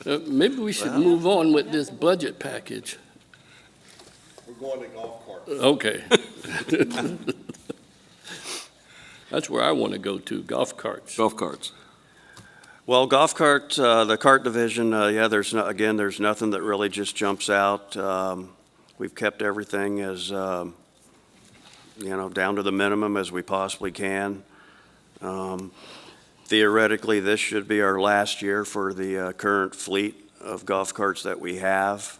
Maybe we should move on with this budget package. We're going to golf carts. Okay. That's where I want to go to, golf carts. Golf carts. Well, golf cart, the cart division, yeah, there's nothing that really just jumps out. We've kept everything as, down to the minimum as we possibly can. Theoretically, this should be our last year for the current fleet of golf carts that we have.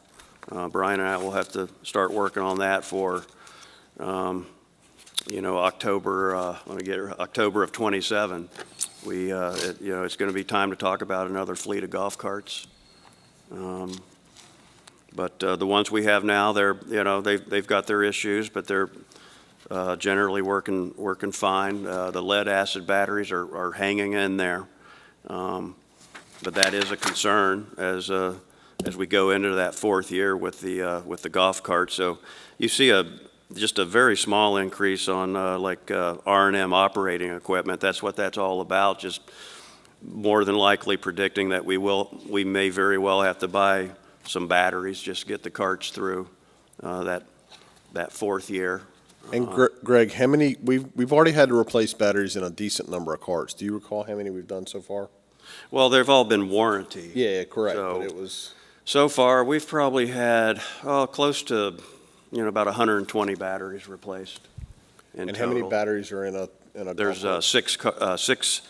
Brian and I will have to start working on that for, October, October of '27. It's going to be time to talk about another fleet of golf carts. But the ones we have now, they've got their issues, but they're generally working fine. The lead acid batteries are hanging in there. But that is a concern as we go into that fourth year with the golf cart. So you see just a very small increase on R&M operating equipment. That's what that's all about, just more than likely predicting that we may very well have to buy some batteries just to get the carts through that fourth year. And Greg, how many, we've already had to replace batteries in a decent number of carts. Do you recall how many we've done so far? Well, they've all been warranty. Yeah, correct, So- but it was, So far, we've probably had, close to, about 120 batteries replaced in and how many total. batteries are in a There's golf cart? six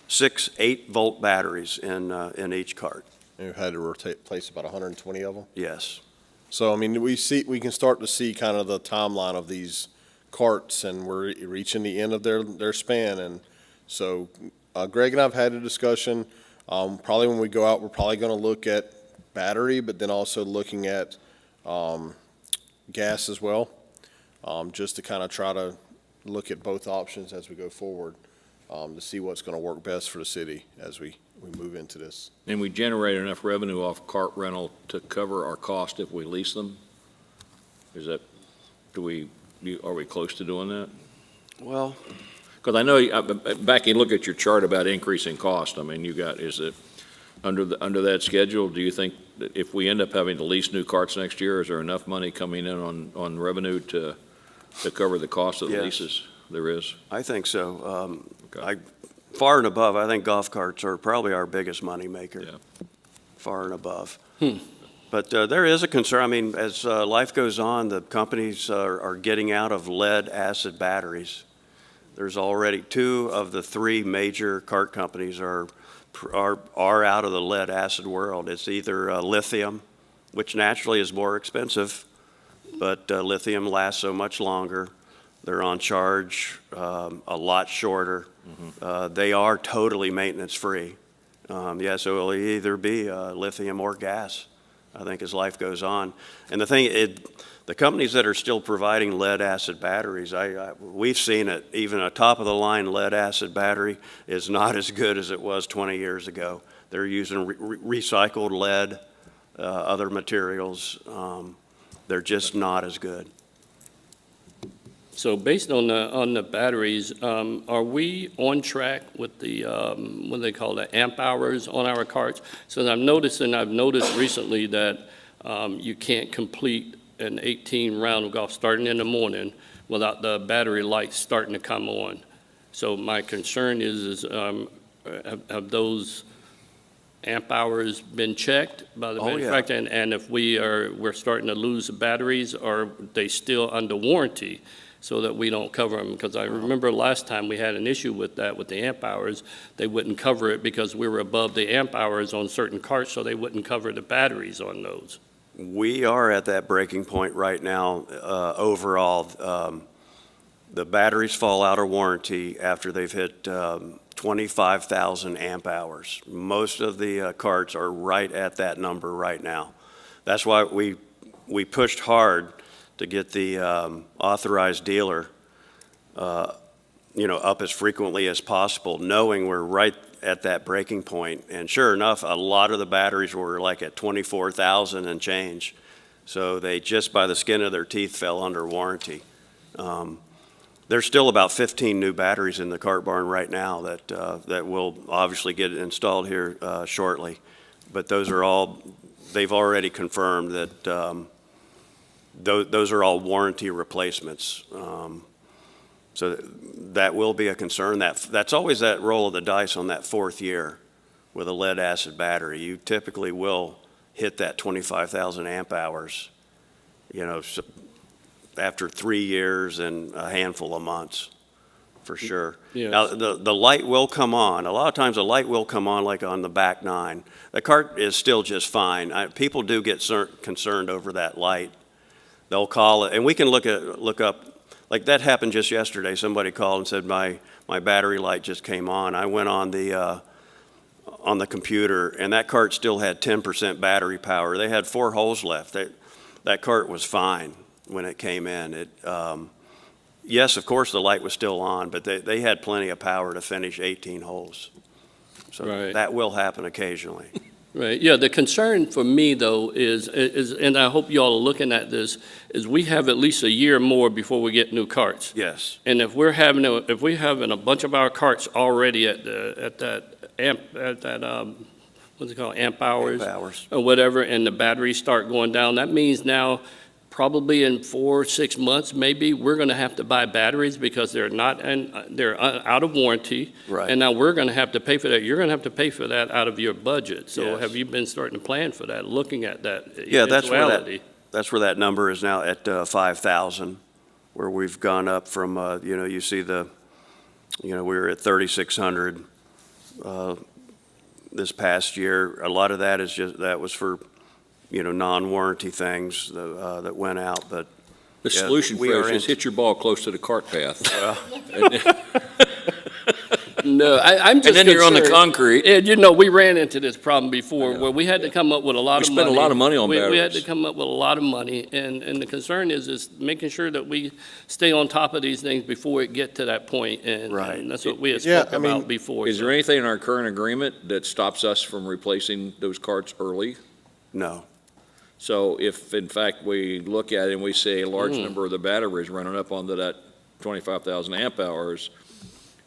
8-volt batteries in each cart, And we've had to replace about 120 of them? yes. So, I mean, we can start to see kind of the timeline of these carts, and we're reaching the end of their span. And so Greg and I have had a discussion. Probably when we go out, we're probably going to look at battery, but then also looking at gas as well, just to kind of try to look at both options as we go forward, to see what's going to work best for the city as we move into this. And we generate enough revenue off cart rental to cover our cost if we lease them? Is that, are we close to doing that? Well, Because I know, back and look at your chart about increasing cost, I mean, is it under that schedule, do you think that if we end up having to lease new carts next year, is there enough money coming in on revenue to cover the cost of the Yes. leases? There is? I think so. Okay. Far and above, I think golf carts are probably our biggest moneymaker. Yeah. Far and above. But there is a concern. I mean, as life goes on, the companies are getting out of lead acid batteries. There's already 2 of the 3 major cart companies are out of the lead acid world. It's either lithium, which naturally is more expensive, but lithium lasts so much longer. They're on charge a lot shorter. They are totally maintenance-free. So it'll either be lithium or gas, I think, as life goes on. And the companies that are still providing lead-acid batteries, we've seen it, even a top-of-the-line lead-acid battery is not as good as it was 20 years ago. They're using recycled lead, other materials. They're just not as good. So based on the batteries, are we on track with the, what do they call it, amp hours on our carts? So I've noticed recently that you can't complete an 18 round of golf starting in the morning without the battery lights starting to come on. So my concern is have those amp hours been checked by the Oh, yeah. manufacturer? And if we're starting to lose the batteries, are they still under warranty so that we don't cover them? Because I remember last time we had an issue with that, with the amp hours. They wouldn't cover it because we were above the amp hours on certain carts, so they wouldn't cover the batteries on those. We are at that breaking point right now overall. The batteries fall out of warranty after they've hit 25,000 amp hours. Most of the carts are right at that number right now. That's why we pushed hard to get the authorized dealer up as frequently as possible, knowing we're right at that breaking point. And sure enough, a lot of the batteries were like at 24,000 and change. So they just by the skin of their teeth fell under warranty. There's still about 15 new batteries in the cart barn right now that will obviously get installed here shortly. But those are all, they've already confirmed that those are all warranty replacements. So that will be a concern. That's always that roll of the dice on that fourth year with a lead acid battery. You typically will hit that 25,000 amp hours, after 3 years and a handful of months, for sure. Yes. Now, the light will come on. A lot of times the light will come on like on the back nine. The cart is still just fine. People do get concerned over that light. They'll call it, and we can look up, like that happened just yesterday. Somebody called and said, my battery light just came on. I went on the computer, and that cart still had 10% battery power. They had 4 holes left. That cart was fine when it came in. Yes, of course, the light was still on, but they had plenty of power to finish 18 holes. So Right. that will happen occasionally. Right, yeah, the concern for me, though, is, and I hope y'all are looking at this, is we have at least a year more before we get new carts. Yes. And if we're having a bunch of our carts already at that what's it called, amp hours? Amp hours. Or whatever, and the batteries start going down, that means now, probably in 4 or 6 months, maybe, we're gonna have to buy batteries because they're out of warranty. Right. And now we're gonna have to pay for that. You're gonna have to pay for that out of your budget. So Yes. have you been starting to plan for that, looking at that Yeah, that's eventuality? where that number is now at 5,000, where we've gone up from, you see we were at 3,600 this past year. A lot of that that was for, non-warranty things that went out, but The Yeah, solution, we Fresh, are is in- hit your ball close to the cart path. No, I'm just And then you're on the concerned. concrete. And we ran into this problem before where we had to come up with a lot We of money. spent a lot of money on We had to batteries. come up with a lot of money, and the concern is making sure that we stay on top of these things before it get to that point, and Right. and that's what we had Yeah, spoke I mean, about before. Is there anything in our current agreement that stops us from replacing those carts early? no. So if, in fact, we look at it and we say a large number of the batteries running up onto that 25,000 amp hours,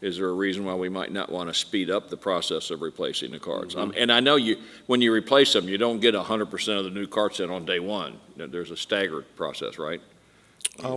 is there a reason why we might not want to speed up the process of replacing the carts? And I know when you replace them, you don't get 100% of the new carts in on day one. There's a staggered process, right?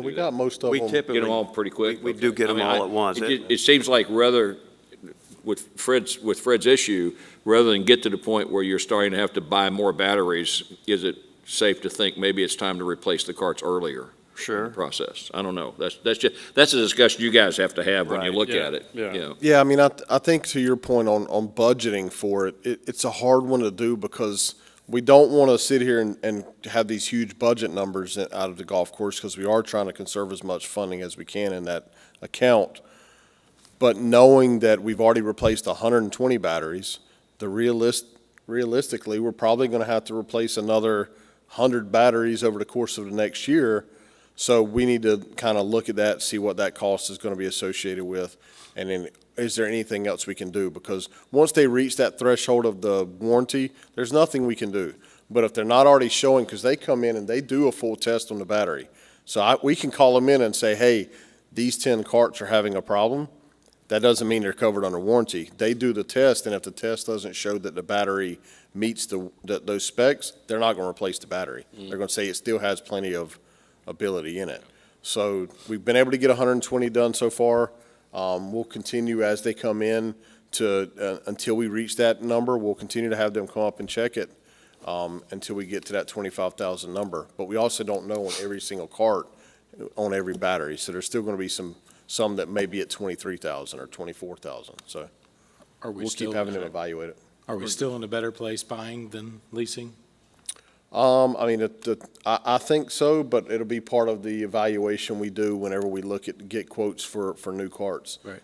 We got most of We them. typically. Get them all pretty quick? We do get them all at once. It seems like with Fred's issue, rather than get to the point where you're starting to have to buy more batteries, is it safe to think maybe it's time to replace the carts earlier? In Sure. the process. I don't know. That's a discussion you guys have to have when you Right. look Yeah, at it. yeah. You know. Yeah, I mean, I think to your point on budgeting for it, it's a hard one to do because we don't want to sit here and have these huge budget numbers out of the golf course because we are trying to conserve as much funding as we can in that account. But knowing that we've already replaced 120 batteries, realistically, we're probably going to have to replace another 100 batteries over the course of the next year. So we need to kind of look at that, see what that cost is going to be associated with, and then is there anything else we can do? Because once they reach that threshold of the warranty, there's nothing we can do. But if they're not already showing, because they come in and they do a full test on the battery. So we can call them in and say, hey, these 10 carts are having a problem. That doesn't mean they're covered under warranty. They do the test, and if the test doesn't show that the battery meets those specs, they're not going to replace the battery. They're going to say it still has plenty of ability in it. So we've been able to get 120 done so far. We'll continue as they come in until we reach that number. We'll continue to have them come up and check it until we get to that 25,000 number. But we also don't know on every single cart, on every battery. So there's still going to be some that may be at 23,000 or 24,000. So we'll keep having them evaluate it. Are we still in a better place buying than leasing? I mean, I think so, but it'll be part of the evaluation we do whenever we get quotes for new carts. Right.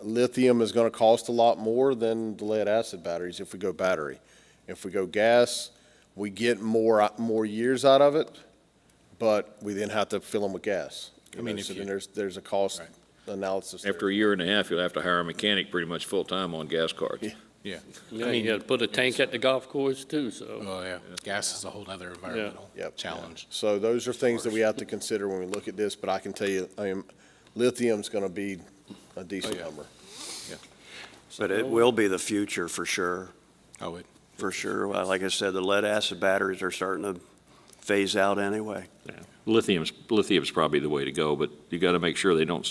Lithium is going to cost a lot more than the lead acid batteries if we go battery. If we go gas, we get more years out of it, but we then have to fill them with gas. I mean, So then there's a cost analysis there. After a year and a half, you'll have to hire a mechanic pretty much full-time on gas carts. Yeah. Yeah, you got to put a tank at the golf course too, so. Oh, yeah. Gas is a whole other environmental Yep. challenge. So those are things that we have to consider when we look at this, but I can tell you, lithium's going to be a decent number. But it will be the future for sure, Oh, it, for sure. Like I said, the lead acid batteries are starting to phase out anyway. Yeah. Lithium's probably the way to go, but you got to make sure they don't,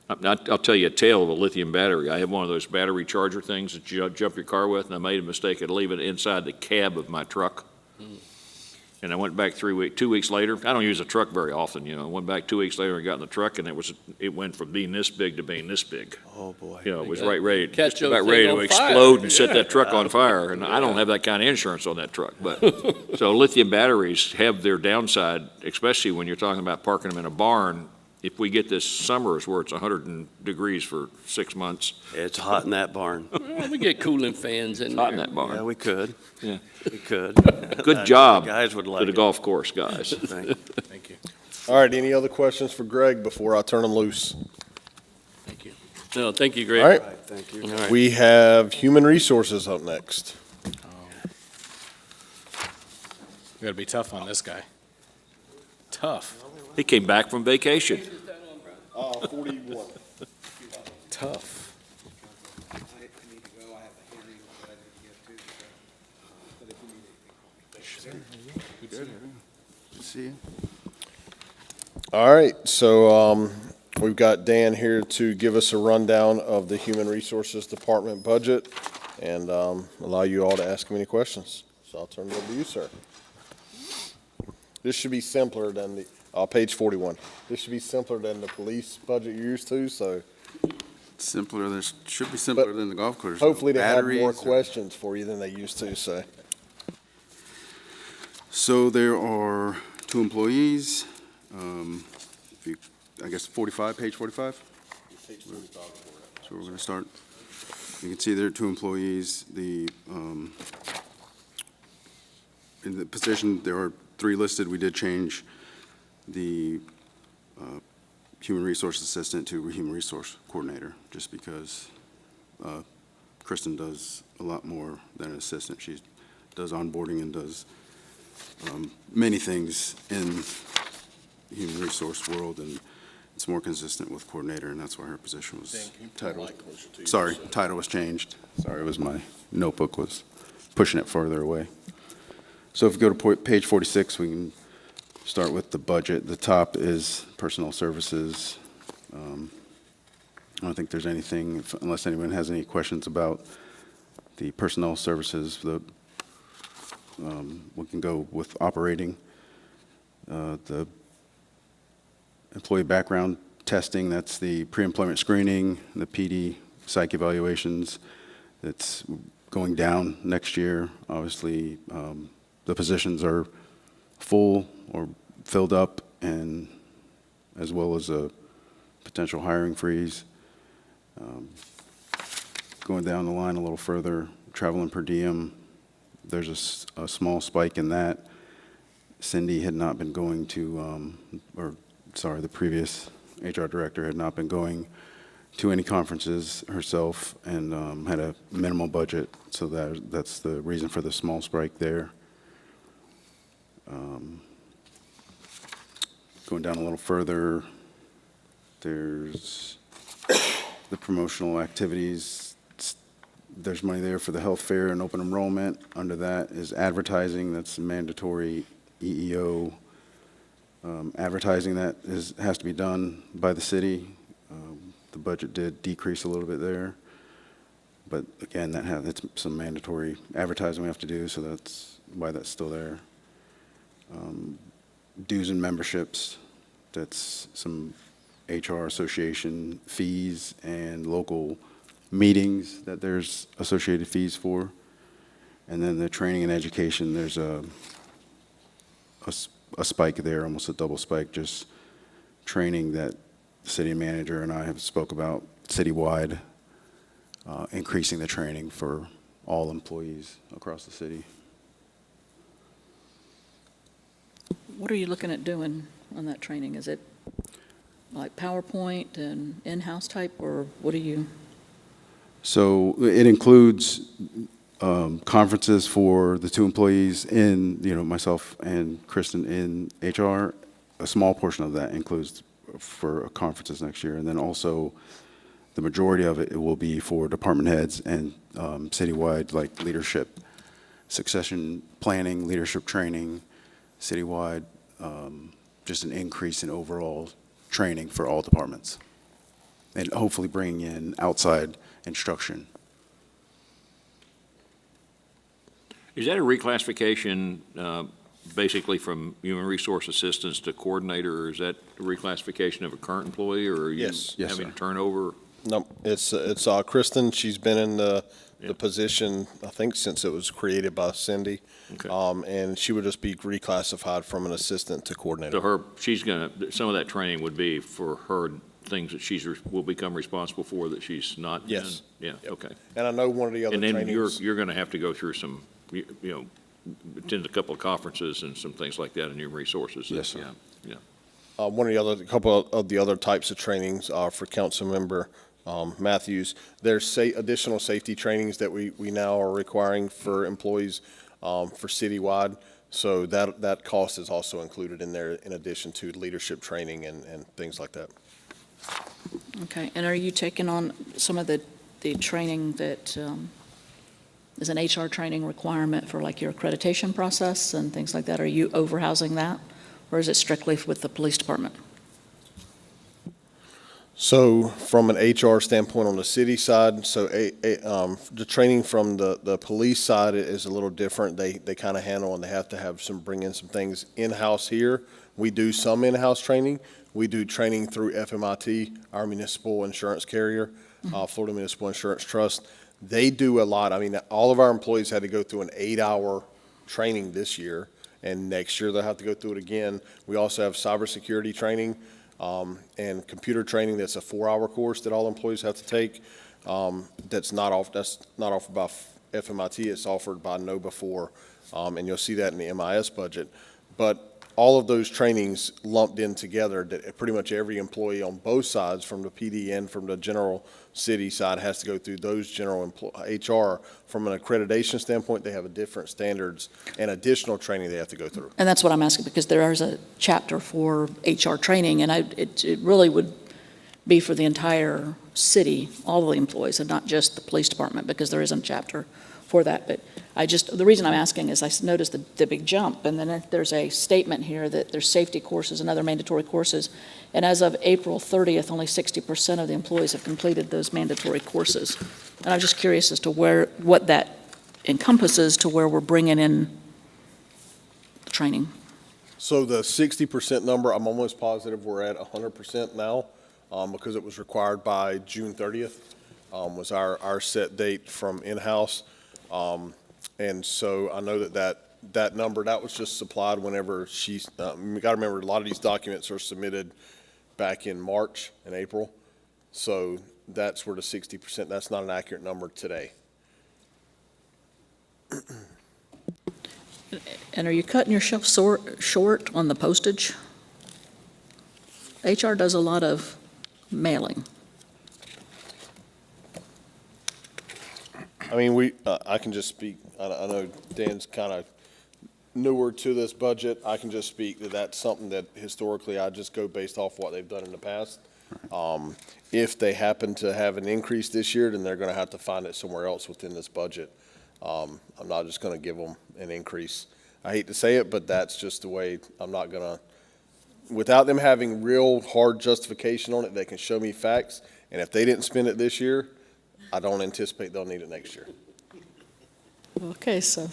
I'll tell you a tale of a lithium battery. I have one of those battery charger things that you jump your car with, and I made a mistake of leaving it inside the cab of my truck. And I went back 2 weeks later. I don't use a truck very often, I went back 2 weeks later and got in the truck, and it went from being this big to being this big. Oh, boy. It was ready, Catch just about those ready thing to on fire. explode and set that truck on fire. And I don't have that kind of insurance on that truck. But so lithium batteries have their downside, especially when you're talking about parking them in a barn. If we get this summers where it's 100 degrees for 6 months, It's hot in that barn. Well, we get cooling fans in it's hot in there. that barn. Yeah, we could. Yeah. We could. Good job Guys would to like the it. golf course guys. Thank you. Thank you. All right, any other questions for Greg before I turn him loose? Thank you. No, thank you, Greg. All right, All right, thank you. All right. we have Human Resources up next. We gotta be tough on this guy. Tough, He came back from vacation. 41. tough. See you. All right, so we've got Dan here to give us a rundown of the Human Resources Department budget and allow you all to ask him any questions. So I'll turn it over to you, sir. This should be simpler than page 41. This should be simpler than the police budget you're used to, so Simpler, there should be simpler than the golf course. hopefully they have more Batteries or- questions for you than they used to, so. So there are 2 employees, I guess 45, page 45? So we're gonna start. You can see there are 2 employees, in the position, there are 3 listed. We did change the human resource assistant to human resource coordinator, just because Kristen does a lot more than an assistant. She does onboarding and does many things in the human resource world, and it's more consistent with coordinator, and that's why her position was titled. Sorry, title was changed. Sorry, it was my notebook was pushing it farther away. So if we go to page 46, we can start with the budget. The top is personnel services. I don't think there's anything, unless anyone has any questions about the personnel services, we can go with operating. The employee background testing, that's the pre-employment screening, the PD psych evaluations. That's going down next year. Obviously, the positions are full or filled up, and as well as a potential hiring freeze. Going down the line a little further, travel and per diem, there's a small spike in that. Cindy had not been going to, the previous HR director had not been going to any conferences herself and had a minimal budget, so that's the reason for the small spike there. Going down a little further, there's the promotional activities. There's money there for the health fair and open enrollment. Under that is advertising. That's mandatory EEO advertising that has to be done by the city. The budget did decrease a little bit there, but again, it's some mandatory advertising we have to do, so that's why that's still there. Dues and memberships, that's some HR association fees and local meetings that there's associated fees for. And then the training and education, there's a spike there, almost a double spike, just training that the city manager and I have spoke about citywide, increasing the training for all employees across the city. What are you looking at doing on that training? Is it like PowerPoint and in-house type, or what are you? So it includes conferences for the 2 employees in, myself and Kristen in HR. A small portion of that includes for conferences next year. And then also the majority of it will be for department heads and citywide, like leadership, succession planning, leadership training, citywide, just an increase in overall training for all departments, and hopefully bringing in outside instruction. Is that a reclassification, basically from human resource assistants to coordinator, or is that a reclassification of a current employee, or are you Yes. Yes, having sir. a turnover? No, it's Kristen. She's been in the position, I think, since it was created by Cindy. Okay. And she would just be reclassified from an assistant to coordinator. So she's gonna, some of that training would be for her, things that will become responsible for that she's not in? Yes. Yeah, okay. And I know one of the other And then trainings. you're gonna have to go through some, you know, attend a couple of conferences and some things like that in human resources. Yes, sir. Yeah. One of the other, a couple of the other types of trainings are for Councilmember Matthews. There's additional safety trainings that we now are requiring for employees for citywide. So that cost is also included in there in addition to leadership training and things like that. Okay, and are you taking on some of the training that is an HR training requirement for like your accreditation process and things like that? Are you overhousing that? Or is it strictly with the police department? So from an HR standpoint on the city side, so the training from the police side is a little different. They kind of handle and they have to bring in some things in-house here. We do some in-house training. We do training through FMIT, our municipal insurance carrier, Florida Municipal Insurance Trust. They do a lot. I mean, all of our employees had to go through an 8-hour training this year, and next year they'll have to go through it again. We also have cybersecurity training and computer training. That's a 4-hour course that all employees have to take. That's not offered by FMIT. It's offered by KnowBe4, and you'll see that in the MIS budget. But all of those trainings lumped in together, that pretty much every employee on both sides, from the PD and from the general city side, has to go through those general HR. From an accreditation standpoint, they have different standards and additional training they have to go through. And that's what I'm asking, because there is a chapter for HR training, and it really would be for the entire city, all of the employees, and not just the police department, because there isn't a chapter for that. But the reason I'm asking is I noticed the big jump, and then there's a statement here that there's safety courses and other mandatory courses, and as of April 30th, only 60% of the employees have completed those mandatory courses. And I'm just curious as to what that encompasses to where we're bringing in the training. So the 60% number, I'm almost positive we're at 100% now, because it was required by June 30th, was our set date from in-house. And so I know that number, that was just supplied whenever we got to remember, a lot of these documents are submitted back in March and April. So that's where the 60%, that's not an accurate number today. And are you cutting yourself short on the postage? HR does a lot of mailing. I mean, I can just speak, I know Dan's kind of newer to this budget. I can just speak that that's something that historically I just go based off what they've done in the past. If they happen to have an increase this year, then they're going to have to find it somewhere else within this budget. I'm not just going to give them an increase. I hate to say it, but that's just the way. I'm not going to, without them having real hard justification on it, they can show me facts. And if they didn't spend it this year, I don't anticipate they'll need it next year. Okay, so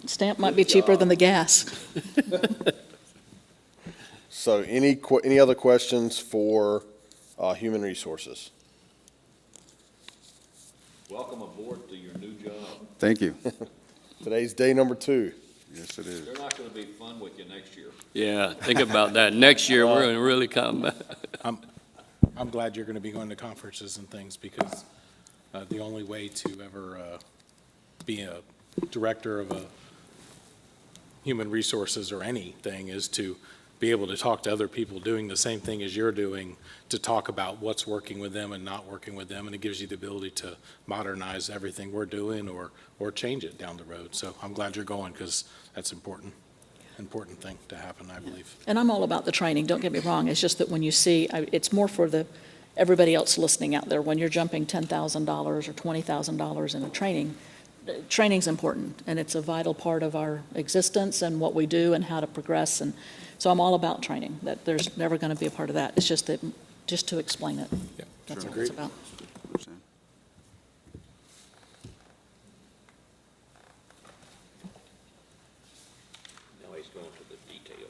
stamp might be cheaper than the gas. So any other questions for Human Resources? Welcome aboard to your new job. Thank you. Today's day number 2. Yes, it is. They're not gonna be fun with you next year. Yeah, think about that. Next year, we're going to really come back. I'm glad you're going to be going to conferences and things, because the only way to ever be a director of a human resources or anything is to be able to talk to other people doing the same thing as you're doing, to talk about what's working with them and not working with them, and it gives you the ability to modernize everything we're doing or change it down the road. So I'm glad you're going, because that's important thing to happen, I believe. And I'm all about the training, don't get me wrong. It's just that when you see, it's more for everybody else listening out there. When you're jumping $10,000 or $20,000 in a training, training's important, and it's a vital part of our existence and what we do and how to progress, and so I'm all about training, that there's never going to be a part of that. It's just that, just to explain it. Yeah, That's sure. what it's about. Now he's going to the detail.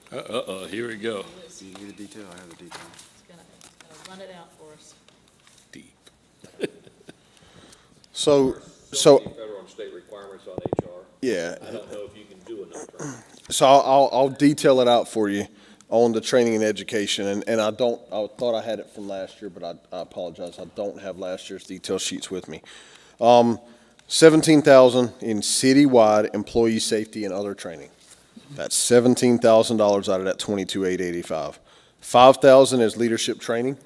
Uh-oh, here we go. Do you need a detail? I have the detail. It's going to run it out for us. Deep. So, Federal and state requirements on HR. yeah. I don't know if you can do enough training. So I'll detail it out for you on the training and education, and I thought I had it from last year, but I apologize, I don't have last year's detail sheets with me. 17,000 in citywide employee safety and other training. That's $17,000 out of that 22,885. 5,000 is leadership training.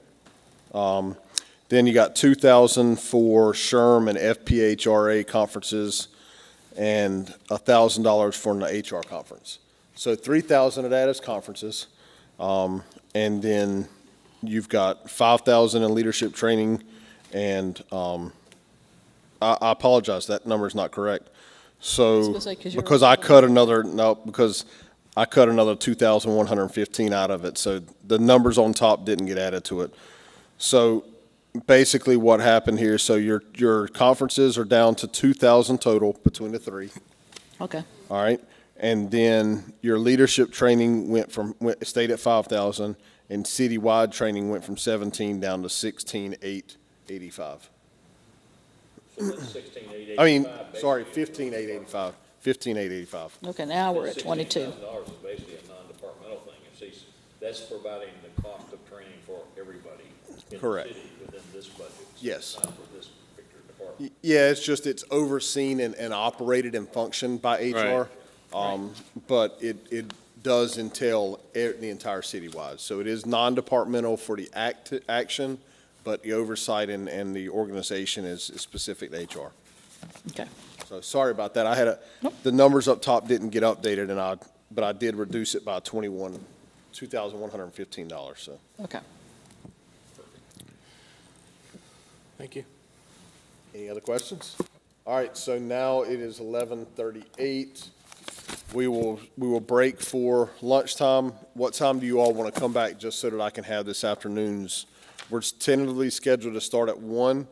Then you got 2,000 for SHRM and FPHRA conferences, and $1,000 for an HR conference. So 3,000 of that is conferences. And then you've got 5,000 in leadership training, and I apologize, that number is not correct. So, gonna say, 'cause you're because I cut another, no, because I cut another 2,115 out of it, so the numbers on top didn't get added to it. So basically what happened here, so your conferences are down to 2,000 total between the three, Okay, all right? And then your leadership training stayed at 5,000, and citywide training went from 17 down to 16,885. I mean, sorry, 15,885, 15,885. okay, now we're at 22. $16,000 is basically a non-departmental thing. It's, that's providing the cost of training for everybody in the Correct. city within this budget. So Yes. it's not for this particular department. Yeah, it's overseen and operated and functioned by HR. But it does entail the entire citywide. So it is non-departmental for the action, but the oversight and the organization is specific to HR. Okay, So sorry about that. I had Nope. the numbers up top didn't get updated, but I did reduce it by $2,115, so. okay. Thank you. Any other questions? All right, so now it is 11:38. We will break for lunchtime. What time do you all want to come back, just so that I can have this afternoon's? We're tentatively scheduled to start at 1.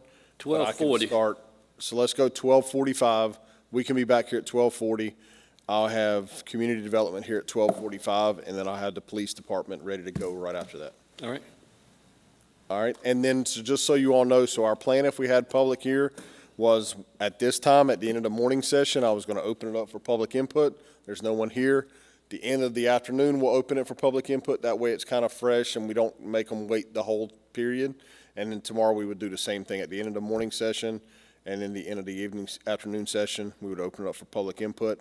but I can 12:40. start. So let's go 12:45. We can be back here at 12:40. I'll have community development here at 12:45, and then I'll have the police department ready to go right after that. All right. All right, and then, so just so you all know, so our plan, if we had public here, was at this time, at the end of the morning session, I was going to open it up for public input. There's no one here. The end of the afternoon, we'll open it for public input. That way it's kind of fresh and we don't make them wait the whole period. And then tomorrow, we would do the same thing at the end of the morning session, and then the end of the afternoon session, we would open it up for public input.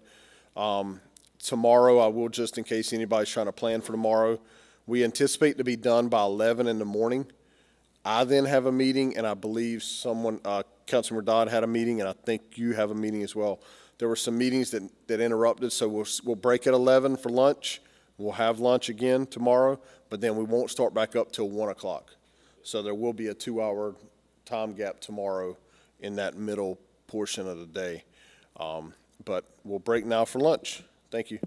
Tomorrow, I will, just in case anybody's trying to plan for tomorrow, we anticipate to be done by 11 in the morning. I then have a meeting, and I believe Councilmember Dodd had a meeting, and I think you have a meeting as well. There were some meetings that interrupted, so we'll break at 11 for lunch. We'll have lunch again tomorrow, but then we won't start back up till 1 o'clock. So there will be a 2-hour time gap tomorrow in that middle portion of the day. But we'll break now for lunch. Thank you.